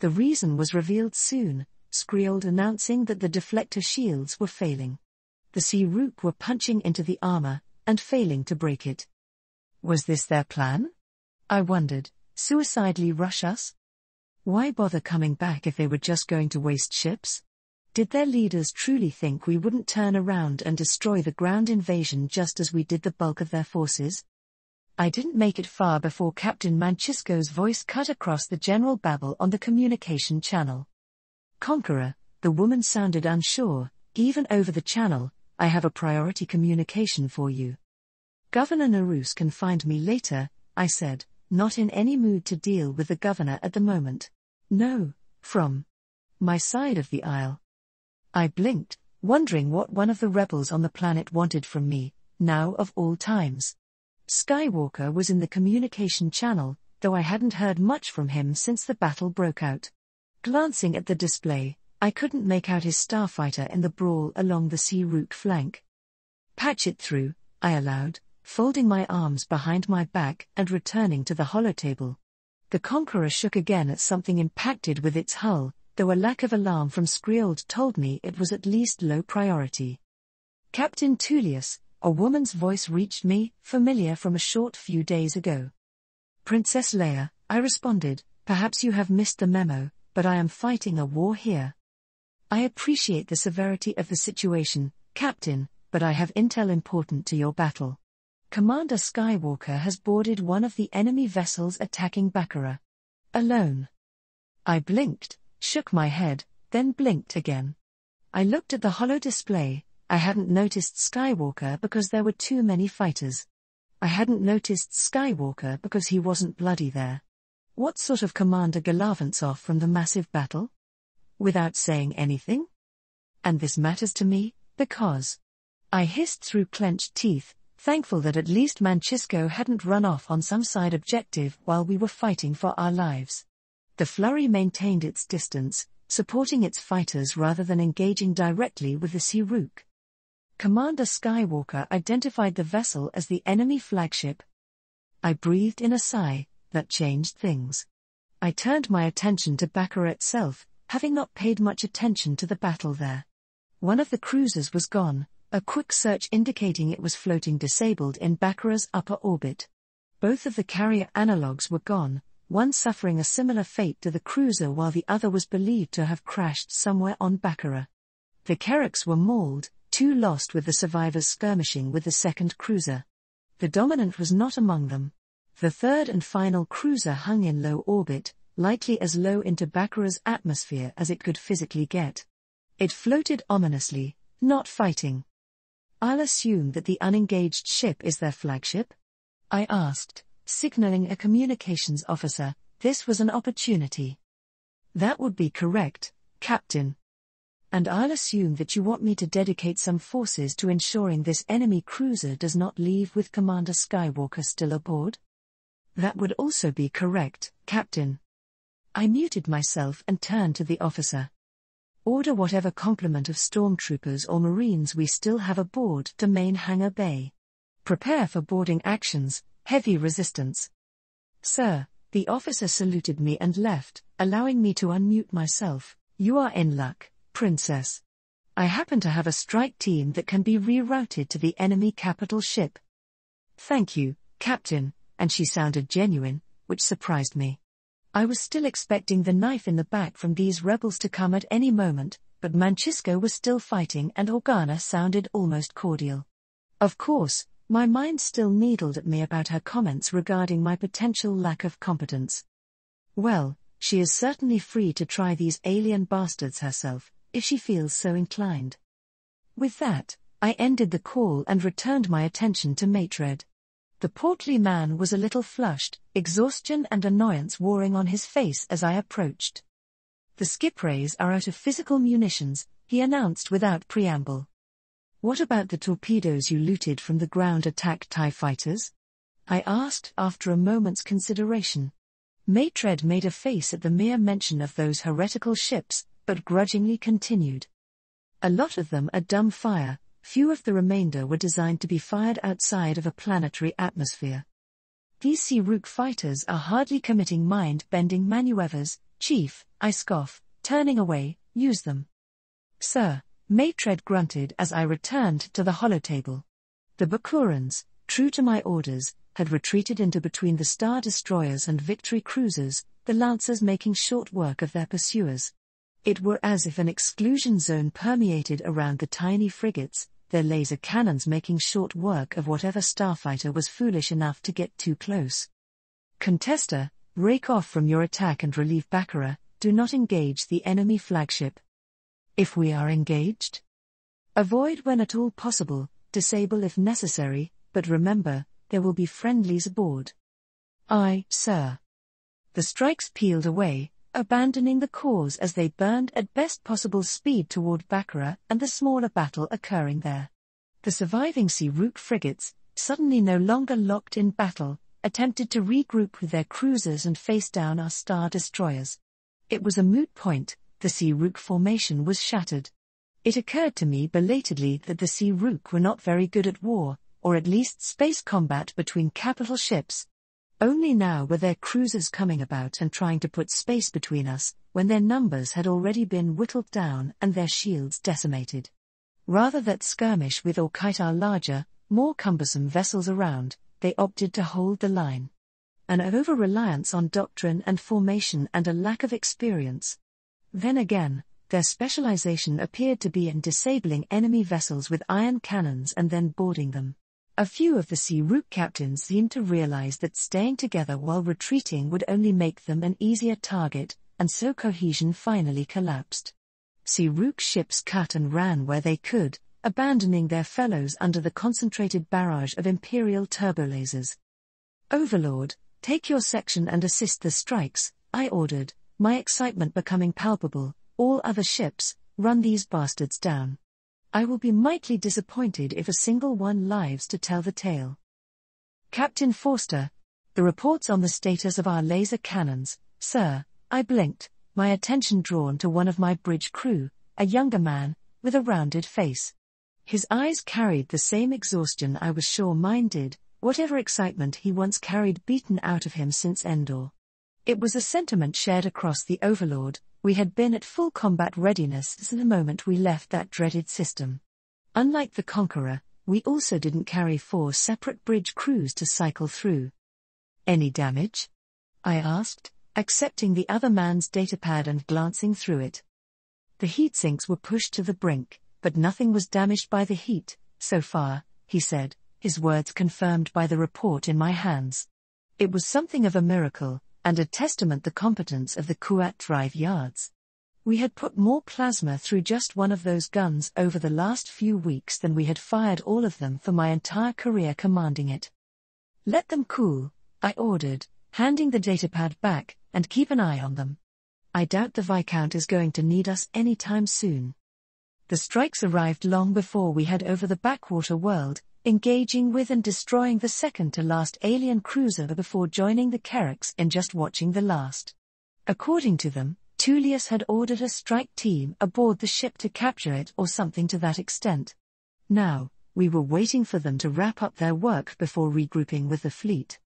The reason was revealed soon, Skriold announcing that the deflector shields were failing. The Sea-Rook were punching into the armor, and failing to break it. Was this their plan? I wondered, suicidally rush us? Why bother coming back if they were just going to waste ships? Did their leaders truly think we wouldn't turn around and destroy the ground invasion just as we did the bulk of their forces? I didn't make it far before Captain Manchisco's voice cut across the general babble on the communication channel. Conqueror, the woman sounded unsure, even over the channel, I have a priority communication for you. Governor Narus can find me later, I said, not in any mood to deal with the governor at the moment. No, from my side of the aisle. I blinked, wondering what one of the rebels on the planet wanted from me, now of all times. Skywalker was in the communication channel, though I hadn't heard much from him since the battle broke out. Glancing at the display, I couldn't make out his starfighter in the brawl along the Sea-Rook flank. Patch it through, I allowed, folding my arms behind my back and returning to the holotable. The Conqueror shook again at something impacted with its hull, though a lack of alarm from Skriold told me it was at least low priority. Captain Tullius, a woman's voice reached me, familiar from a short few days ago. Princess Leia, I responded, perhaps you have missed the memo, but I am fighting a war here. I appreciate the severity of the situation, Captain, but I have intel important to your battle. Commander Skywalker has boarded one of the enemy vessels attacking Baccarat. Alone. I blinked, shook my head, then blinked again. I looked at the holo display. I hadn't noticed Skywalker because there were too many fighters. I hadn't noticed Skywalker because he wasn't bloody there. What sort of commander gallavants off from the massive battle? Without saying anything? And this matters to me, because I hissed through clenched teeth, thankful that at least Manchisco hadn't run off on some side objective while we were fighting for our lives. The flurry maintained its distance, supporting its fighters rather than engaging directly with the Sea-Rook. Commander Skywalker identified the vessel as the enemy flagship. I breathed in a sigh, that changed things. I turned my attention to Baccarat itself, having not paid much attention to the battle there. One of the cruisers was gone, a quick search indicating it was floating disabled in Baccarat's upper orbit. Both of the carrier analogues were gone, one suffering a similar fate to the cruiser while the other was believed to have crashed somewhere on Baccarat. The Kerricks were mauled, 2 lost with the survivors skirmishing with the second cruiser. The Dominant was not among them. The third and final cruiser hung in low orbit, likely as low into Baccarat's atmosphere as it could physically get. It floated ominously, not fighting. "I'll assume that the unengaged ship is their flagship?" I asked, signaling a communications officer. This was an opportunity. "That would be correct, Captain. And I'll assume that you want me to dedicate some forces to ensuring this enemy cruiser does not leave with Commander Skywalker still aboard?" "That would also be correct, Captain." I muted myself and turned to the officer. "Order whatever complement of stormtroopers or marines we still have aboard to main hangar bay. Prepare for boarding actions, heavy resistance." "Sir," the officer saluted me and left, allowing me to unmute myself. "You are in luck, Princess. I happen to have a strike team that can be rerouted to the enemy capital ship." "Thank you, Captain," and she sounded genuine, which surprised me. I was still expecting the knife in the back from these rebels to come at any moment, but Mancisco was still fighting and Organa sounded almost cordial. Of course, my mind still needled at me about her comments regarding my potential lack of competence. Well, she is certainly free to try these alien bastards herself, if she feels so inclined. With that, I ended the call and returned my attention to Maitred. The portly man was a little flushed, exhaustion and annoyance warring on his face as I approached. "The skiprays are out of physical munitions," he announced without preamble. "What about the torpedoes you looted from the ground attack TIE fighters?" I asked after a moment's consideration. Maitred made a face at the mere mention of those heretical ships, but grudgingly continued. "A lot of them are dumb fire. Few of the remainder were designed to be fired outside of a planetary atmosphere. These Sea-Rook fighters are hardly committing mind-bending maneuvers, Chief," I scoff, turning away. "Use them." "Sir," Maitred grunted as I returned to the holotable. The Bakurans, true to my orders, had retreated into between the Star Destroyers and Victory cruisers, the Lancers making short work of their pursuers. It were as if an exclusion zone permeated around the tiny frigates, their laser cannons making short work of whatever starfighter was foolish enough to get too close. "Contester, break off from your attack and relieve Baccarat. Do not engage the enemy flagship." "If we are engaged?" "Avoid when at all possible, disable if necessary, but remember, there will be friendlies aboard." "Aye, sir." The strikes peeled away, abandoning the cause as they burned at best possible speed toward Baccarat and the smaller battle occurring there. The surviving Sea-Rook frigates, suddenly no longer locked in battle, attempted to regroup with their cruisers and face down our Star Destroyers. It was a moot point, the Sea-Rook formation was shattered. It occurred to me belatedly that the Sea-Rook were not very good at war, or at least space combat between capital ships. Only now were their cruisers coming about and trying to put space between us, when their numbers had already been whittled down and their shields decimated. Rather than skirmish with or kite our larger, more cumbersome vessels around, they opted to hold the line. An over-reliance on doctrine and formation and a lack of experience. Then again, their specialization appeared to be in disabling enemy vessels with ion cannons and then boarding them. A few of the Sea-Rook captains seemed to realize that staying together while retreating would only make them an easier target, and so cohesion finally collapsed. Sea-Rook ships cut and ran where they could, abandoning their fellows under the concentrated barrage of Imperial turbolasers. "Overlord, take your section and assist the strikes," I ordered, my excitement becoming palpable. "All other ships, run these bastards down. I will be mightily disappointed if a single one lives to tell the tale." "Captain Forster, the reports on the status of our laser cannons, sir." I blinked, my attention drawn to one of my bridge crew, a younger man, with a rounded face. His eyes carried the same exhaustion I was sure mine did, whatever excitement he once carried beaten out of him since Endor. It was a sentiment shared across the Overlord. We had been at full combat readiness since the moment we left that dreaded system. Unlike the Conqueror, we also didn't carry 4 separate bridge crews to cycle through. Any damage? I asked, accepting the other man's datapad and glancing through it. The heatsinks were pushed to the brink, but nothing was damaged by the heat, so far, he said, his words confirmed by the report in my hands. It was something of a miracle, and a testament to the competence of the Kuat drive yards. We had put more plasma through just one of those guns over the last few weeks than we had fired all of them for my entire career commanding it. Let them cool, I ordered, handing the datapad back, and keep an eye on them. I doubt the Viscount is going to need us anytime soon. The strikes arrived long before we had over the backwater world, engaging with and destroying the second-to-last alien cruiser before joining the Kerricks in just watching the last. According to them, Tullius had ordered a strike team aboard the ship to capture it or something to that extent. Now, we were waiting for them to wrap up their work before regrouping with the fleet.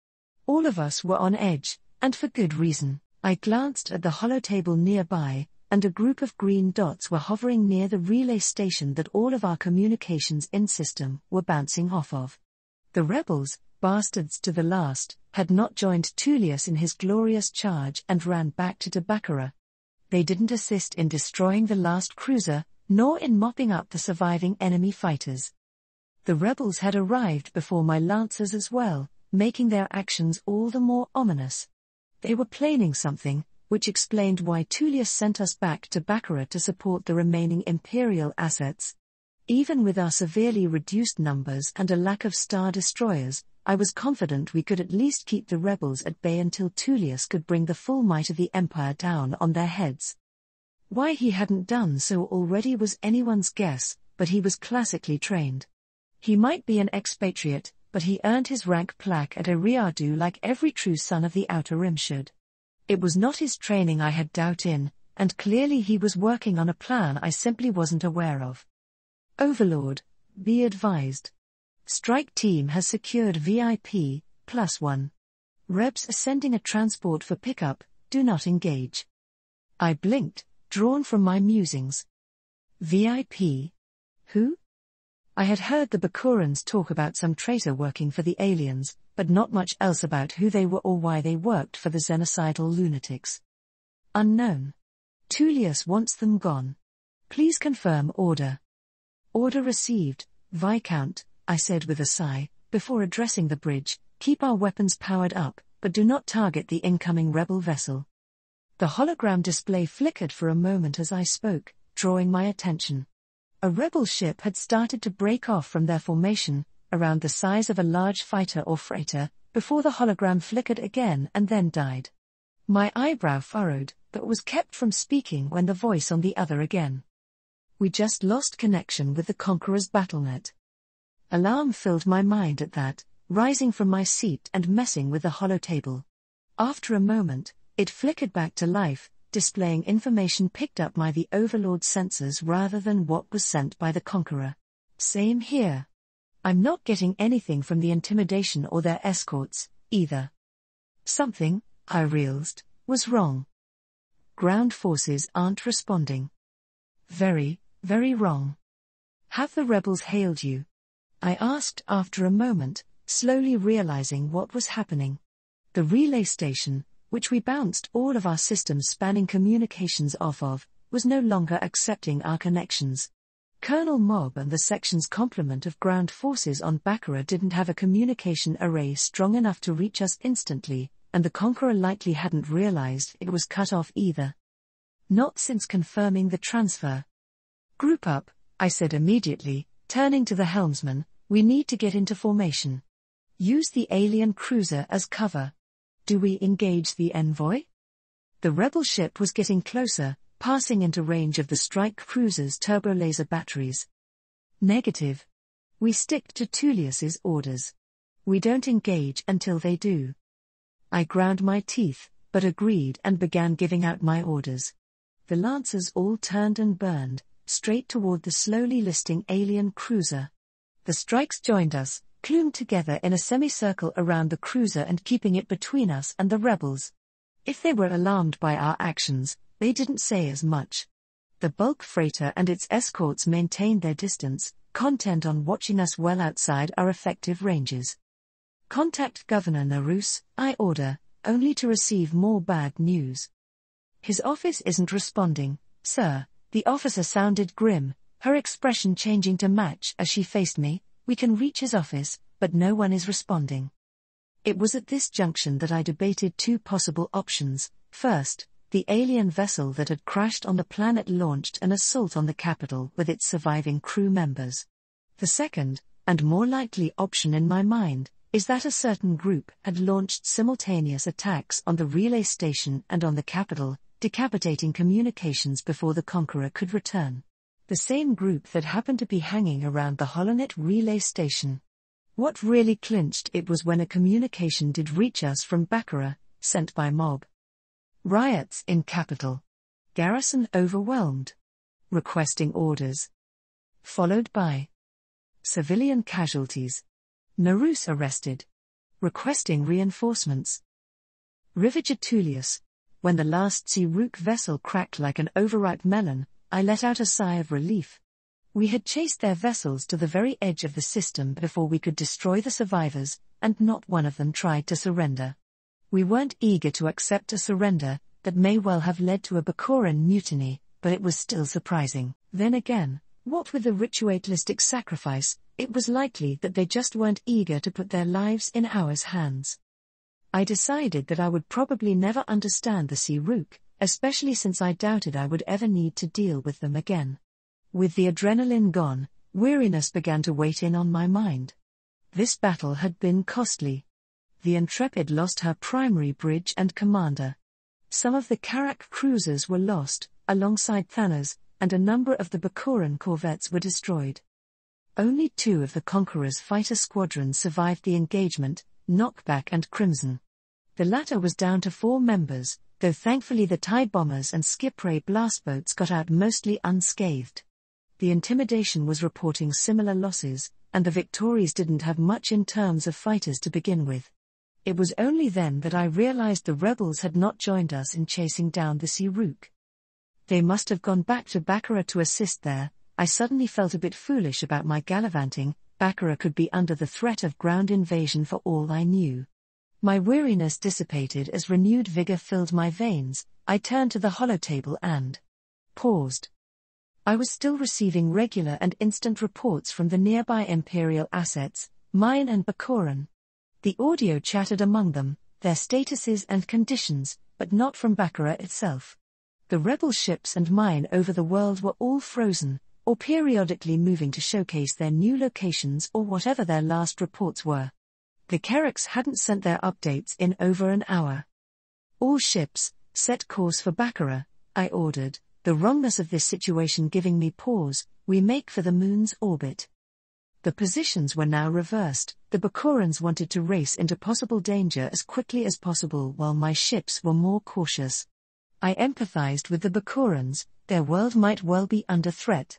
All of us were on edge, and for good reason. I glanced at the holotable nearby, and a group of green dots were hovering near the relay station that all of our communications in-system were bouncing off of. The rebels, bastards to the last, had not joined Tullius in his glorious charge and ran back to Tabakara. They didn't assist in destroying the last cruiser, nor in mopping up the surviving enemy fighters. The rebels had arrived before my lancers as well, making their actions all the more ominous. They were planning something, which explained why Tullius sent us back to Tabakara to support the remaining Imperial assets. Even with our severely reduced numbers and a lack of star destroyers, I was confident we could at least keep the rebels at bay until Tullius could bring the full might of the Empire down on their heads. Why he hadn't done so already was anyone's guess, but he was classically trained. He might be an expatriate, but he earned his rank plaque at Eriadu like every true son of the Outer Rim should. It was not his training I had doubt in, and clearly he was working on a plan I simply wasn't aware of. Overlord, be advised. Strike team has secured VIP, +1. Rebs are sending a transport for pickup, do not engage. I blinked, drawn from my musings. VIP? Who? I had heard the Bakurans talk about some traitor working for the aliens, but not much else about who they were or why they worked for the xenocidal lunatics. Unknown. Tullius wants them gone. Please confirm order. Order received, Viscount, I said with a sigh, before addressing the bridge. Keep our weapons powered up, but do not target the incoming rebel vessel. The hologram display flickered for a moment as I spoke, drawing my attention. A rebel ship had started to break off from their formation, around the size of a large fighter or freighter, before the hologram flickered again and then died. My eyebrow furrowed, but was kept from speaking when the voice on the other again. We just lost connection with the Conqueror's battlenet. Alarm filled my mind at that, rising from my seat and messing with the holotable. After a moment, it flickered back to life, displaying information picked up by the Overlord's sensors rather than what was sent by the Conqueror. Same here. I'm not getting anything from the intimidation or their escorts, either. Something, I realized, was wrong. Ground forces aren't responding. Very, very wrong. Have the rebels hailed you? I asked after a moment, slowly realizing what was happening. The relay station, which we bounced all of our systems spanning communications off of, was no longer accepting our connections. Colonel Mob and the section's complement of ground forces on Bakara didn't have a communication array strong enough to reach us instantly, and the Conqueror likely hadn't realized it was cut off either. Not since confirming the transfer. Group up, I said immediately, turning to the helmsman, we need to get into formation. Use the alien cruiser as cover. Do we engage the envoy? The rebel ship was getting closer, passing into range of the strike cruiser's turbo-laser batteries. Negative. We stick to Tullius's orders. We don't engage until they do. I ground my teeth, but agreed and began giving out my orders. The lancers all turned and burned, straight toward the slowly listing alien cruiser. The strikes joined us, clumped together in a semicircle around the cruiser and keeping it between us and the rebels. If they were alarmed by our actions, they didn't say as much. The bulk freighter and its escorts maintained their distance, content on watching us well outside our effective ranges. Contact Governor Narus, I order, only to receive more bad news. His office isn't responding, sir. The officer sounded grim, her expression changing to match as she faced me. We can reach his office, but no one is responding. It was at this junction that I debated two possible options. First, the alien vessel that had crashed on the planet launched an assault on the capital with its surviving crew members. The second, and more likely option in my mind, is that a certain group had launched simultaneous attacks on the relay station and on the capital, decapitating communications before the Conqueror could return. The same group that happened to be hanging around the Holonet relay station. What really clinched it was when a communication did reach us from Baccarat, sent by mob. Riots in capital. Garrison overwhelmed. Requesting orders. Followed by civilian casualties. Narus arrested. Requesting reinforcements. Rivager Tullius. When the last Sea-Rook vessel cracked like an overripe melon, I let out a sigh of relief. We had chased their vessels to the very edge of the system before we could destroy the survivors, and not one of them tried to surrender. We weren't eager to accept a surrender that may well have led to a Bacoran mutiny, but it was still surprising. Then again, what with the ritualistic sacrifice, it was likely that they just weren't eager to put their lives in ours hands. I decided that I would probably never understand the Sea-Rook, especially since I doubted I would ever need to deal with them again. With the adrenaline gone, weariness began to weigh in on my mind. This battle had been costly. The Intrepid lost her primary bridge and commander. Some of the Karak cruisers were lost, alongside Thanos, and a number of the Bacoran corvettes were destroyed. Only 2 of the Conqueror's fighter squadrons survived the engagement, Knockback and Crimson. The latter was down to 4 members, though thankfully the TIE bombers and Skipray blastboats got out mostly unscathed. The Intimidation was reporting similar losses, and the Victories didn't have much in terms of fighters to begin with. It was only then that I realized the rebels had not joined us in chasing down the Sea-Rook. They must have gone back to Baccarat to assist there. I suddenly felt a bit foolish about my gallivanting. Baccarat could be under the threat of ground invasion for all I knew. My weariness dissipated as renewed vigor filled my veins. I turned to the holotable and paused. I was still receiving regular and instant reports from the nearby Imperial assets, mine and Bacoran. The audio chattered among them, their statuses and conditions, but not from Baccarat itself. The rebel ships and mine over the world were all frozen, or periodically moving to showcase their new locations or whatever their last reports were. The Kerricks hadn't sent their updates in over an hour. All ships, set course for Baccarat, I ordered, the wrongness of this situation giving me pause. We make for the moon's orbit. The positions were now reversed. The Bacorans wanted to race into possible danger as quickly as possible while my ships were more cautious. I empathized with the Bacorans, their world might well be under threat.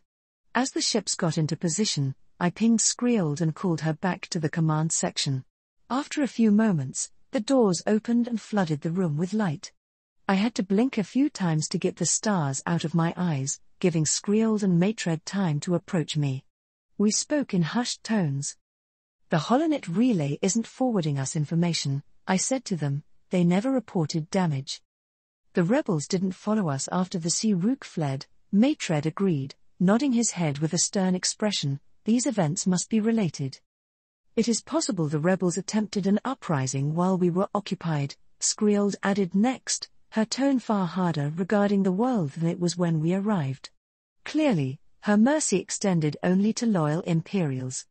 As the ships got into position, I pinged Skriold and called her back to the command section. After a few moments, the doors opened and flooded the room with light. I had to blink a few times to get the stars out of my eyes, giving Skriold and Matred time to approach me. We spoke in hushed tones. The Holonet relay isn't forwarding us information, I said to them. They never reported damage. The rebels didn't follow us after the Sea-Rook fled, Matred agreed, nodding his head with a stern expression. These events must be related. It is possible the rebels attempted an uprising while we were occupied, Skriold added next, her tone far harder regarding the world than it was when we arrived. Clearly, her mercy extended only to loyal Imperials.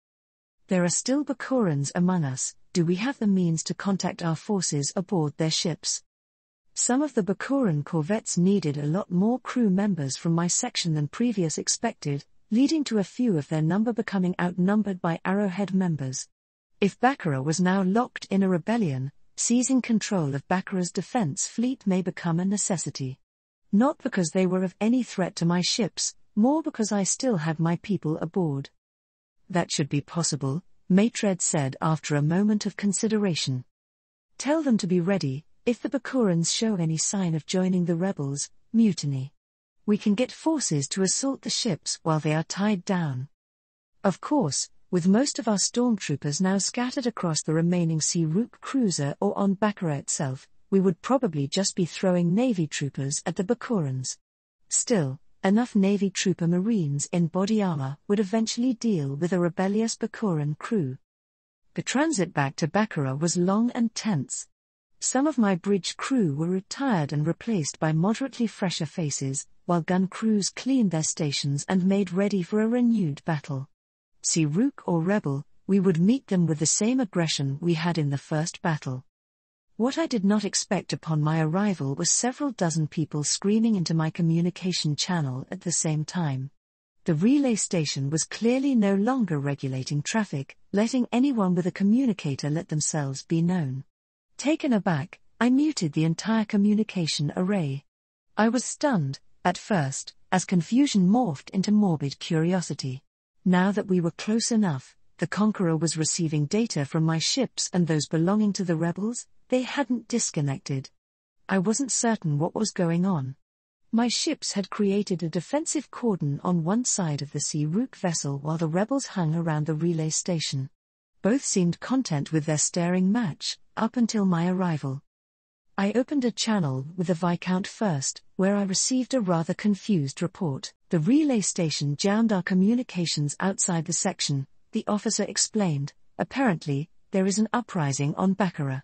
There are still Bacorans among us. Do we have the means to contact our forces aboard their ships? Some of the Bacoran corvettes needed a lot more crew members from my section than previous expected, leading to a few of their number becoming outnumbered by Arrowhead members. If Baccarat was now locked in a rebellion, seizing control of Baccarat's defense fleet may become a necessity. Not because they were of any threat to my ships, more because I still had my people aboard. That should be possible, Matred said after a moment of consideration. Tell them to be ready. If the Bacorans show any sign of joining the rebels, mutiny. We can get forces to assault the ships while they are tied down. Of course, With most of our stormtroopers now scattered across the remaining Sea-Rook cruiser or on Baccarat itself, we would probably just be throwing Navy troopers at the Bakurans. Still, enough Navy trooper Marines in body armor would eventually deal with a rebellious Bakuran crew. The transit back to Baccarat was long and tense. Some of my bridge crew were retired and replaced by moderately fresher faces, while gun crews cleaned their stations and made ready for a renewed battle. Sea-Rook or Rebel, we would meet them with the same aggression we had in the first battle. What I did not expect upon my arrival was several dozen people screaming into my communication channel at the same time. The relay station was clearly no longer regulating traffic, letting anyone with a communicator let themselves be known. Taken aback, I muted the entire communication array. I was stunned, at first, as confusion morphed into morbid curiosity. Now that we were close enough, the Conqueror was receiving data from my ships and those belonging to the rebels. They hadn't disconnected. I wasn't certain what was going on. My ships had created a defensive cordon on one side of the Sea-Rook vessel while the rebels hung around the relay station. Both seemed content with their staring match, up until my arrival. I opened a channel with the Viscount first, where I received a rather confused report. The relay station jammed our communications outside the section, the officer explained. Apparently, there is an uprising on Baccarat.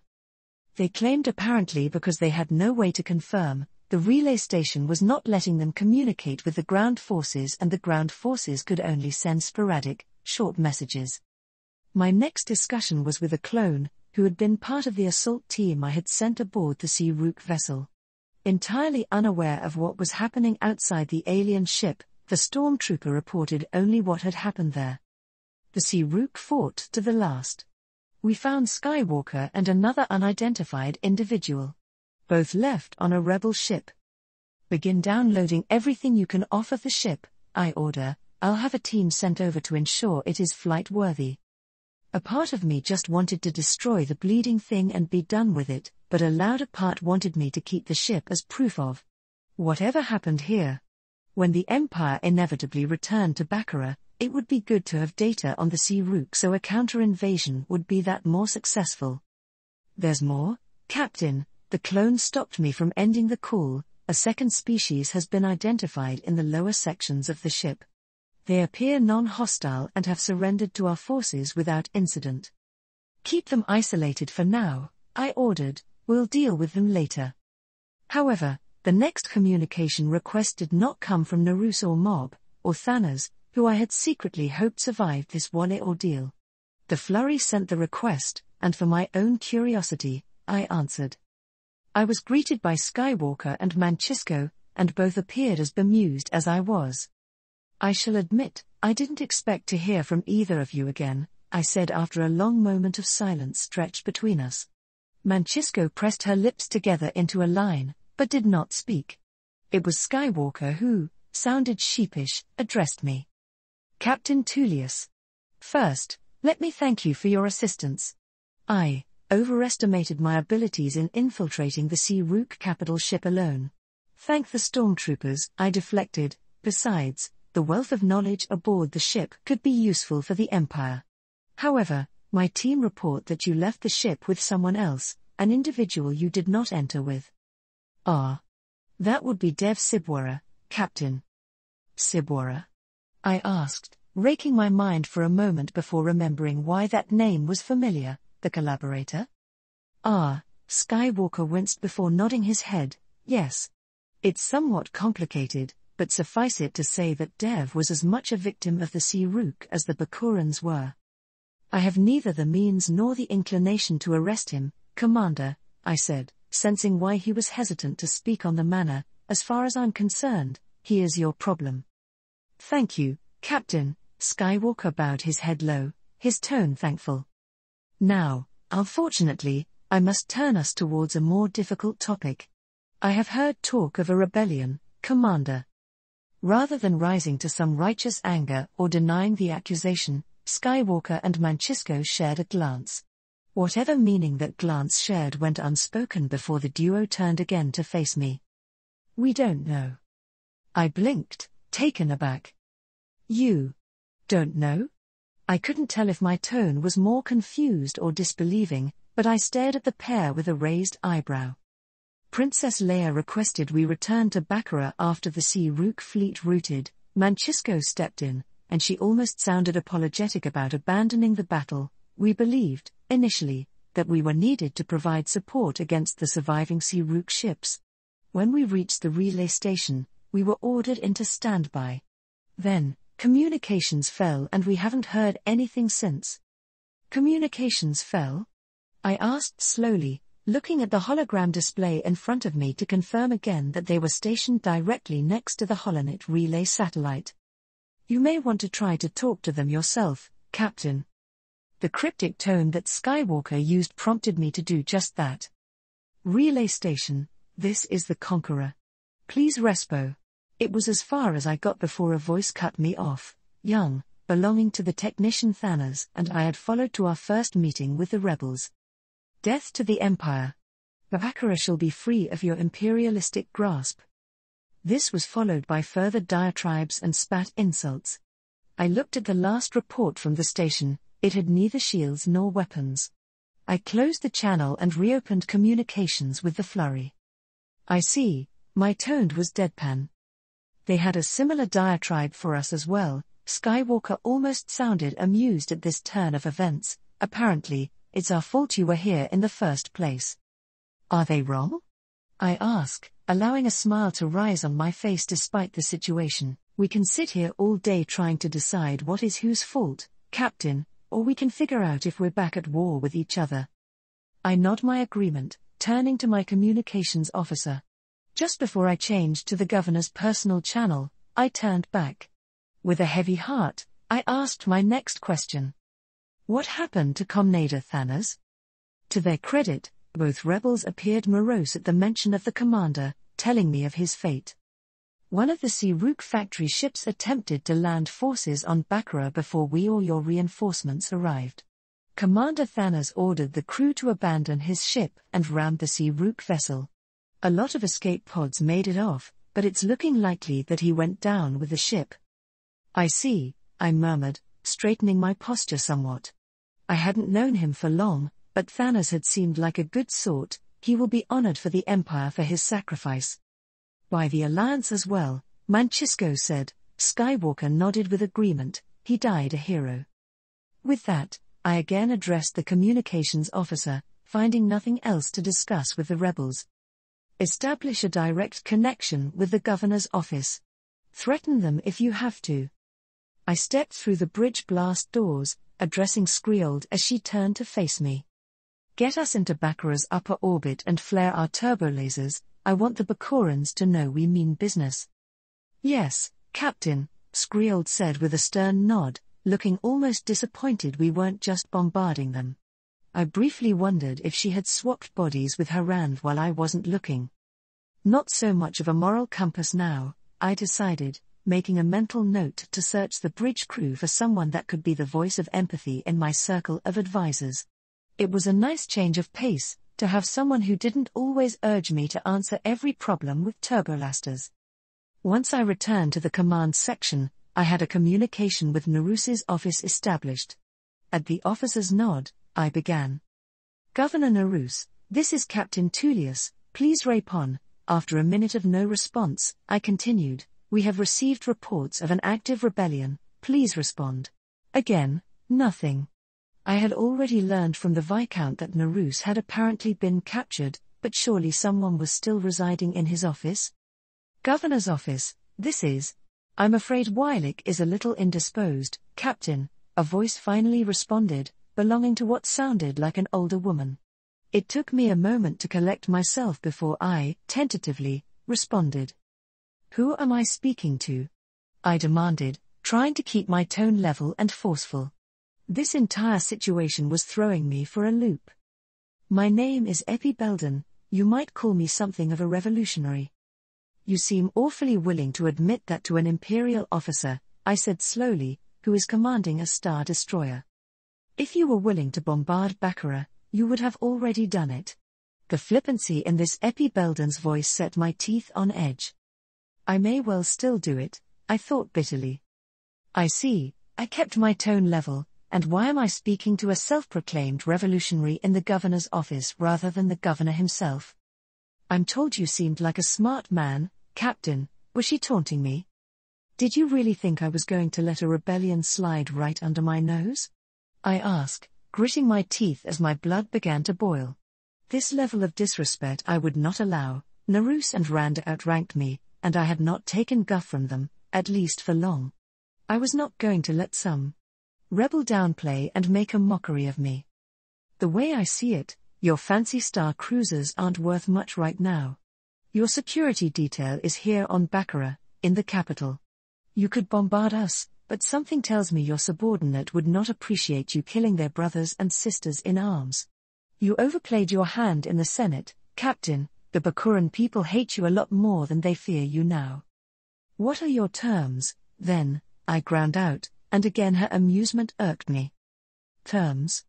They claimed apparently because they had no way to confirm, the relay station was not letting them communicate with the ground forces and the ground forces could only send sporadic, short messages. My next discussion was with a clone, who had been part of the assault team I had sent aboard the Sea-Rook vessel. Entirely unaware of what was happening outside the alien ship, the stormtrooper reported only what had happened there. The Sea-Rook fought to the last. We found Skywalker and another unidentified individual. Both left on a rebel ship. Begin downloading everything you can off of the ship, I order. I'll have a team sent over to ensure it is flight-worthy. A part of me just wanted to destroy the bleeding thing and be done with it, but a louder part wanted me to keep the ship as proof of whatever happened here. When the Empire inevitably returned to Baccarat, it would be good to have data on the Sea-Rook so a counter-invasion would be that more successful. There's more, Captain. The clone stopped me from ending the call. A second species has been identified in the lower sections of the ship. They appear non-hostile and have surrendered to our forces without incident. Keep them isolated for now, I ordered. We'll deal with them later. However, the next communication request did not come from Narus or Mob, or Thanos, who I had secretly hoped survived this Wale ordeal. The Flurry sent the request, and for my own curiosity, I answered. I was greeted by Skywalker and Manchisco, and both appeared as bemused as I was. I shall admit, I didn't expect to hear from either of you again, I said after a long moment of silence stretched between us. Manchisco pressed her lips together into a line, but did not speak. It was Skywalker who, sounded sheepish, addressed me. Captain Tullius. First, let me thank you for your assistance. I overestimated my abilities in infiltrating the Sea-Rook capital ship alone. Thank the stormtroopers, I deflected. Besides, the wealth of knowledge aboard the ship could be useful for the Empire. However, my team report that you left the ship with someone else, an individual you did not enter with. That would be Dev Sibwara, Captain. Sibwara? I asked, raking my mind for a moment before remembering why that name was familiar. The collaborator? Skywalker winced before nodding his head. Yes. It's somewhat complicated, but suffice it to say that Dev was as much a victim of the Sea-Rook as the Bakurans were. I have neither the means nor the inclination to arrest him, Commander, I said, sensing why he was hesitant to speak on the matter. As far as I'm concerned, he is your problem. Thank you, Captain. Skywalker bowed his head low, his tone thankful. Now, unfortunately, I must turn us towards a more difficult topic. I have heard talk of a rebellion, Commander. Rather than rising to some righteous anger or denying the accusation, Skywalker and Manchisco shared a glance. Whatever meaning that glance shared went unspoken before the duo turned again to face me. We don't know. I blinked, taken aback. You don't know? I couldn't tell if my tone was more confused or disbelieving, but I stared at the pair with a raised eyebrow. Princess Leia requested we return to Baccarat after the Sea Rook fleet routed. Manchisco stepped in, and she almost sounded apologetic about abandoning the battle. We believed, initially, that we were needed to provide support against the surviving Sea Rook ships. When we reached the relay station, we were ordered into standby. Then, communications fell and we haven't heard anything since. Communications fell? I asked slowly, looking at the hologram display in front of me to confirm again that they were stationed directly next to the Holonet relay satellite. You may want to try to talk to them yourself, Captain. The cryptic tone that Skywalker used prompted me to do just that. Relay station, this is the Conqueror. Please respo. It was as far as I got before a voice cut me off. Young, belonging to the technician Thanos, and I had followed to our first meeting with the rebels. Death to the Empire. Baccarat shall be free of your imperialistic grasp. This was followed by further diatribes and spat insults. I looked at the last report from the station. It had neither shields nor weapons. I closed the channel and reopened communications with the flurry. I see, my tone was deadpan. They had a similar diatribe for us as well. Skywalker almost sounded amused at this turn of events. Apparently, it's our fault you were here in the first place. Are they wrong? I ask, allowing a smile to rise on my face despite the situation. We can sit here all day trying to decide what is whose fault, Captain, or we can figure out if we're back at war with each other. I nod my agreement, turning to my communications officer. Just before I changed to the governor's personal channel, I turned back. With a heavy heart, I asked my next question. What happened to Commander Thanos? To their credit, both rebels appeared morose at the mention of the commander, telling me of his fate. One of the Sea Rook factory ships attempted to land forces on Baccarat before we or your reinforcements arrived. Commander Thanos ordered the crew to abandon his ship and rammed the Sea Rook vessel. A lot of escape pods made it off, but it's looking likely that he went down with the ship. I see, I murmured, straightening my posture somewhat. I hadn't known him for long, but Thanos had seemed like a good sort. He will be honored for the Empire for his sacrifice. By the Alliance as well, Manchisco said. Skywalker nodded with agreement. He died a hero. With that, I again addressed the communications officer, finding nothing else to discuss with the rebels. Establish a direct connection with the governor's office. Threaten them if you have to. I stepped through the bridge blast doors, addressing Skriold as she turned to face me. Get us into Baccarat's upper orbit and flare our turbolasers. I want the Bakurans to know we mean business. Yes, Captain, Skriold said with a stern nod, looking almost disappointed we weren't just bombarding them. I briefly wondered if she had swapped bodies with Harand while I wasn't looking. Not so much of a moral compass now, I decided, making a mental note to search the bridge crew for someone that could be the voice of empathy in my circle of advisors. It was a nice change of pace, to have someone who didn't always urge me to answer every problem with turbolasters. Once I returned to the command section, I had a communication with Narus's office established. At the officer's nod, I began. Governor Narus, this is Captain Tullius, please respond. After a minute of no response, I continued, we have received reports of an active rebellion, please respond. Again, nothing. I had already learned from the Viscount that Narus had apparently been captured, but surely someone was still residing in his office? Governor's office, this is. I'm afraid Wylick is a little indisposed, Captain, a voice finally responded, belonging to what sounded like an older woman. It took me a moment to collect myself before I, tentatively, responded. Who am I speaking to? I demanded, trying to keep my tone level and forceful. This entire situation was throwing me for a loop. My name is Epi Belden, you might call me something of a revolutionary. You seem awfully willing to admit that to an Imperial officer, I said slowly, who is commanding a Star Destroyer. If you were willing to bombard Baccarat, you would have already done it. The flippancy in this Epi Belden's voice set my teeth on edge. I may well still do it, I thought bitterly. I see, I kept my tone level, and why am I speaking to a self-proclaimed revolutionary in the governor's office rather than the governor himself? I'm told you seemed like a smart man, Captain. Was she taunting me? Did you really think I was going to let a rebellion slide right under my nose? I asked, gritting my teeth as my blood began to boil. This level of disrespect I would not allow. Narus and Randa outranked me, and I had not taken guff from them, at least for long. I was not going to let some rebel downplay and make a mockery of me. The way I see it, your fancy star cruisers aren't worth much right now. Your security detail is here on Baccarat, in the capital. You could bombard us, but something tells me your subordinate would not appreciate you killing their brothers and sisters in arms. You overplayed your hand in the Senate, Captain. The Bakuran people hate you a lot more than they fear you now. What are your terms, then? I ground out, and again her amusement irked me. Terms?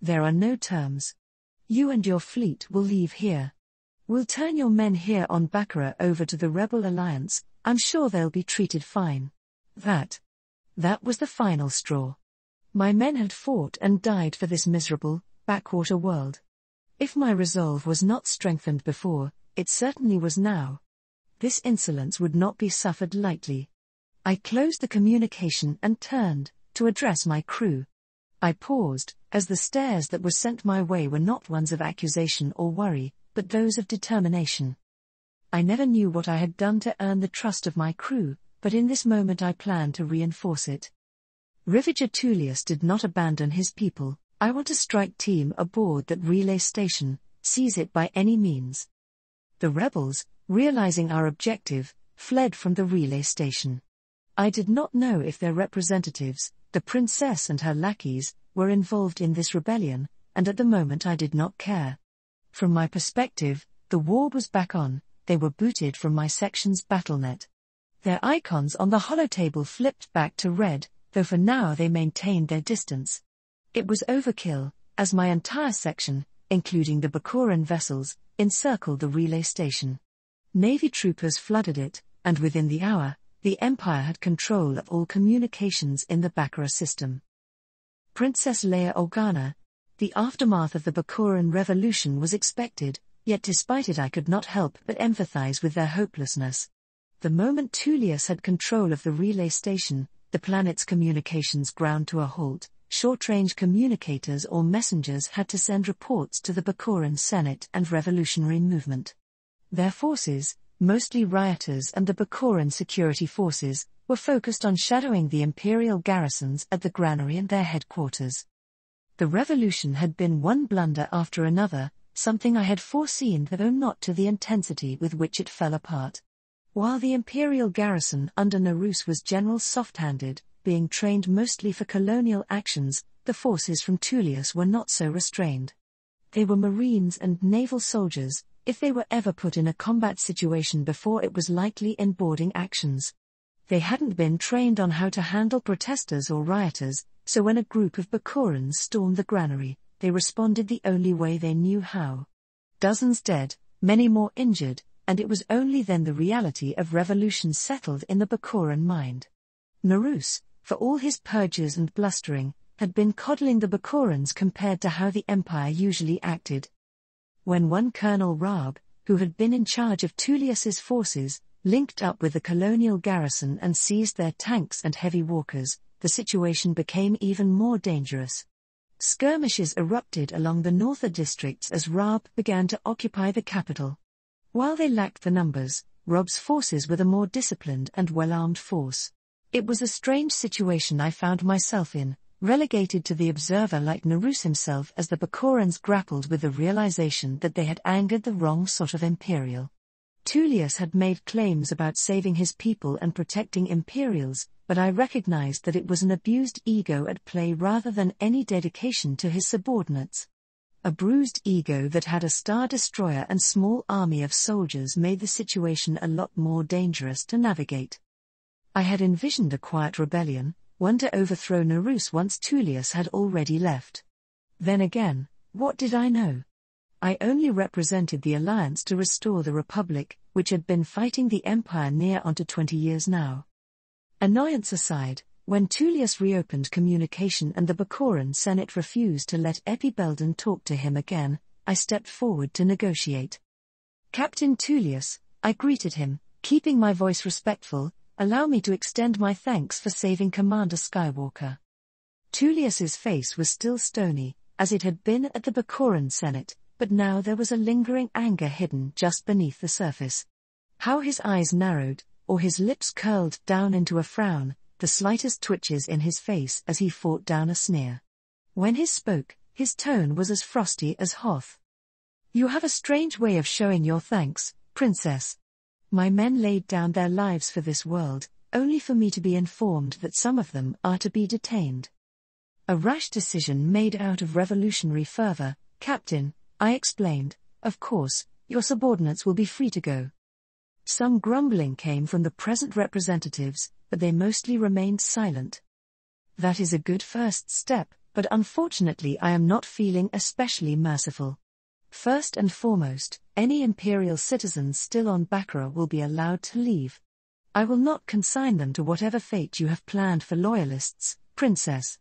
There are no terms. You and your fleet will leave here. We'll turn your men here on Baccarat over to the Rebel Alliance. I'm sure they'll be treated fine. That was the final straw. My men had fought and died for this miserable, backwater world. If my resolve was not strengthened before, it certainly was now. This insolence would not be suffered lightly. I closed the communication and turned to address my crew. I paused, as the stares that were sent my way were not ones of accusation or worry, but those of determination. I never knew what I had done to earn the trust of my crew, but in this moment I planned to reinforce it. Rivager Tullius did not abandon his people. I want to strike team aboard that relay station, seize it by any means. The rebels, realizing our objective, fled from the relay station. I did not know if their representatives, the princess and her lackeys, were involved in this rebellion, and at the moment I did not care. From my perspective, the war was back on. They were booted from my section's battlenet. Their icons on the holotable flipped back to red, though for now they maintained their distance. It was overkill, as my entire section, including the Bakuran vessels, encircled the relay station. Navy troopers flooded it, and within the hour, the Empire had control of all communications in the Baccarat system. Princess Leia Organa. The aftermath of the Bakuran Revolution was expected, yet despite it I could not help but empathize with their hopelessness. The moment Tullius had control of the relay station, the planet's communications ground to a halt. Short-range communicators or messengers had to send reports to the Bakuran Senate and revolutionary movement. Their forces, mostly rioters and the Bakuran security forces, were focused on shadowing the Imperial garrisons at the granary and their headquarters. The revolution had been one blunder after another, something I had foreseen though not to the intensity with which it fell apart. While the Imperial garrison under Narus was general soft-handed, being trained mostly for colonial actions, the forces from Tullius were not so restrained. They were Marines and naval soldiers, if they were ever put in a combat situation before it was likely in boarding actions. They hadn't been trained on how to handle protesters or rioters, so when a group of Bakurans stormed the granary, they responded the only way they knew how. Dozens dead, many more injured, and it was only then the reality of revolution settled in the Bakuran mind. Narus, for all his purges and blustering, had been coddling the Bakurans compared to how the Empire usually acted. When one Colonel Raab, who had been in charge of Tullius's forces, linked up with the colonial garrison and seized their tanks and heavy walkers, the situation became even more dangerous. Skirmishes erupted along the northern districts as Raab began to occupy the capital. While they lacked the numbers, Raab's forces were the more disciplined and well-armed force. It was a strange situation I found myself in, relegated to the observer like Narus himself as the Bakurans grappled with the realization that they had angered the wrong sort of Imperial. Tullius had made claims about saving his people and protecting Imperials, but I recognized that it was an abused ego at play rather than any dedication to his subordinates. A bruised ego that had a star destroyer and small army of soldiers made the situation a lot more dangerous to navigate. I had envisioned a quiet rebellion, one to overthrow Narus once Tullius had already left. Then again, what did I know? I only represented the Alliance to restore the Republic, which had been fighting the Empire near onto 20 years now. Annoyance aside, When Tullius reopened communication and the Bacoran Senate refused to let Epi Belden talk to him again, I stepped forward to negotiate. "Captain Tullius," I greeted him, keeping my voice respectful, "allow me to extend my thanks for saving Commander Skywalker." Tullius's face was still stony, as it had been at the Bacoran Senate, but now there was a lingering anger hidden just beneath the surface. How his eyes narrowed, or his lips curled down into a frown, the slightest twitches in his face as he fought down a sneer. When he spoke, his tone was as frosty as Hoth. "You have a strange way of showing your thanks, Princess. My men laid down their lives for this world, only for me to be informed that some of them are to be detained. A rash decision made out of revolutionary fervor, Captain," I explained. "Of course, your subordinates will be free to go." Some grumbling came from the present representatives, but they mostly remained silent. That is a good first step, but unfortunately I am not feeling especially merciful. First and foremost, any Imperial citizens still on Baccara will be allowed to leave. I will not consign them to whatever fate you have planned for Loyalists, Princess.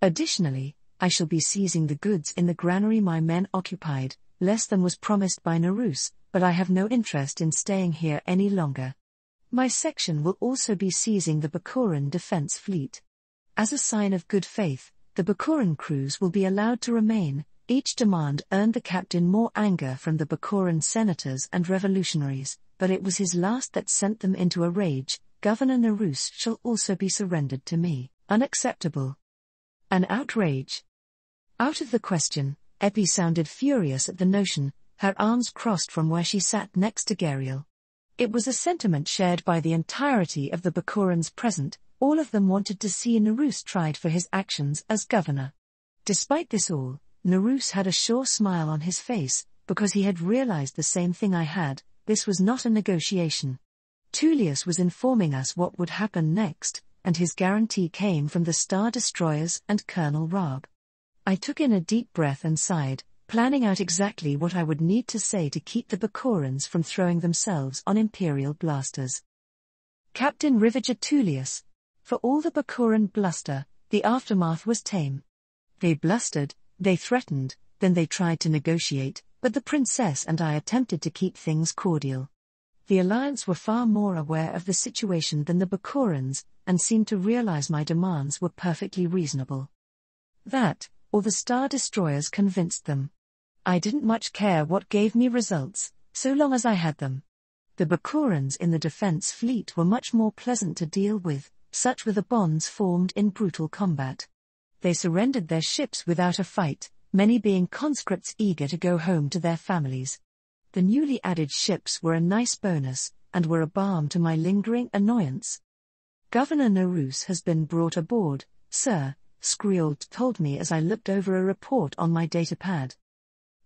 Additionally, I shall be seizing the goods in the granary my men occupied, less than was promised by Narus, but I have no interest in staying here any longer. My section will also be seizing the Bacoran defense fleet. As a sign of good faith, the Bacoran crews will be allowed to remain. Each demand earned the captain more anger from the Bacoran senators and revolutionaries, but it was his last that sent them into a rage. "Governor Narus shall also be surrendered to me." Unacceptable. An outrage. Out of the question. Epi sounded furious at the notion, her arms crossed from where she sat next to Gariel. It was a sentiment shared by the entirety of the Bacorans present. All of them wanted to see Narus tried for his actions as governor. Despite this all, Narus had a sure smile on his face, because he had realized the same thing I had. This was not a negotiation. Tullius was informing us what would happen next, and his guarantee came from the Star Destroyers and Colonel Raab. I took in a deep breath and sighed, planning out exactly what I would need to say to keep the Bacorans from throwing themselves on Imperial blasters. Captain Rivager Tullius. For all the Bacoran bluster, the aftermath was tame. They blustered, they threatened, then they tried to negotiate, but the princess and I attempted to keep things cordial. The Alliance were far more aware of the situation than the Bacorans, and seemed to realize my demands were perfectly reasonable. That, or the Star Destroyers convinced them. I didn't much care what gave me results, so long as I had them. The Bacorans in the defense fleet were much more pleasant to deal with, such were the bonds formed in brutal combat. They surrendered their ships without a fight, many being conscripts eager to go home to their families. The newly added ships were a nice bonus, and were a balm to my lingering annoyance. "Governor Narus has been brought aboard, sir," Skriold told me as I looked over a report on my datapad.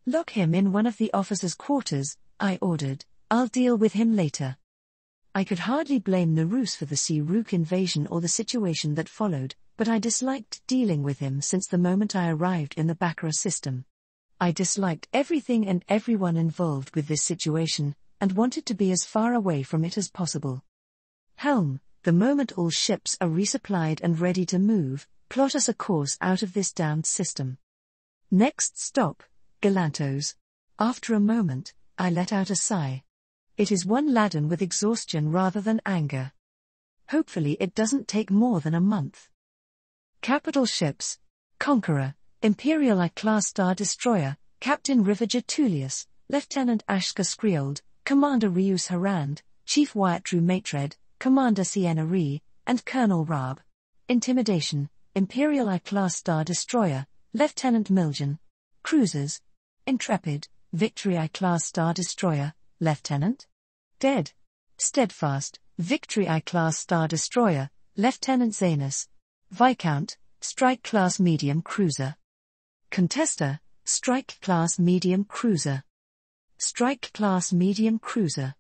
"Lock him in one of the officers' quarters," I ordered. "I'll deal with him later." I could hardly blame Narus for the Sea-Rook invasion or the situation that followed, but I disliked dealing with him since the moment I arrived in the Baccara system. I disliked everything and everyone involved with this situation, and wanted to be as far away from it as possible. "Helm, the moment all ships are resupplied and ready to move, plot us a course out of this damned system. Next stop, Galantos." After a moment, I let out a sigh. It is one laden with exhaustion rather than anger. Hopefully it doesn't take more than a month. Capital ships. Conqueror, Imperial I-Class Star Destroyer, Captain Rivager Tullius, Lieutenant Ashka Skriold, Commander Rius Harand, Chief Wyattru Matred, Commander Sienna Ree, and Colonel Raab. Intimidation, Imperial I-Class Star Destroyer, Lieutenant Miljan. Cruisers. Intrepid, Victory I-Class Star Destroyer, Lieutenant. Dead. Steadfast, Victory I-Class Star Destroyer, Lieutenant Zanus. Viscount, Strike Class Medium Cruiser. Contester, Strike Class Medium Cruiser. Strike Class Medium Cruiser.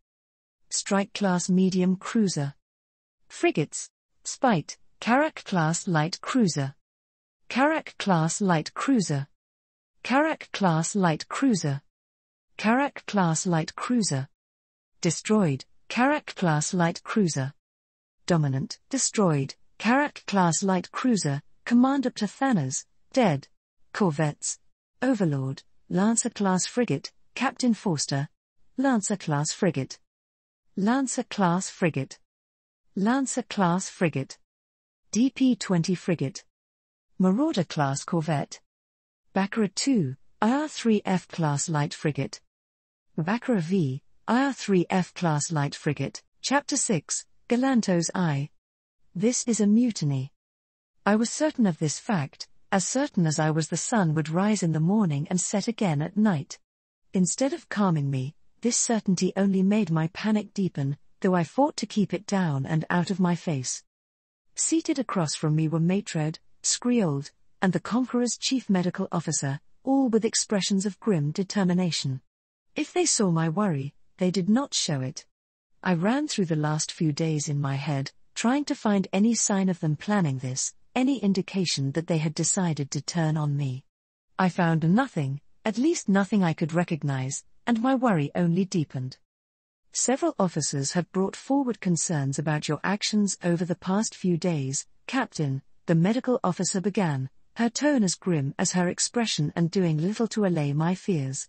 Strike Class Medium Cruiser. Frigates. Spite, Karak Class Light Cruiser. Karak Class Light Cruiser. Karak Class Light Cruiser. Karak Class Light Cruiser. Destroyed, Karak Class Light Cruiser. Dominant, destroyed, Karak-class light cruiser, Commander Ptathanas, dead. Corvettes. Overlord, Lancer-class frigate, Captain Forster. Lancer-class frigate. Lancer-class frigate. Lancer-class frigate. DP-20 frigate. Marauder-class corvette. Baccarat 2, IR-3F class light frigate. Baccarat V, IR-3F class light frigate. Chapter 6, Galanto's Eye. This is a mutiny. I was certain of this fact, as certain as I was the sun would rise in the morning and set again at night. Instead of calming me, this certainty only made my panic deepen, though I fought to keep it down and out of my face. Seated across from me were Maitred, Skriold, and the Conqueror's chief medical officer, all with expressions of grim determination. If they saw my worry, they did not show it. I ran through the last few days in my head, trying to find any sign of them planning this, any indication that they had decided to turn on me. I found nothing, at least nothing I could recognize, and my worry only deepened. Several officers have brought forward concerns about your actions over the past few days, Captain, the medical officer began, her tone as grim as her expression and doing little to allay my fears.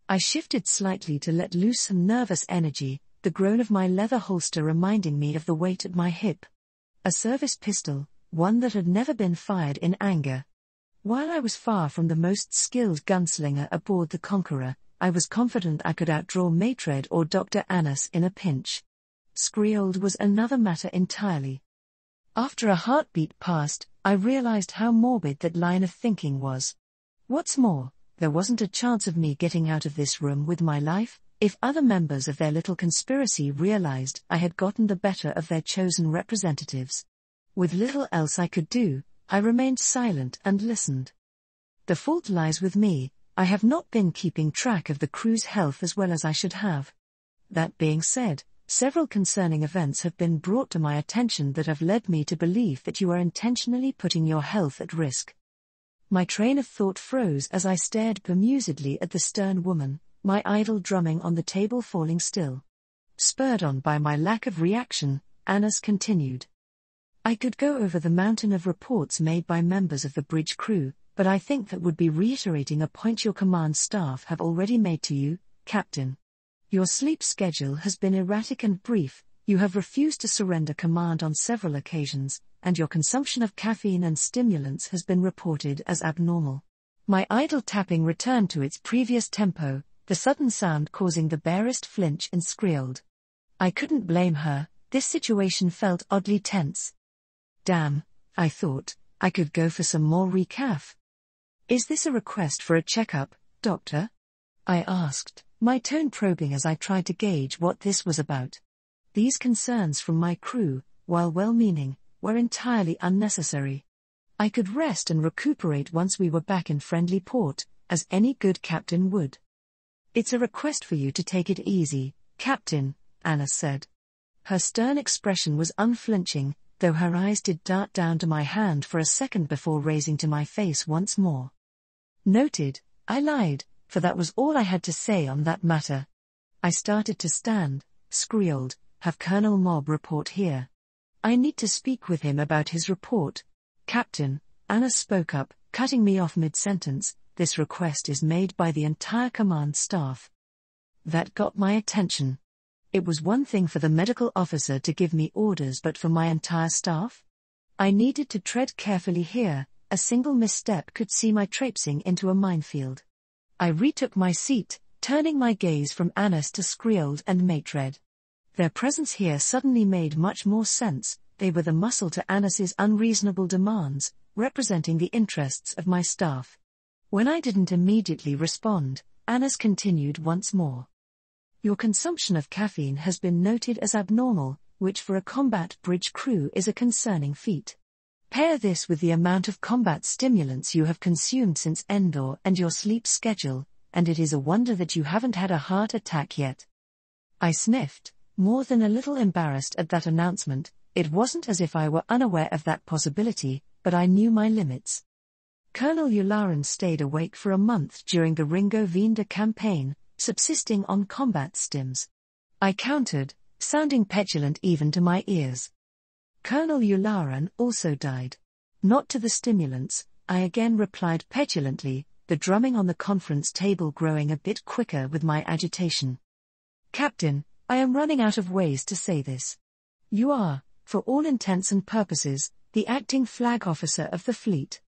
I shifted slightly to let loose some nervous energy, the groan of my leather holster reminding me of the weight at my hip. A service pistol, one that had never been fired in anger. While I was far from the most skilled gunslinger aboard the Conqueror, I was confident I could outdraw Maitred or Dr. Annis in a pinch. Skriold was another matter entirely. After a heartbeat passed, I realized how morbid that line of thinking was. What's more, there wasn't a chance of me getting out of this room with my life, if other members of their little conspiracy realized I had gotten the better of their chosen representatives. With little else I could do, I remained silent and listened. The fault lies with me. I have not been keeping track of the crew's health as well as I should have. That being said, several concerning events have been brought to my attention that have led me to believe that you are intentionally putting your health at risk. My train of thought froze as I stared bemusedly at the stern woman, my idle drumming on the table falling still. Spurred on by my lack of reaction, Annis continued. I could go over the mountain of reports made by members of the bridge crew, but I think that would be reiterating a point your command staff have already made to you, Captain. Your sleep schedule has been erratic and brief, you have refused to surrender command on several occasions, and your consumption of caffeine and stimulants has been reported as abnormal. My idle tapping returned to its previous tempo, the sudden sound causing the barest flinch in Skriold. I couldn't blame her, this situation felt oddly tense. Damn, I thought, I could go for some more recaf. Is this a request for a checkup, Doctor? I asked, my tone probing as I tried to gauge what this was about. These concerns from my crew, while well-meaning, were entirely unnecessary. I could rest and recuperate once we were back in friendly port, as any good captain would. It's a request for you to take it easy, Captain, Annis said. Her stern expression was unflinching, though her eyes did dart down to my hand for a second before raising to my face once more. Noted, I lied, for that was all I had to say on that matter. I started to stand. Skriold, have Colonel Mobb report here. I need to speak with him about his report. Captain, Annis spoke up, cutting me off mid-sentence, this request is made by the entire command staff. That got my attention. It was one thing for the medical officer to give me orders, but for my entire staff? I needed to tread carefully here, a single misstep could see my traipsing into a minefield. I retook my seat, turning my gaze from Annis to Skriold and Maitred. Their presence here suddenly made much more sense, they were the muscle to Annis's unreasonable demands, representing the interests of my staff. When I didn't immediately respond, Annis continued once more. Your consumption of caffeine has been noted as abnormal, which for a combat bridge crew is a concerning feat. Pair this with the amount of combat stimulants you have consumed since Endor and your sleep schedule, and it is a wonder that you haven't had a heart attack yet. I sniffed, more than a little embarrassed at that announcement. It wasn't as if I were unaware of that possibility, but I knew my limits. Colonel Yularin stayed awake for a month during the Ringo Vinder campaign, subsisting on combat stims. I countered, sounding petulant even to my ears. Colonel Yularan also died. Not to the stimulants, I again replied petulantly, the drumming on the conference table growing a bit quicker with my agitation. Captain, I am running out of ways to say this. You are, for all intents and purposes, the acting flag officer of the fleet.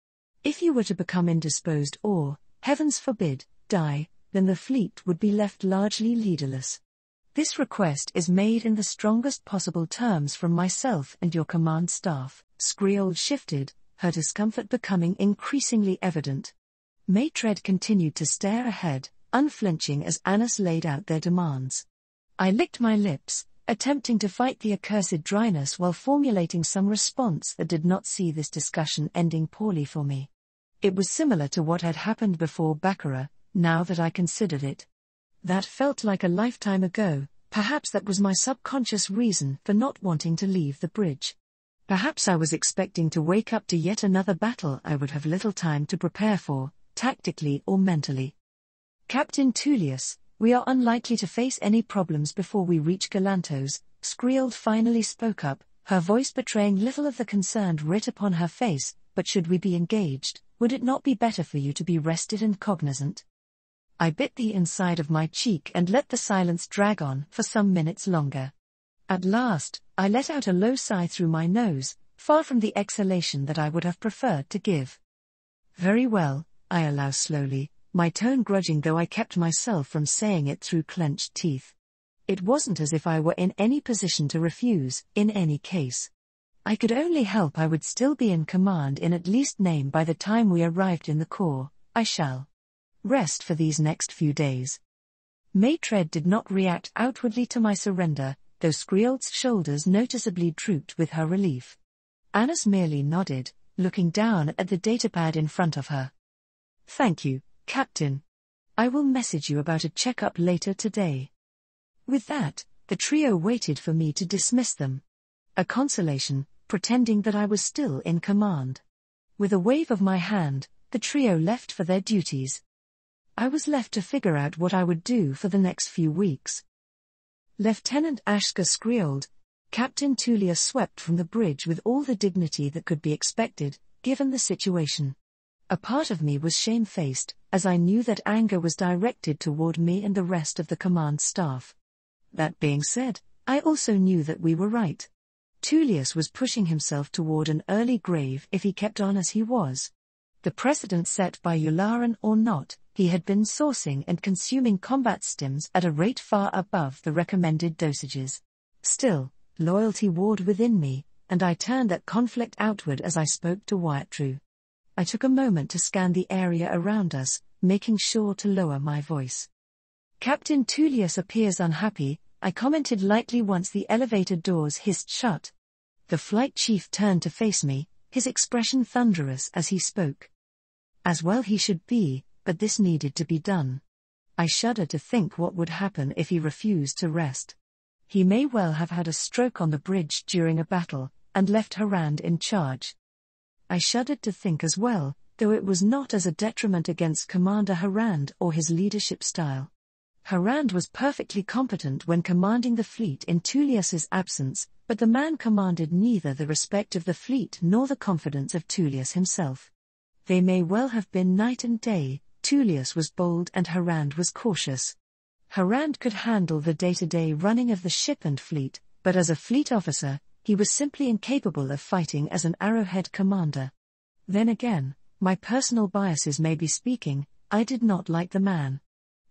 If you were to become indisposed or, heavens forbid, die, then the fleet would be left largely leaderless. This request is made in the strongest possible terms from myself and your command staff. Skriol shifted, her discomfort becoming increasingly evident. Maitred continued to stare ahead, unflinching as Annis laid out their demands. I licked my lips, attempting to fight the accursed dryness while formulating some response that did not see this discussion ending poorly for me. It was similar to what had happened before Baccarat, now that I considered it. That felt like a lifetime ago. Perhaps that was my subconscious reason for not wanting to leave the bridge. Perhaps I was expecting to wake up to yet another battle I would have little time to prepare for, tactically or mentally. Captain Tullius, we are unlikely to face any problems before we reach Galantos. Skriol finally spoke up, her voice betraying little of the concern writ upon her face, but should we be engaged, would it not be better for you to be rested and cognizant? I bit the inside of my cheek and let the silence drag on for some minutes longer. At last, I let out a low sigh through my nose, far from the exhalation that I would have preferred to give. Very well, I allow slowly, my tone grudging though I kept myself from saying it through clenched teeth. It wasn't as if I were in any position to refuse, in any case. I could only help I would still be in command in at least name by the time we arrived in the Corps. I shall rest for these next few days. Maitred did not react outwardly to my surrender, though Skriol's shoulders noticeably drooped with her relief. Annis merely nodded, looking down at the datapad in front of her. Thank you, Captain. I will message you about a checkup later today. With that, the trio waited for me to dismiss them. A consolation, pretending that I was still in command. With a wave of my hand, the trio left for their duties. I was left to figure out what I would do for the next few weeks. Lieutenant Ashka Skriol, Captain Tullius swept from the bridge with all the dignity that could be expected, given the situation. A part of me was shamefaced, as I knew that anger was directed toward me and the rest of the command staff. That being said, I also knew that we were right. Tullius was pushing himself toward an early grave if he kept on as he was. The precedent set by Yularan or not, he had been sourcing and consuming combat stims at a rate far above the recommended dosages. Still, loyalty warred within me, and I turned that conflict outward as I spoke to Wyattru. I took a moment to scan the area around us, making sure to lower my voice. Captain Tullius appears unhappy, I commented lightly once the elevator doors hissed shut. The flight chief turned to face me, his expression thunderous as he spoke. As well he should be, but this needed to be done. I shudder to think what would happen if he refused to rest. He may well have had a stroke on the bridge during a battle, and left Harand in charge. I shuddered to think as well, though it was not as a detriment against Commander Harand or his leadership style. Harand was perfectly competent when commanding the fleet in Tullius's absence, but the man commanded neither the respect of the fleet nor the confidence of Tullius himself. They may well have been night and day. Tullius was bold and Harand was cautious. Harand could handle the day-to-day running of the ship and fleet, but as a fleet officer, he was simply incapable of fighting as an Arrowhead commander. Then again, my personal biases may be speaking, I did not like the man.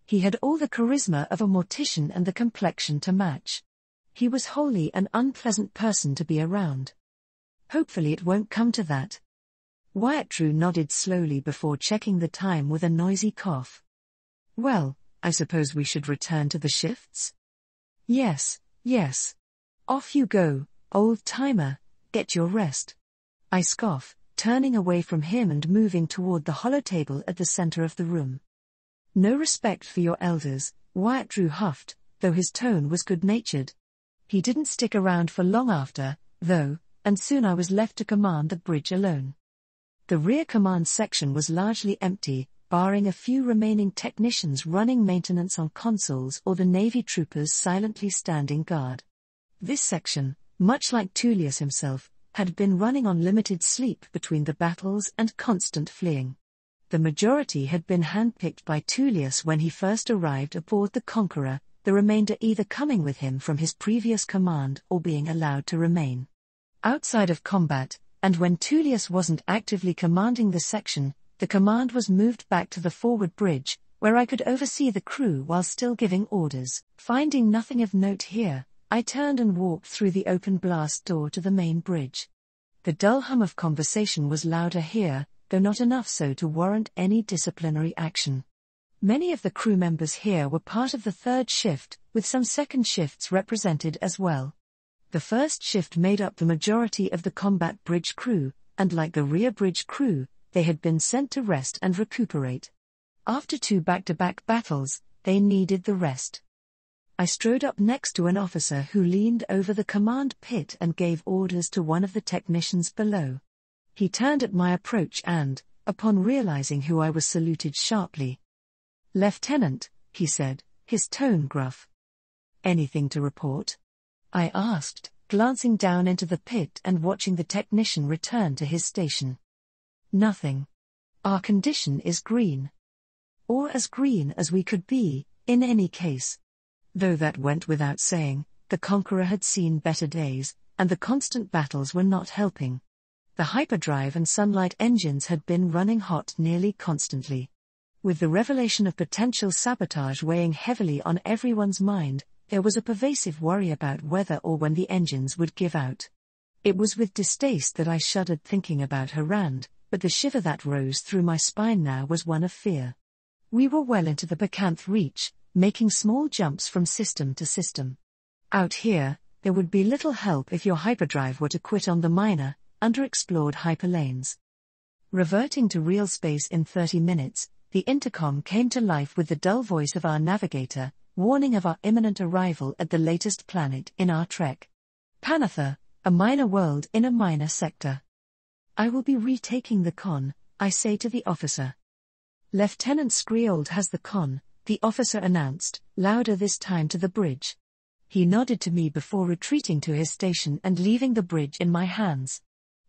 He had all the charisma of a mortician and the complexion to match. He was wholly an unpleasant person to be around. Hopefully it won't come to that. Wyattru nodded slowly before checking the time with a noisy cough. Well, I suppose we should return to the shifts? Yes. Off you go, old-timer, get your rest. I scoff, turning away from him and moving toward the hollow table at the center of the room. No respect for your elders, Wyattru huffed, though his tone was good-natured. He didn't stick around for long after, though, and soon I was left to command the bridge alone. The rear command section was largely empty, barring a few remaining technicians running maintenance on consoles or the Navy troopers silently standing guard. This section, much like Tullius himself, had been running on limited sleep between the battles and constant fleeing. The majority had been handpicked by Tullius when he first arrived aboard the Conqueror, the remainder either coming with him from his previous command or being allowed to remain. Outside of combat, and when Tullius wasn't actively commanding the section, the command was moved back to the forward bridge, where I could oversee the crew while still giving orders. Finding nothing of note here, I turned and walked through the open blast door to the main bridge. The dull hum of conversation was louder here, though not enough so to warrant any disciplinary action. Many of the crew members here were part of the third shift, with some second shifts represented as well. The first shift made up the majority of the combat bridge crew, and like the rear bridge crew, they had been sent to rest and recuperate. After 2 back-to-back battles, they needed the rest. I strode up next to an officer who leaned over the command pit and gave orders to one of the technicians below. He turned at my approach and, upon realizing who I was, saluted sharply. "Lieutenant," he said, his tone gruff. "Anything to report?" I asked, glancing down into the pit and watching the technician return to his station. "Nothing. Our condition is green. Or as green as we could be, in any case." Though that went without saying, the Conqueror had seen better days, and the constant battles were not helping. The hyperdrive and sunlight engines had been running hot nearly constantly. With the revelation of potential sabotage weighing heavily on everyone's mind, there was a pervasive worry about whether or when the engines would give out. It was with distaste that I shuddered thinking about Harand, but the shiver that rose through my spine now was one of fear. We were well into the Bacanth Reach, making small jumps from system to system. Out here, there would be little help if your hyperdrive were to quit on the minor, underexplored hyperlanes. Reverting to real space in 30 minutes, the intercom came to life with the dull voice of our navigator, warning of our imminent arrival at the latest planet in our trek. Panatha, a minor world in a minor sector. "I will be retaking the con," I say to the officer. "Lieutenant Scriold has the con," the officer announced, louder this time to the bridge. He nodded to me before retreating to his station and leaving the bridge in my hands.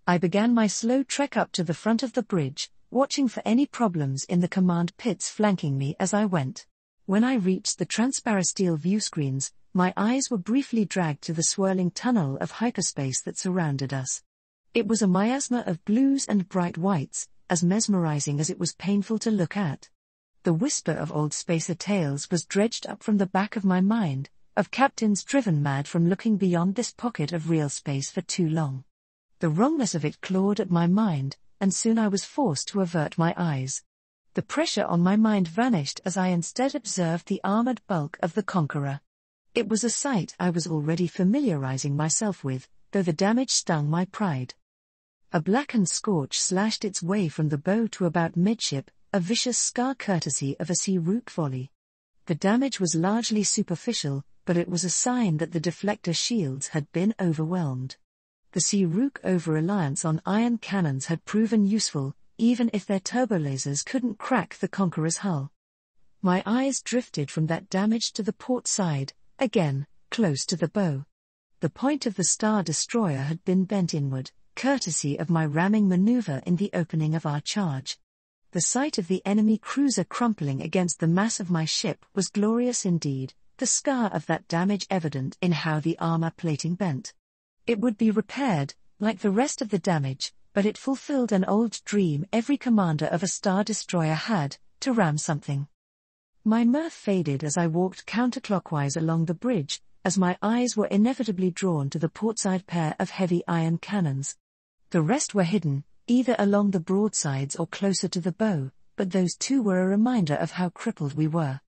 I began my slow trek up to the front of the bridge, watching for any problems in the command pits flanking me as I went. When I reached the transparasteel viewscreens, my eyes were briefly dragged to the swirling tunnel of hyperspace that surrounded us. It was a miasma of blues and bright whites, as mesmerizing as it was painful to look at. The whisper of old spacer tales was dredged up from the back of my mind, of captains driven mad from looking beyond this pocket of real space for too long. The wrongness of it clawed at my mind, and soon I was forced to avert my eyes. The pressure on my mind vanished as I instead observed the armored bulk of the Conqueror. It was a sight I was already familiarizing myself with, though the damage stung my pride. A blackened scorch slashed its way from the bow to about midship, a vicious scar courtesy of a sea rook volley. The damage was largely superficial, but it was a sign that the deflector shields had been overwhelmed. The Sea Rook over-reliance on ion cannons had proven useful, even if their turbolasers couldn't crack the Conqueror's hull. My eyes drifted from that damage to the port side, again, close to the bow. The point of the Star Destroyer had been bent inward, courtesy of my ramming maneuver in the opening of our charge. The sight of the enemy cruiser crumpling against the mass of my ship was glorious indeed, the scar of that damage evident in how the armor plating bent. It would be repaired, like the rest of the damage, but it fulfilled an old dream every commander of a Star Destroyer had, to ram something. My mirth faded as I walked counterclockwise along the bridge, as my eyes were inevitably drawn to the portside pair of heavy iron cannons. The rest were hidden, either along the broadsides or closer to the bow, but those two were a reminder of how crippled we were.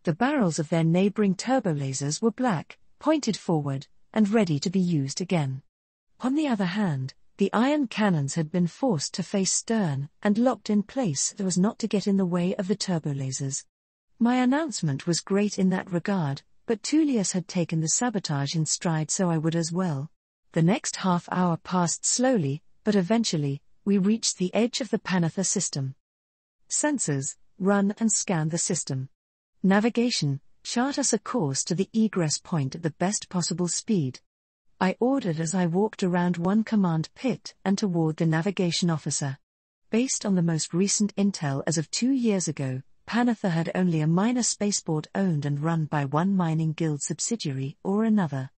The barrels of their neighboring turbolasers were black, pointed forward, and ready to be used again. On the other hand, the iron cannons had been forced to face stern and locked in place so as not to get in the way of the turbolasers. My announcement was great in that regard, but Tullius had taken the sabotage in stride, so I would as well. The next half hour passed slowly, but eventually, we reached the edge of the Panatha system. Sensors, run and scan the system. Navigation, chart us a course to the egress point at the best possible speed. I ordered as I walked around one command pit and toward the navigation officer. Based on the most recent intel as of 2 years ago, Panatha had only a minor spaceport owned and run by one mining guild subsidiary or another.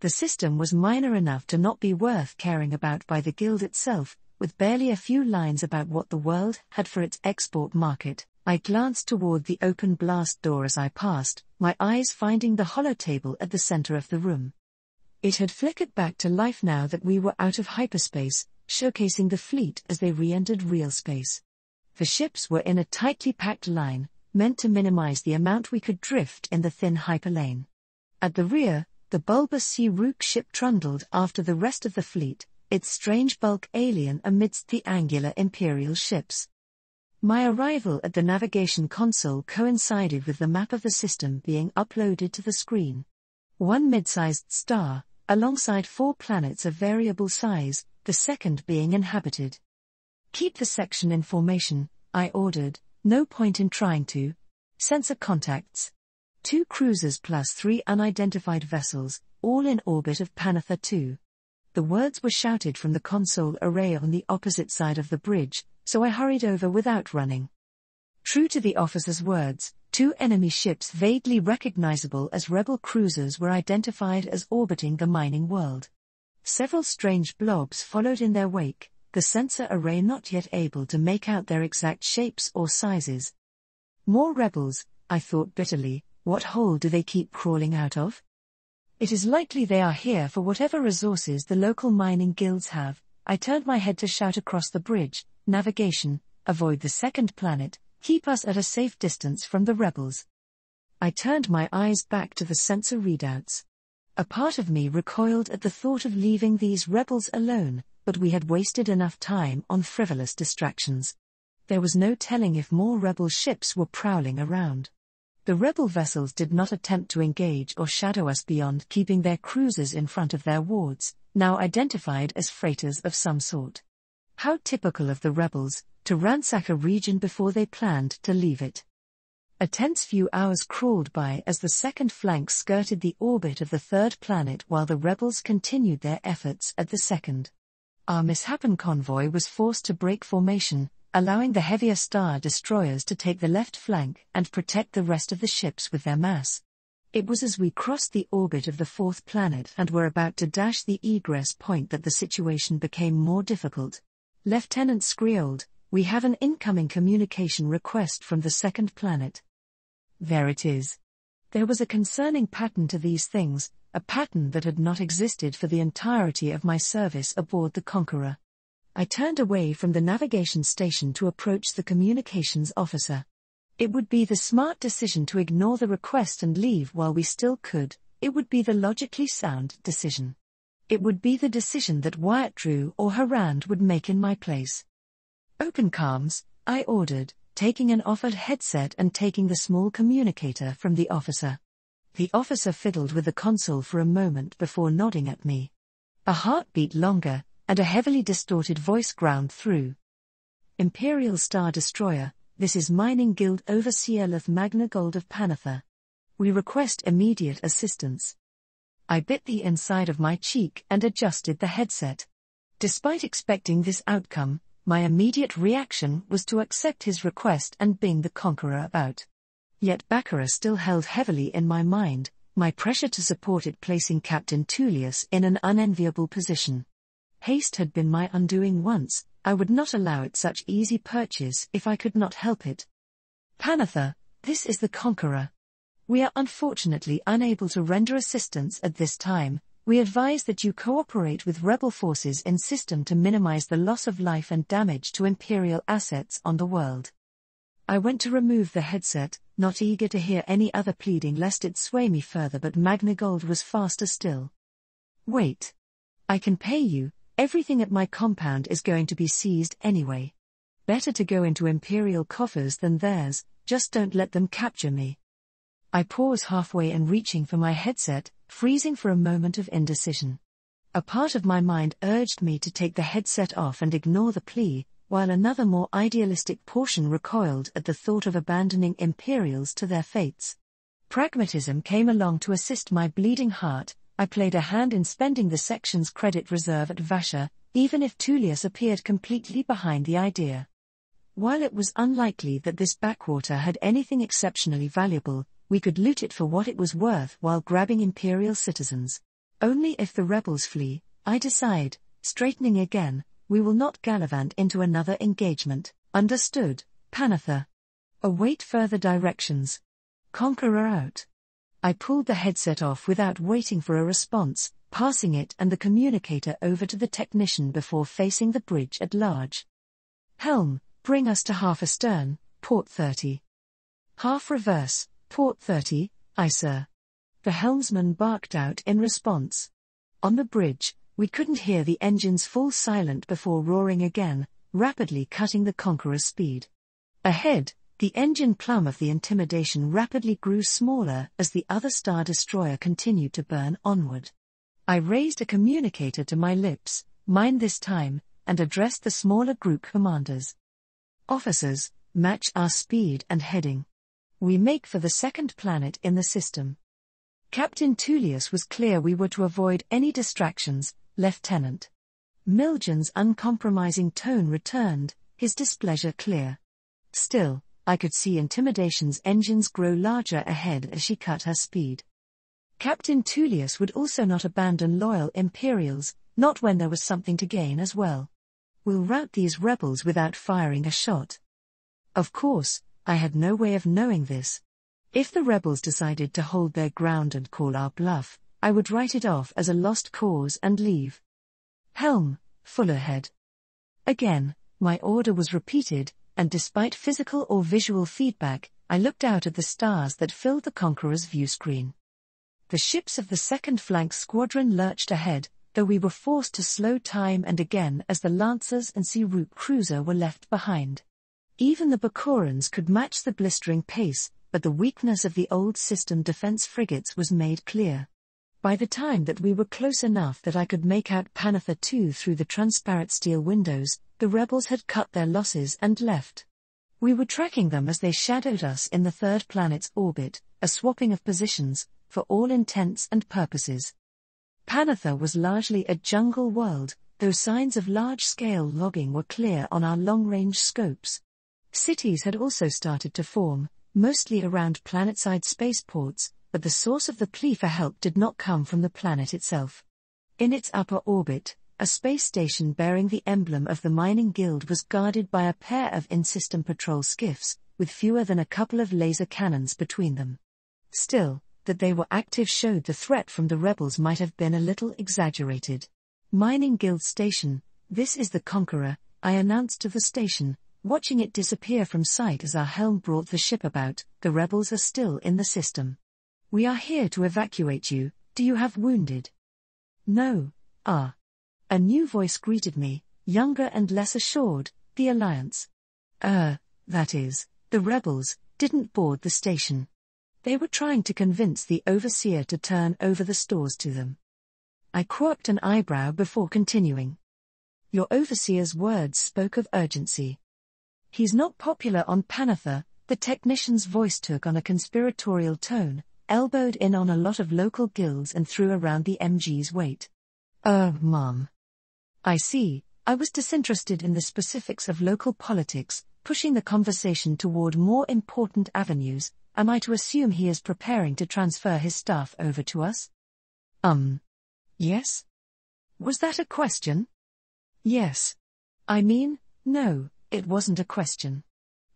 The system was minor enough to not be worth caring about by the guild itself, with barely a few lines about what the world had for its export market. I glanced toward the open blast door as I passed, my eyes finding the holotable at the center of the room. It had flickered back to life now that we were out of hyperspace, showcasing the fleet as they re-entered real space. The ships were in a tightly packed line, meant to minimize the amount we could drift in the thin hyperlane. At the rear, the bulbous Sea-Rook ship trundled after the rest of the fleet, its strange bulk alien amidst the angular Imperial ships. My arrival at the navigation console coincided with the map of the system being uploaded to the screen. One mid-sized star, alongside 4 planets of variable size, the second being inhabited. Keep the section in formation, I ordered, no point in trying to. Sensor contacts. 2 cruisers plus 3 unidentified vessels, all in orbit of Panatha 2. The words were shouted from the console array on the opposite side of the bridge, so I hurried over without running. True to the officer's words, 2 enemy ships vaguely recognizable as rebel cruisers were identified as orbiting the mining world. Several strange blobs followed in their wake, the sensor array not yet able to make out their exact shapes or sizes. More rebels, I thought bitterly, what hole do they keep crawling out of? It is likely they are here for whatever resources the local mining guilds have. I turned my head to shout across the bridge, navigation, avoid the second planet, keep us at a safe distance from the rebels. I turned my eyes back to the sensor readouts. A part of me recoiled at the thought of leaving these rebels alone, but we had wasted enough time on frivolous distractions. There was no telling if more rebel ships were prowling around. The rebel vessels did not attempt to engage or shadow us beyond keeping their cruisers in front of their wards, now identified as freighters of some sort. How typical of the rebels, to ransack a region before they planned to leave it. A tense few hours crawled by as the second flank skirted the orbit of the third planet while the rebels continued their efforts at the second. Our misshapen convoy was forced to break formation, allowing the heavier star destroyers to take the left flank and protect the rest of the ships with their mass. It was as we crossed the orbit of the fourth planet and were about to dash the egress point that the situation became more difficult. Lieutenant Screoled, we have an incoming communication request from the second planet. There it is. There was a concerning pattern to these things, a pattern that had not existed for the entirety of my service aboard the Conqueror. I turned away from the navigation station to approach the communications officer. It would be the smart decision to ignore the request and leave while we still could. It would be the logically sound decision. It would be the decision that Wyatt Drew or Harand would make in my place. Open comms, I ordered, taking an offered headset and taking the small communicator from the officer. The officer fiddled with the console for a moment before nodding at me. A heartbeat longer, and a heavily distorted voice ground through. Imperial Star Destroyer, this is Mining Guild Overseer Leth Magna Gold of Panatha. We request immediate assistance. I bit the inside of my cheek and adjusted the headset. Despite expecting this outcome, my immediate reaction was to accept his request and bring the Conqueror about. Yet Baccarat still held heavily in my mind, my pressure to support it placing Captain Tullius in an unenviable position. Haste had been my undoing once, I would not allow it such easy purchase if I could not help it. Panatha, this is the Conqueror. We are unfortunately unable to render assistance at this time. We advise that you cooperate with rebel forces in system to minimize the loss of life and damage to Imperial assets on the world. I went to remove the headset, not eager to hear any other pleading lest it sway me further, but Magnagold was faster still. Wait. I can pay you, everything at my compound is going to be seized anyway. Better to go into Imperial coffers than theirs, just don't let them capture me. I pause halfway in reaching for my headset, freezing for a moment of indecision. A part of my mind urged me to take the headset off and ignore the plea, while another more idealistic portion recoiled at the thought of abandoning Imperials to their fates. Pragmatism came along to assist my bleeding heart, I played a hand in spending the section's credit reserve at Vasha, even if Tullius appeared completely behind the idea. While it was unlikely that this backwater had anything exceptionally valuable, we could loot it for what it was worth while grabbing Imperial citizens. Only if the rebels flee, I decide, straightening again, we will not gallivant into another engagement. Understood, Panatha. Await further directions. Conqueror out. I pulled the headset off without waiting for a response, passing it and the communicator over to the technician before facing the bridge at large. Helm, bring us to half astern, port 30. Half reverse, port 30, aye sir. The helmsman barked out in response. On the bridge, we couldn't hear the engines fall silent before roaring again, rapidly cutting the Conqueror's speed. Ahead, the engine plum of the Intimidation rapidly grew smaller as the other Star Destroyer continued to burn onward. I raised a communicator to my lips, mine this time, and addressed the smaller group commanders. Officers, match our speed and heading. We make for the second planet in the system. Captain Tullius was clear we were to avoid any distractions, Lieutenant. Milgen's uncompromising tone returned, his displeasure clear. Still, I could see Intimidation's engines grow larger ahead as she cut her speed. Captain Tullius would also not abandon loyal Imperials, not when there was something to gain as well. We'll rout these rebels without firing a shot. Of course, I had no way of knowing this. If the rebels decided to hold their ground and call our bluff, I would write it off as a lost cause and leave. Helm, full ahead. Again, my order was repeated, and despite physical or visual feedback, I looked out at the stars that filled the Conqueror's view screen. The ships of the second flank squadron lurched ahead, though we were forced to slow time and again as the Lancers and Sea Route cruiser were left behind. Even the Bakurans could match the blistering pace, but the weakness of the old system defense frigates was made clear. By the time that we were close enough that I could make out Panatha II through the transparent steel windows, the rebels had cut their losses and left. We were tracking them as they shadowed us in the third planet's orbit, a swapping of positions, for all intents and purposes. Panatha was largely a jungle world, though signs of large-scale logging were clear on our long-range scopes. Cities had also started to form, mostly around planet-side spaceports, but the source of the plea for help did not come from the planet itself. In its upper orbit, a space station bearing the emblem of the Mining Guild was guarded by a pair of in-system patrol skiffs, with fewer than a couple of laser cannons between them. Still, that they were active showed the threat from the rebels might have been a little exaggerated. Mining Guild Station, this is the Conqueror, I announced to the station, watching it disappear from sight as our helm brought the ship about. The rebels are still in the system. We are here to evacuate you. Do you have wounded? No. Ah. A new voice greeted me, younger and less assured, the Alliance. That is, the rebels, didn't board the station. They were trying to convince the Overseer to turn over the stores to them. I quirked an eyebrow before continuing. Your Overseer's words spoke of urgency. He's not popular on Panatha, the technician's voice took on a conspiratorial tone, elbowed in on a lot of local guilds and threw around the MG's weight. Mom. I see. I was disinterested in the specifics of local politics, pushing the conversation toward more important avenues. Am I to assume he is preparing to transfer his staff over to us? Yes? Was that a question? Yes. I mean, no, it wasn't a question.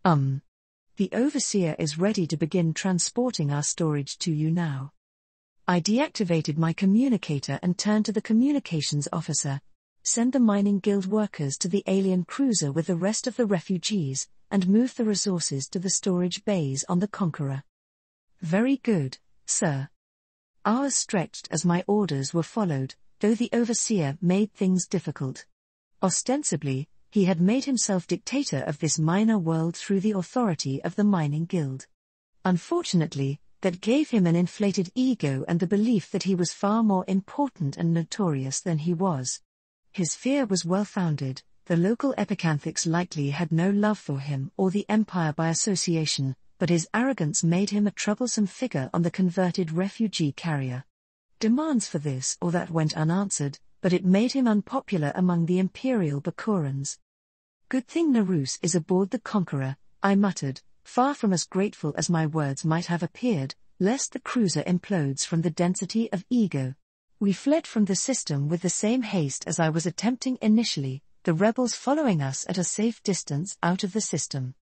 The Overseer is ready to begin transporting our storage to you now. I deactivated my communicator and turned to the communications officer. Send the Mining Guild workers to the alien cruiser with the rest of the refugees, and move the resources to the storage bays on the Conqueror. Very good, sir. Hours stretched as my orders were followed, though the Overseer made things difficult. Ostensibly, he had made himself dictator of this minor world through the authority of the Mining Guild. Unfortunately, that gave him an inflated ego and the belief that he was far more important and notorious than he was. His fear was well-founded. The local epicanthics likely had no love for him or the Empire by association, but his arrogance made him a troublesome figure on the converted refugee carrier. demands for this or that went unanswered, but it made him unpopular among the Imperial Bakurans. "Good thing Narus is aboard the Conqueror," I muttered, far from as grateful as my words might have appeared, lest the cruiser implodes from the density of ego. We fled from the system with the same haste as I was attempting initially, the rebels following us at a safe distance out of the system.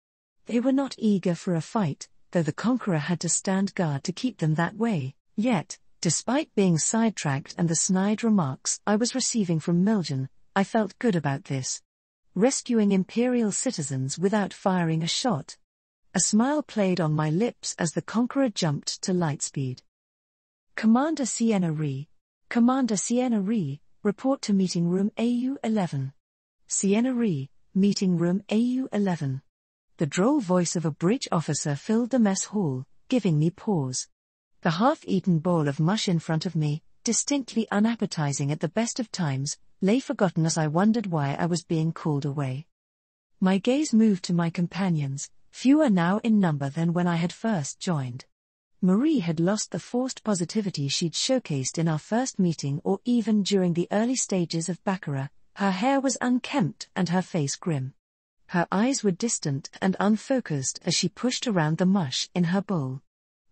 They were not eager for a fight, though the Conqueror had to stand guard to keep them that way, yet, despite being sidetracked and the snide remarks I was receiving from Miljan, I felt good about this. Rescuing Imperial citizens without firing a shot. A smile played on my lips as the Conqueror jumped to lightspeed. "Commander Sienna Ree. Commander Sienna Ree, report to Meeting Room AU-11. Sienna Ree, Meeting Room AU-11. The droll voice of a bridge officer filled the mess hall, giving me pause. The half-eaten bowl of mush in front of me, distinctly unappetizing at the best of times, lay forgotten as I wondered why I was being called away. My gaze moved to my companions, fewer now in number than when I had first joined. Marie had lost the forced positivity she'd showcased in our first meeting or even during the early stages of Baccarat. Her hair was unkempt and her face grim. Her eyes were distant and unfocused as she pushed around the mush in her bowl.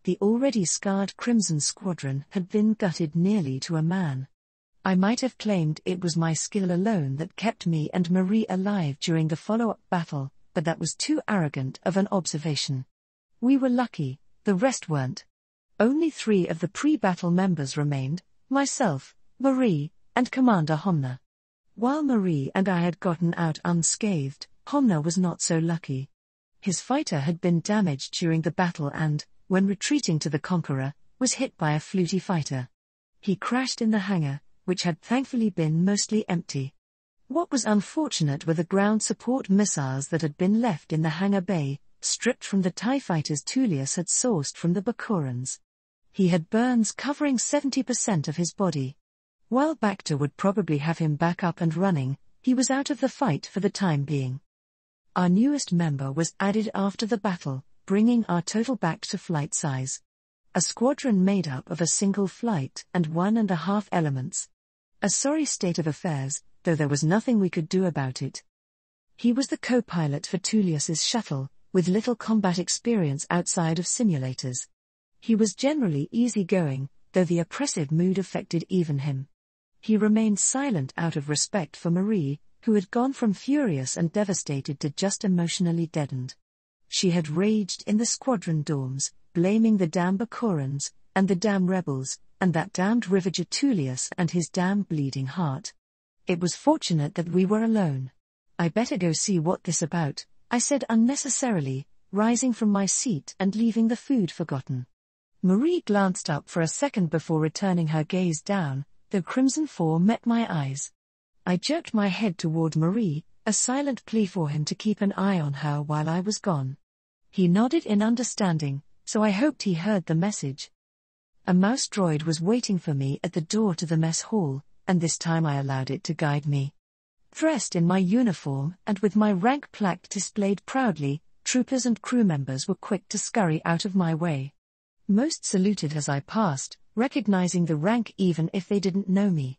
The already scarred Crimson Squadron had been gutted nearly to a man. I might have claimed it was my skill alone that kept me and Marie alive during the follow-up battle, but that was too arrogant of an observation. We were lucky, the rest weren't. Only 3 of the pre-battle members remained, myself, Marie, and Commander Homna. While Marie and I had gotten out unscathed, Homna was not so lucky. His fighter had been damaged during the battle and, when retreating to the Conqueror, was hit by a fluty fighter. He crashed in the hangar, which had thankfully been mostly empty. What was unfortunate were the ground support missiles that had been left in the hangar bay, stripped from the TIE fighters Tullius had sourced from the Bakurans. He had burns covering 70% of his body. While Bacta would probably have him back up and running, he was out of the fight for the time being. Our newest member was added after the battle, bringing our total back to flight size. A squadron made up of a single flight and 1.5 elements. A sorry state of affairs, though there was nothing we could do about it. He was the co-pilot for Tullius's shuttle, with little combat experience outside of simulators. He was generally easygoing, though the oppressive mood affected even him. He remained silent out of respect for Marie, who had gone from furious and devastated to just emotionally deadened. She had raged in the squadron dorms, blaming the damn Bakurans, and the damn rebels, and that damned Rivager Tullius and his damn bleeding heart. It was fortunate that we were alone. "I better go see what this about," I said unnecessarily, rising from my seat and leaving the food forgotten. Marie glanced up for a second before returning her gaze down, though Crimson 4 met my eyes. I jerked my head toward Marie, a silent plea for him to keep an eye on her while I was gone. He nodded in understanding, so I hoped he heard the message. A mouse droid was waiting for me at the door to the mess hall, and this time I allowed it to guide me. Dressed in my uniform and with my rank plaque displayed proudly, troopers and crew members were quick to scurry out of my way. Most saluted as I passed, recognizing the rank even if they didn't know me.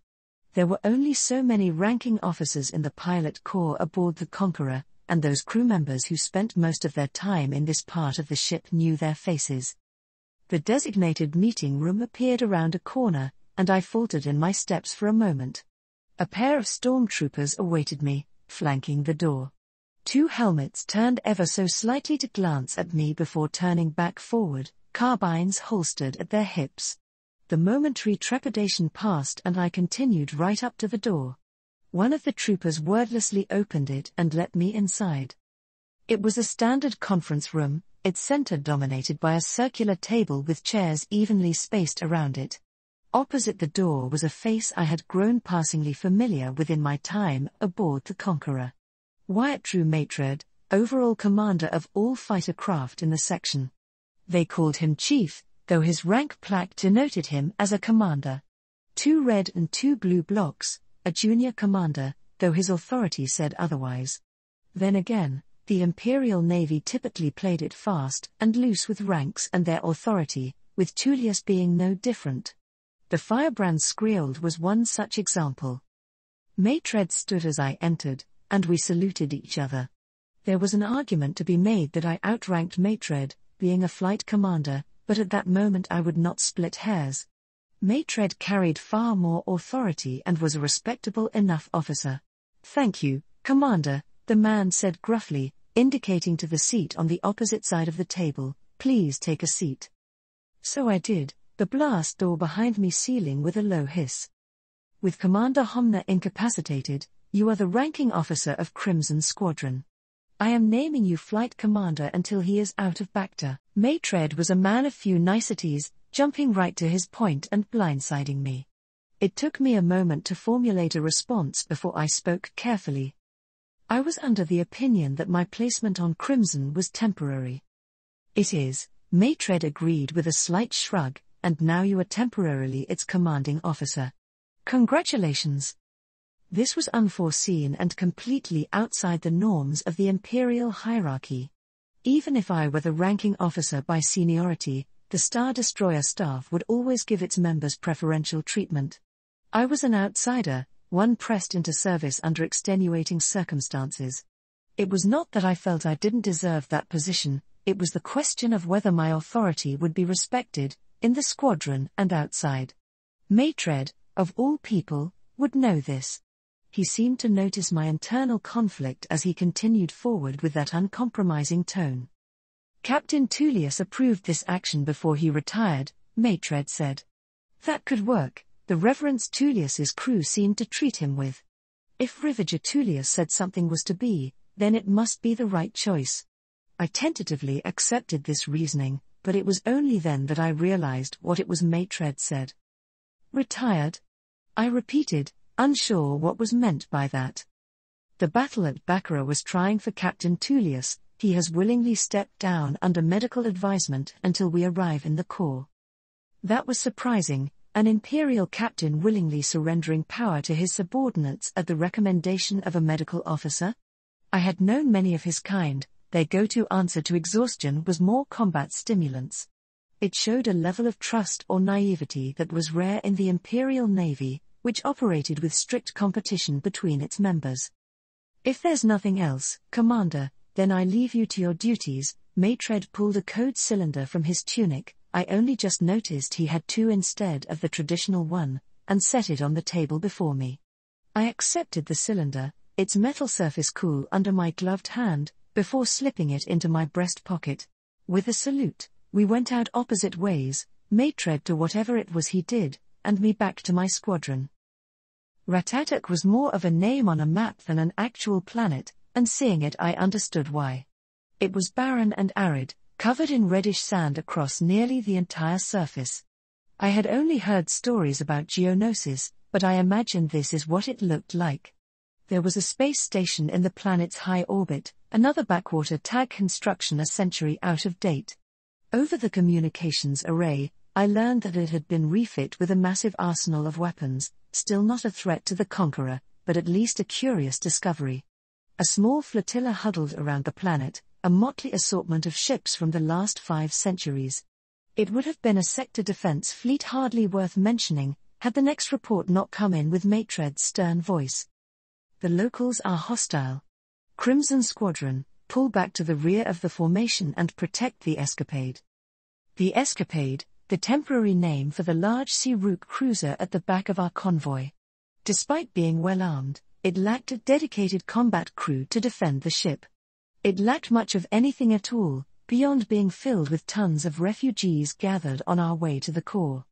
There were only so many ranking officers in the pilot corps aboard the Conqueror, and those crew members who spent most of their time in this part of the ship knew their faces. The designated meeting room appeared around a corner, and I faltered in my steps for a moment. A pair of stormtroopers awaited me, flanking the door. 2 helmets turned ever so slightly to glance at me before turning back forward, carbines holstered at their hips. The momentary trepidation passed and I continued right up to the door. One of the troopers wordlessly opened it and let me inside. It was a standard conference room, its center dominated by a circular table with chairs evenly spaced around it. Opposite the door was a face I had grown passingly familiar with in my time aboard the Conqueror. Wyatt Drew Matred, overall commander of all fighter craft in the section. They called him Chief, though his rank plaque denoted him as a commander. 2 red and 2 blue blocks, a junior commander, though his authority said otherwise. Then again, the Imperial Navy typically played it fast and loose with ranks and their authority, with Tullius being no different. The firebrand squealed was one such example. Maitred stood as I entered, and we saluted each other. There was an argument to be made that I outranked Maitred, being a flight commander, but at that moment I would not split hairs. Maitred carried far more authority and was a respectable enough officer. "Thank you, Commander," the man said gruffly, indicating to the seat on the opposite side of the table. "Please take a seat." So I did, the blast door behind me sealing with a low hiss. "With Commander Homner incapacitated, you are the ranking officer of Crimson Squadron. I am naming you Flight Commander until he is out of Bacta." Maitred was a man of few niceties, jumping right to his point and blindsiding me. It took me a moment to formulate a response before I spoke carefully. I was under the opinion that my placement on Crimson was temporary. "It is," Maitred agreed with a slight shrug, "and now you are temporarily its commanding officer. Congratulations." This was unforeseen and completely outside the norms of the Imperial hierarchy. Even if I were the ranking officer by seniority, the Star Destroyer staff would always give its members preferential treatment. I was an outsider, one pressed into service under extenuating circumstances. It was not that I felt I didn't deserve that position, it was the question of whether my authority would be respected, in the squadron and outside. Maitred, of all people, would know this. He seemed to notice my internal conflict as he continued forward with that uncompromising tone. "Captain Tullius approved this action before he retired," Maitred said. "That could work. The Reverend Tullius's crew seemed to treat him with. If Rivager Tullius said something was to be, then it must be the right choice." I tentatively accepted this reasoning, but it was only then that I realized what it was Maitred said. "Retired?" I repeated, unsure what was meant by that. "The battle at Baccarat was trying for Captain Tullius. He has willingly stepped down under medical advisement until we arrive in the Corps." That was surprising, an Imperial captain willingly surrendering power to his subordinates at the recommendation of a medical officer? I had known many of his kind. Their go-to answer to exhaustion was more combat stimulants. It showed a level of trust or naivety that was rare in the Imperial Navy, which operated with strict competition between its members. "If there's nothing else, Commander, then I leave you to your duties." Maitred pulled a code cylinder from his tunic, I only just noticed he had two instead of the traditional one, and set it on the table before me. I accepted the cylinder, its metal surface cool under my gloved hand, before slipping it into my breast pocket. With a salute, we went out opposite ways, Maitred to whatever it was he did, and me back to my squadron. Ratatak was more of a name on a map than an actual planet, and seeing it I understood why. It was barren and arid, covered in reddish sand across nearly the entire surface. I had only heard stories about Geonosis, but I imagined this is what it looked like. There was a space station in the planet's high orbit, another backwater tag construction a century out of date. Over the communications array, I learned that it had been refit with a massive arsenal of weapons, still not a threat to the Conqueror, but at least a curious discovery. A small flotilla huddled around the planet, a motley assortment of ships from the last 5 centuries. It would have been a sector defense fleet hardly worth mentioning, had the next report not come in with Maitred's stern voice. "The locals are hostile. Crimson Squadron, pull back to the rear of the formation and protect the Escapade." The Escapade, the temporary name for the large Sea-Rook cruiser at the back of our convoy. Despite being well armed, it lacked a dedicated combat crew to defend the ship. It lacked much of anything at all, beyond being filled with tons of refugees gathered on our way to the core.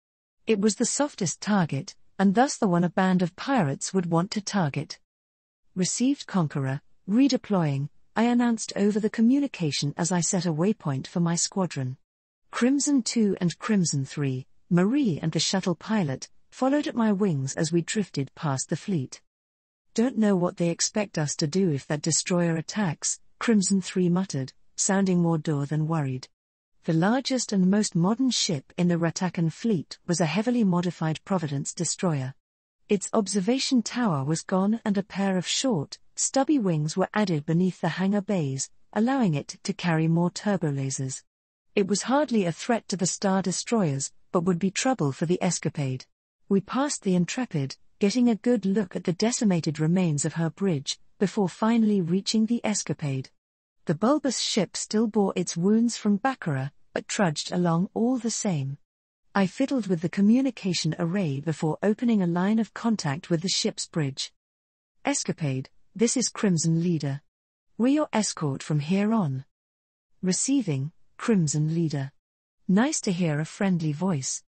It was the softest target, and thus the one a band of pirates would want to target. "Received Conqueror, redeploying," I announced over the communication as I set a waypoint for my squadron. Crimson 2 and Crimson 3, Marie and the shuttle pilot, followed at my wings as we drifted past the fleet. "Don't know what they expect us to do if that destroyer attacks," Crimson 3 muttered, sounding more dour than worried. The largest and most modern ship in the Ratakan fleet was a heavily modified Providence destroyer. Its observation tower was gone and a pair of short, stubby wings were added beneath the hangar bays, allowing it to carry more turbolasers. It was hardly a threat to the Star Destroyers, but would be trouble for the Escapade. We passed the Intrepid, getting a good look at the decimated remains of her bridge, before finally reaching the Escapade. The bulbous ship still bore its wounds from Baccarat, but trudged along all the same. I fiddled with the communication array before opening a line of contact with the ship's bridge. Escapade, this is Crimson Leader. We're your escort from here on. Receiving, Crimson Leader. Nice to hear a friendly voice.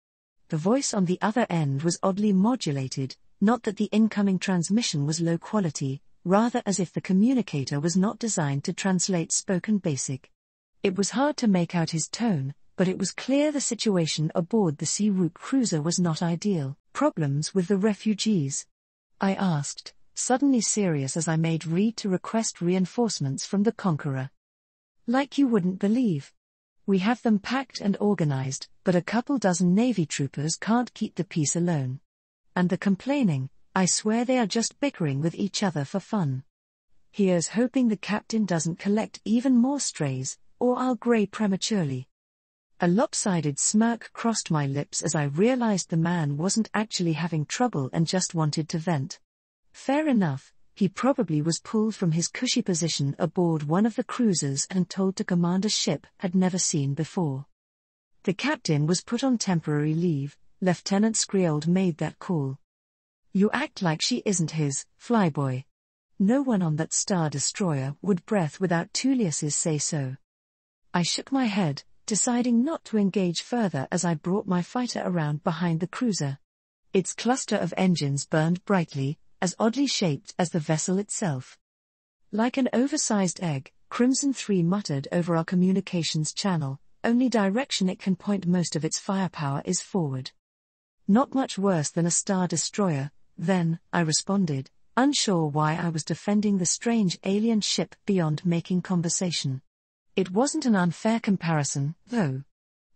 The voice on the other end was oddly modulated, not that the incoming transmission was low quality, rather as if the communicator was not designed to translate spoken basic. It was hard to make out his tone, but it was clear the situation aboard the Sea Route cruiser was not ideal. Problems with the refugees? I asked, suddenly serious as I made Reed to request reinforcements from the Conqueror. Like you wouldn't believe. We have them packed and organized, but a couple dozen Navy troopers can't keep the peace alone. And the complaining, I swear they are just bickering with each other for fun. Here's hoping the captain doesn't collect even more strays, or I'll grey prematurely. A lopsided smirk crossed my lips as I realized the man wasn't actually having trouble and just wanted to vent. Fair enough, he probably was pulled from his cushy position aboard one of the cruisers and told to command a ship had never seen before. The captain was put on temporary leave. Lieutenant Scriold made that call. You act like she isn't his flyboy. No one on that Star Destroyer would breath without Tullius's say-so. I shook my head, deciding not to engage further as I brought my fighter around behind the cruiser. Its cluster of engines burned brightly, as oddly shaped as the vessel itself. Like an oversized egg, Crimson 3 muttered over our communications channel, only direction it can point most of its firepower is forward. Not much worse than a Star Destroyer, then, I responded, unsure why I was defending the strange alien ship beyond making conversation. It wasn't an unfair comparison, though.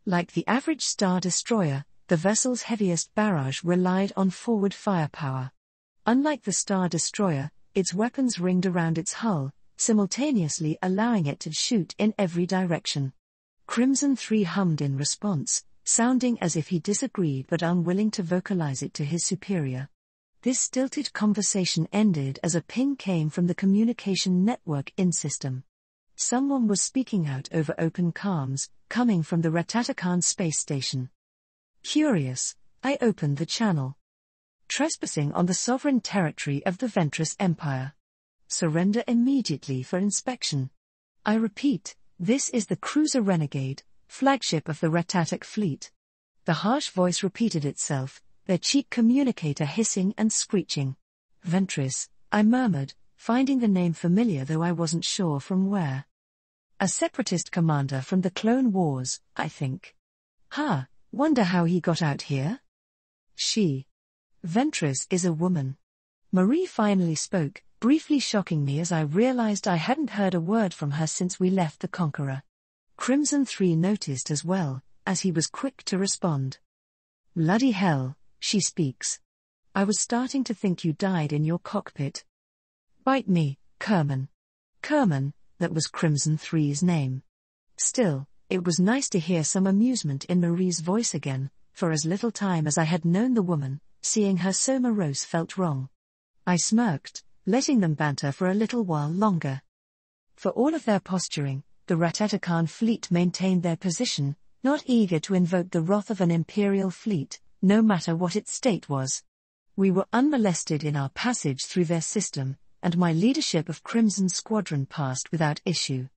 Like the average Star Destroyer, the vessel's heaviest barrage relied on forward firepower. Unlike the Star Destroyer, its weapons ringed around its hull, simultaneously allowing it to shoot in every direction. Crimson 3 hummed in response, sounding as if he disagreed but unwilling to vocalize it to his superior. This stilted conversation ended as a ping came from the communication network in-system. Someone was speaking out over open comms, coming from the Ratatakan space station. Curious, I opened the channel. Trespassing on the sovereign territory of the Ventress Empire. Surrender immediately for inspection. I repeat, this is the cruiser Renegade, flagship of the Ratatak fleet. The harsh voice repeated itself, their cheap communicator hissing and screeching. Ventress, I murmured, finding the name familiar though I wasn't sure from where. A separatist commander from the Clone Wars, I think. Wonder how he got out here? She. Ventress is a woman. Marie finally spoke, briefly shocking me as I realized I hadn't heard a word from her since we left the Conqueror. Crimson 3 noticed as well, as he was quick to respond. Bloody hell, she speaks. I was starting to think you died in your cockpit. Bite me, Kerman. Kerman, that was Crimson 3's name. Still, it was nice to hear some amusement in Marie's voice again, for as little time as I had known the woman, seeing her so morose felt wrong. I smirked, letting them banter for a little while longer. For all of their posturing, the Ratatakan fleet maintained their position, not eager to invoke the wrath of an Imperial fleet, no matter what its state was. We were unmolested in our passage through their system, and my leadership of Crimson Squadron passed without issue.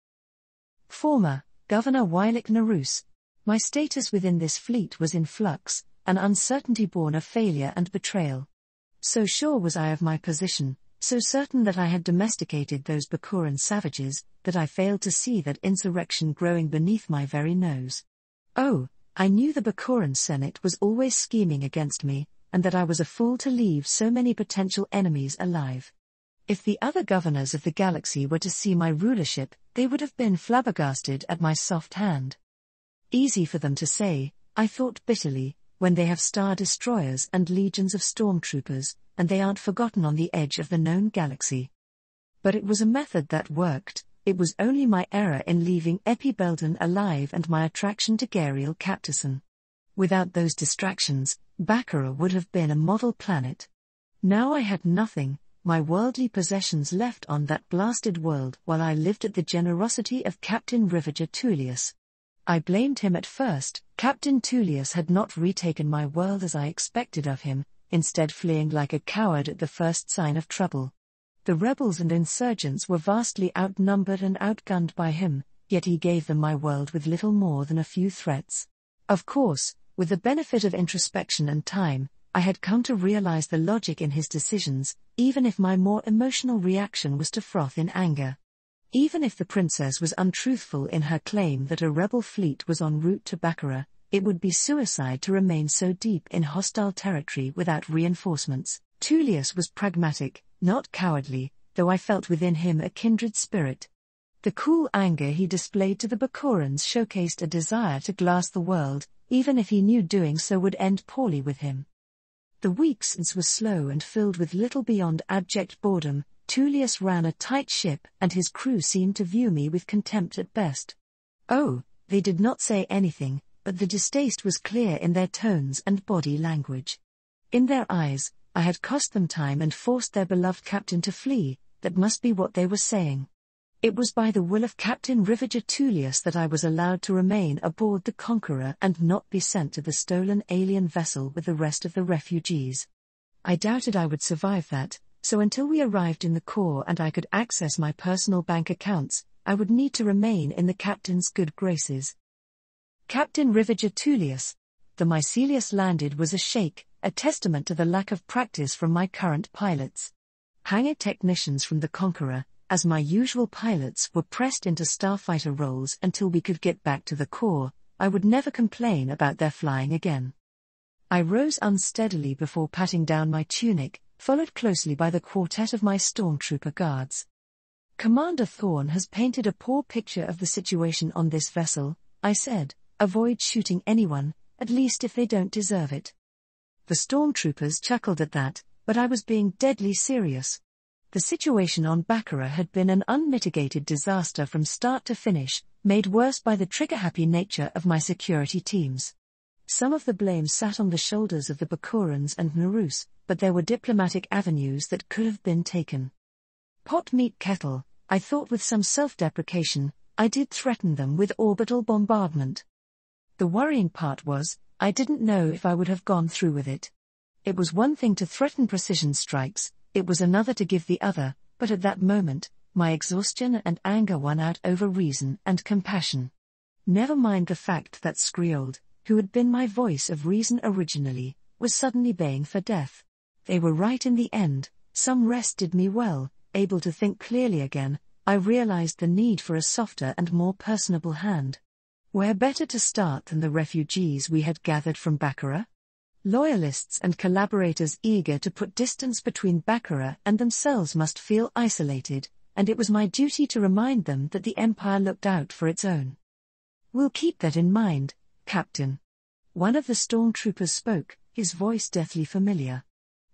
Former Governor Wylick Narus. My status within this fleet was in flux, an uncertainty born of failure and betrayal. So sure was I of my position, so certain that I had domesticated those Bakuran savages, that I failed to see that insurrection growing beneath my very nose. Oh, I knew the Bakuran Senate was always scheming against me, and that I was a fool to leave so many potential enemies alive. If the other governors of the galaxy were to see my rulership, they would have been flabbergasted at my soft hand. Easy for them to say, I thought bitterly, when they have Star Destroyers and legions of stormtroopers, and they aren't forgotten on the edge of the known galaxy. But it was a method that worked. It was only my error in leaving Epi Belden alive and my attraction to Gariel Capterson. Without those distractions, Baccara would have been a model planet. Now I had nothing, my worldly possessions left on that blasted world, while I lived at the generosity of Captain Rivager Tullius. I blamed him at first. Captain Tullius had not retaken my world as I expected of him, instead fleeing like a coward at the first sign of trouble. The rebels and insurgents were vastly outnumbered and outgunned by him, yet he gave them my world with little more than a few threats. Of course, with the benefit of introspection and time, I had come to realize the logic in his decisions, even if my more emotional reaction was to froth in anger. Even if the princess was untruthful in her claim that a rebel fleet was en route to Baccara, it would be suicide to remain so deep in hostile territory without reinforcements. Tullius was pragmatic, not cowardly, though I felt within him a kindred spirit. The cool anger he displayed to the Baccarans showcased a desire to glass the world, even if he knew doing so would end poorly with him. The weeks were slow and filled with little beyond abject boredom. Tullius ran a tight ship, and his crew seemed to view me with contempt at best. Oh, they did not say anything, but the distaste was clear in their tones and body language. In their eyes, I had cost them time and forced their beloved captain to flee. That must be what they were saying. It was by the will of Captain Rivager Tullius that I was allowed to remain aboard the Conqueror and not be sent to the stolen alien vessel with the rest of the refugees. I doubted I would survive that, so until we arrived in the core and I could access my personal bank accounts, I would need to remain in the captain's good graces. Captain Rivager Tullius. The Mycelius landed was a shake, a testament to the lack of practice from my current pilots. Hangar technicians from the Conqueror, as my usual pilots, were pressed into starfighter roles until we could get back to the core. I would never complain about their flying again. I rose unsteadily before patting down my tunic, followed closely by the quartet of my stormtrooper guards. Commander Thorne has painted a poor picture of the situation on this vessel, I said. Avoid shooting anyone, at least if they don't deserve it. The stormtroopers chuckled at that, but I was being deadly serious. The situation on Baccara had been an unmitigated disaster from start to finish, made worse by the trigger-happy nature of my security teams. Some of the blame sat on the shoulders of the Baccarans and Narus, but there were diplomatic avenues that could have been taken. Pot meat kettle, I thought with some self-deprecation, I did threaten them with orbital bombardment. The worrying part was, I didn't know if I would have gone through with it. It was one thing to threaten precision strikes, it was another to give the other, but at that moment, my exhaustion and anger won out over reason and compassion. Never mind the fact that Skriold, who had been my voice of reason originally, was suddenly baying for death. They were right in the end. Some rest did me well. Able to think clearly again, I realized the need for a softer and more personable hand. Where better to start than the refugees we had gathered from Baccara? Loyalists and collaborators eager to put distance between Baccara and themselves must feel isolated, and it was my duty to remind them that the Empire looked out for its own. We'll keep that in mind, Captain. One of the stormtroopers spoke, his voice deathly familiar.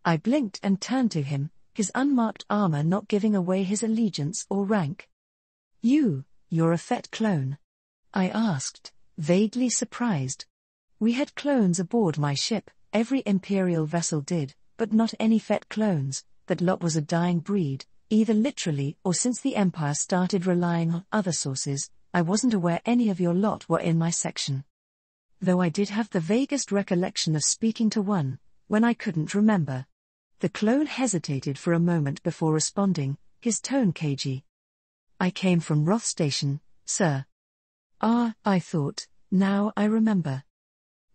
I blinked and turned to him, his unmarked armor not giving away his allegiance or rank. You're a Fett clone? I asked, vaguely surprised. We had clones aboard my ship, every Imperial vessel did, but not any Fett clones. That lot was a dying breed, either literally or since the Empire started relying on other sources. I wasn't aware any of your lot were in my section. Though I did have the vaguest recollection of speaking to one, when I couldn't remember. The clone hesitated for a moment before responding, his tone cagey. I came from Roth Station, sir. Ah, I thought, now I remember.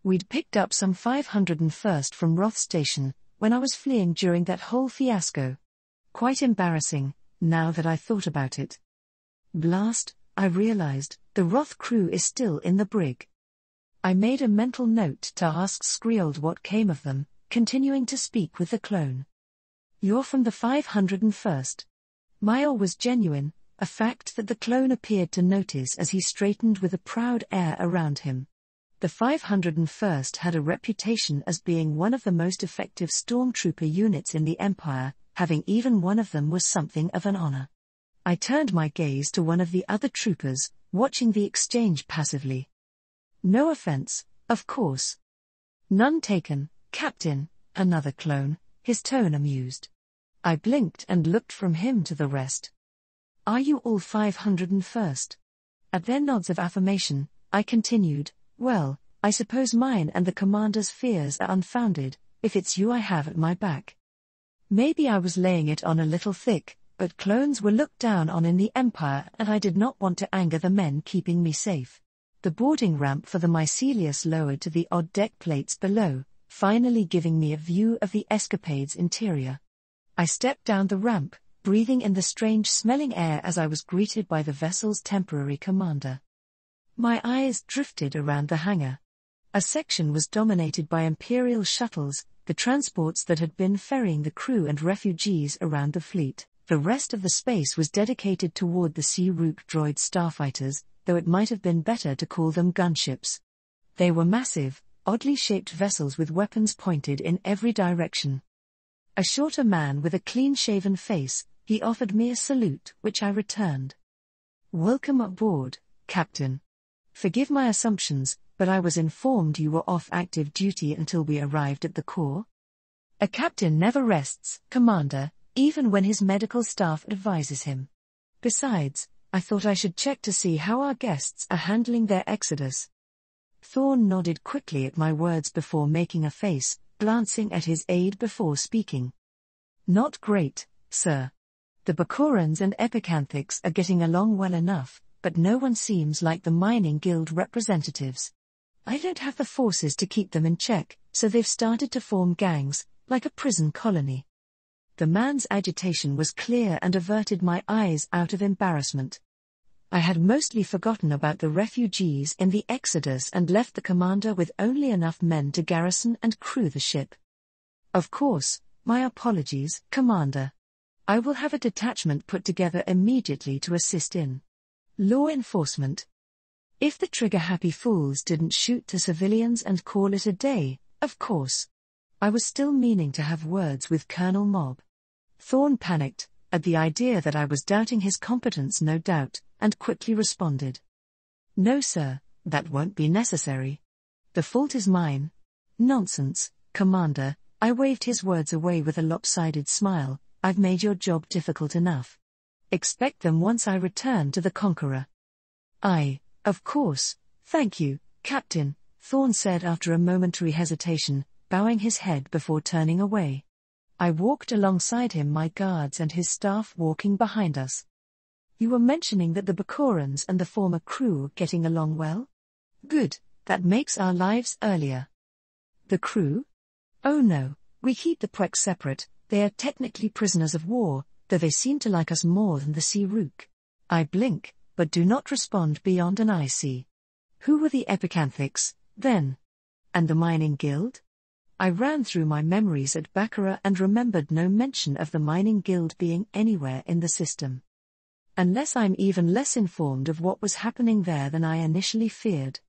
We'd picked up some 501st from Roth Station, when I was fleeing during that whole fiasco. Quite embarrassing, now that I thought about it. Blast, I realized, the Roth crew is still in the brig. I made a mental note to ask Skriold what came of them, continuing to speak with the clone. You're from the 501st. My awe was genuine, a fact that the clone appeared to notice as he straightened with a proud air around him. The 501st had a reputation as being one of the most effective stormtrooper units in the Empire, having even one of them was something of an honor. I turned my gaze to one of the other troopers, watching the exchange passively. No offense, of course. None taken, Captain, another clone, his tone amused. I blinked and looked from him to the rest. Are you all 501st? At their nods of affirmation, I continued, well, I suppose mine and the commander's fears are unfounded, if it's you I have at my back. Maybe I was laying it on a little thick, but clones were looked down on in the Empire and I did not want to anger the men keeping me safe. The boarding ramp for the Mycelius lowered to the odd deck plates below, finally giving me a view of the escapade's interior. I stepped down the ramp, breathing in the strange-smelling air as I was greeted by the vessel's temporary commander. My eyes drifted around the hangar. A section was dominated by Imperial shuttles, the transports that had been ferrying the crew and refugees around the fleet. The rest of the space was dedicated toward the Sea-Rook droid starfighters, though it might have been better to call them gunships. They were massive, oddly shaped vessels with weapons pointed in every direction. A shorter man with a clean-shaven face, he offered me a salute, which I returned. Welcome aboard, Captain. Forgive my assumptions, but I was informed you were off active duty until we arrived at the core. A captain never rests, Commander, even when his medical staff advises him. Besides, I thought I should check to see how our guests are handling their exodus. Thorn nodded quickly at my words before making a face, glancing at his aide before speaking. Not great, sir. The Bakorans and Epicanthics are getting along well enough, but no one seems like the mining guild representatives. I don't have the forces to keep them in check, so they've started to form gangs, like a prison colony. The man's agitation was clear and averted my eyes out of embarrassment. I had mostly forgotten about the refugees in the Exodus and left the commander with only enough men to garrison and crew the ship. Of course, my apologies, Commander. I will have a detachment put together immediately to assist in law enforcement. If the trigger-happy fools didn't shoot to civilians and call it a day, of course. I was still meaning to have words with Colonel Mobb. Thorn panicked, at the idea that I was doubting his competence no doubt, and quickly responded. No sir, that won't be necessary. The fault is mine. Nonsense, Commander, I waved his words away with a lopsided smile, I've made your job difficult enough. Expect them once I return to the Conqueror. Of course, thank you, Captain, Thorn said after a momentary hesitation, bowing his head before turning away. I walked alongside him, my guards and his staff walking behind us. You were mentioning that the Bakorans and the former crew are getting along well? Good, that makes our lives earlier. The crew? Oh no, we keep the Pweks separate, they are technically prisoners of war, though they seem to like us more than the Sea-Rook. I blink, but do not respond beyond an IC. Who were the Epicanthics, then? And the Mining Guild? I ran through my memories at Baccarat and remembered no mention of the Mining Guild being anywhere in the system. Unless I'm even less informed of what was happening there than I initially feared.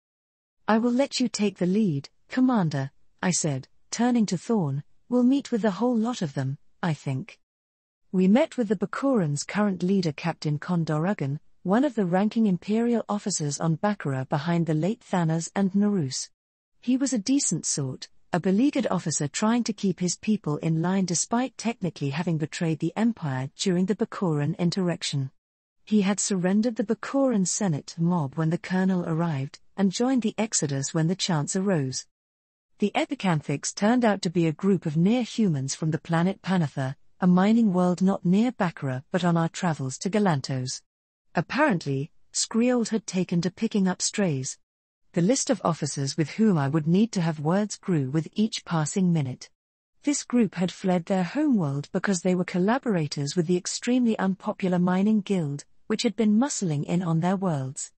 I will let you take the lead, Commander, I said, turning to Thorn. We'll meet with the whole lot of them, I think. We met with the Bakorans' current leader Captain Kondorugan, one of the ranking Imperial officers on Baccarat behind the late Thanos and Narus. He was a decent sort, a beleaguered officer trying to keep his people in line despite technically having betrayed the Empire during the Bakoran insurrection. He had surrendered the Bakoran Senate mob when the colonel arrived, and joined the Exodus when the chance arose. The Epicanthics turned out to be a group of near-humans from the planet Panatha, a mining world not near Baccarat but on our travels to Galantos. Apparently, Skriold had taken to picking up strays. The list of officers with whom I would need to have words grew with each passing minute. This group had fled their homeworld because they were collaborators with the extremely unpopular Mining Guild, which had been muscling in on their worlds.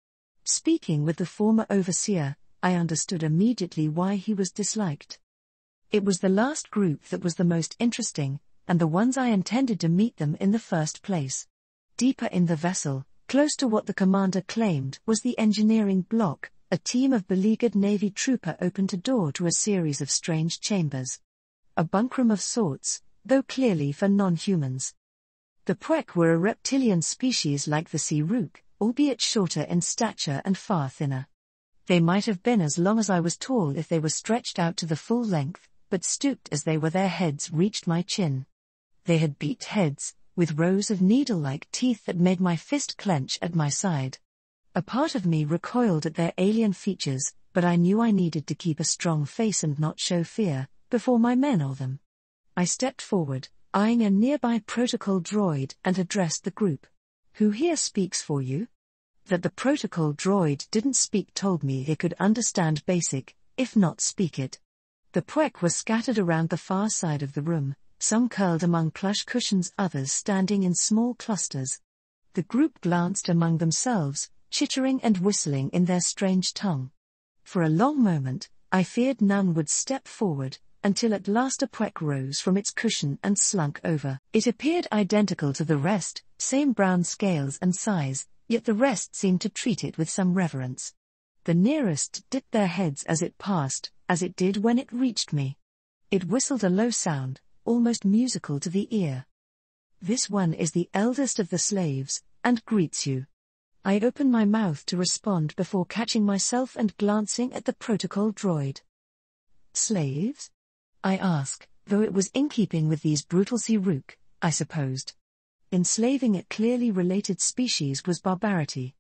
Speaking with the former overseer, I understood immediately why he was disliked. It was the last group that was the most interesting, and the ones I intended to meet them in the first place. Deeper in the vessel, close to what the commander claimed was the engineering block, a team of beleaguered Navy trooper opened a door to a series of strange chambers. A bunkroom of sorts, though clearly for non-humans. The Pwek were a reptilian species like the Sea-Rook, albeit shorter in stature and far thinner. They might have been as long as I was tall if they were stretched out to the full length, but stooped as they were, their heads reached my chin. They had beaked heads, with rows of needle-like teeth that made my fist clench at my side. A part of me recoiled at their alien features, but I knew I needed to keep a strong face and not show fear, before my men or them. I stepped forward, eyeing a nearby protocol droid, and addressed the group. "Who here speaks for you?" That the protocol droid didn't speak told me it could understand basic, if not speak it. The Pwek were scattered around the far side of the room, some curled among plush cushions, others standing in small clusters. The group glanced among themselves, chittering and whistling in their strange tongue. For a long moment, I feared none would step forward, until at last a Pwek rose from its cushion and slunk over. It appeared identical to the rest, same brown scales and size, yet the rest seemed to treat it with some reverence. The nearest dipped their heads as it passed, as it did when it reached me. It whistled a low sound, almost musical to the ear. "This one is the eldest of the slaves, and greets you." I opened my mouth to respond before catching myself and glancing at the protocol droid. "Slaves?" I asked, though it was in keeping with these brutal Siruk, I supposed. Enslaving a clearly related species was barbarity.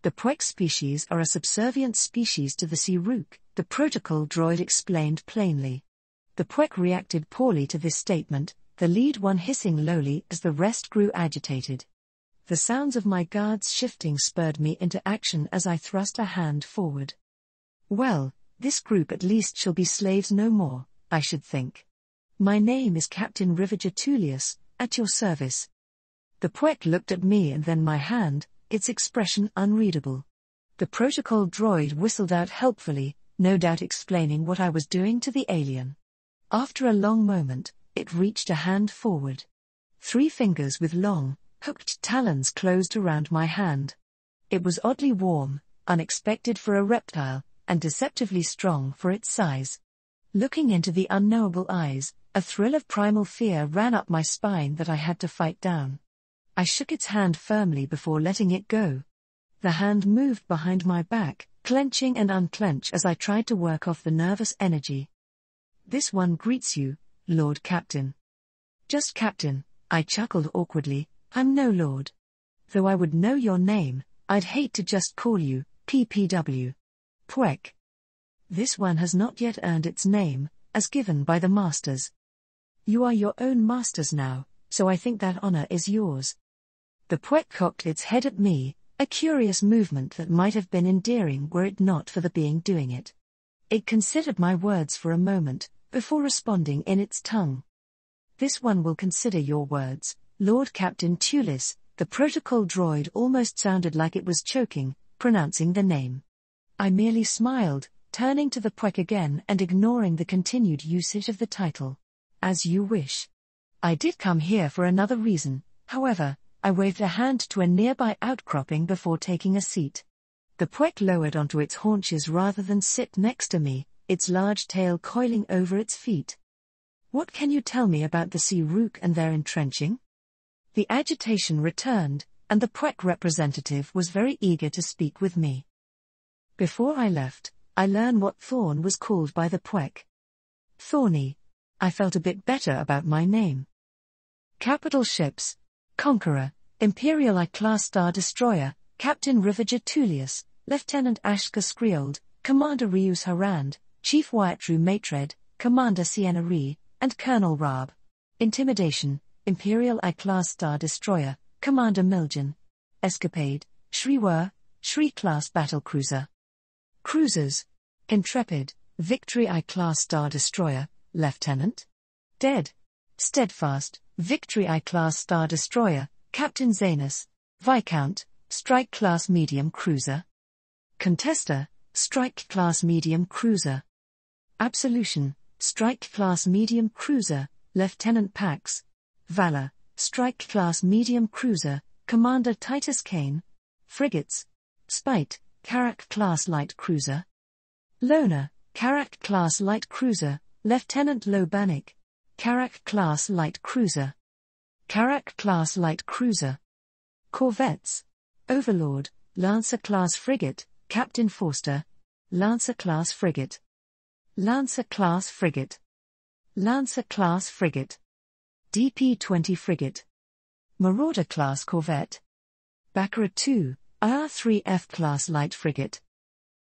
"The Pwek species are a subservient species to the Siruk," the protocol droid explained plainly. The Pwek reacted poorly to this statement, the lead one hissing lowly as the rest grew agitated. The sounds of my guards shifting spurred me into action as I thrust a hand forward. "Well, this group at least shall be slaves no more, I should think. My name is Captain Rivager Tullius, at your service." The Pwek looked at me and then my hand, its expression unreadable. The protocol droid whistled out helpfully, no doubt explaining what I was doing to the alien. After a long moment, it reached a hand forward. 3 fingers with long, hooked talons closed around my hand. It was oddly warm, unexpected for a reptile, and deceptively strong for its size. Looking into the unknowable eyes, a thrill of primal fear ran up my spine that I had to fight down. I shook its hand firmly before letting it go. The hand moved behind my back, clenching and unclench as I tried to work off the nervous energy. "This one greets you, Lord Captain." "Just Captain," I chuckled awkwardly, "I'm no lord. Though I would know your name, I'd hate to just call you PPW. Pwek. This one has not yet earned its name, as given by the masters. You are your own masters now, so I think that honor is yours." The Pwek cocked its head at me, a curious movement that might have been endearing were it not for the being doing it. It considered my words for a moment, before responding in its tongue. "This one will consider your words, Lord Captain Tullius." The protocol droid almost sounded like it was choking, pronouncing the name. I merely smiled, turning to the Pwek again and ignoring the continued usage of the title. "As you wish. I did come here for another reason, however." I waved a hand to a nearby outcropping before taking a seat. The Pwek lowered onto its haunches rather than sit next to me, its large tail coiling over its feet. "What can you tell me about the Siruk and their entrenching?" The agitation returned, and the Pwek representative was very eager to speak with me. Before I left, I learned what Thorn was called by the Pwek. Thorny. I felt a bit better about my name. Capital ships. Conqueror, Imperial I-Class Star Destroyer, Captain Rivager Tullius, Lieutenant Ashka Skriold, Commander Rius Harand, Chief Wyatru Matred, Commander Sienna Ree, and Colonel Raab. Intimidation, Imperial I-Class Star Destroyer, Commander Miljan. Escapade, Shriwar, Shri-Class Battlecruiser. Cruisers. Intrepid, Victory I-Class Star Destroyer, Lieutenant. Dead. Steadfast, Victory I-Class Star Destroyer, Captain Zanus. Viscount, Strike-Class Medium Cruiser. Contester, Strike-Class Medium Cruiser. Absolution, Strike-Class Medium Cruiser, Lieutenant Pax. Valor, Strike-Class Medium Cruiser, Commander Titus Kane. Frigates. Spite, Karak-Class Light Cruiser. Loner, Karak-Class Light Cruiser, Lieutenant Lobanik. Karak-Class Light Cruiser. Karak-Class Light Cruiser. Corvettes. Overlord, Lancer-Class Frigate, Captain Forster. Lancer-class frigate. Lancer-class frigate. Lancer-class frigate. DP-20 frigate. Marauder-class corvette. Baccarat II, IR-3F class light frigate.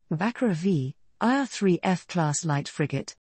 Baccarat V, IR-3F class light frigate.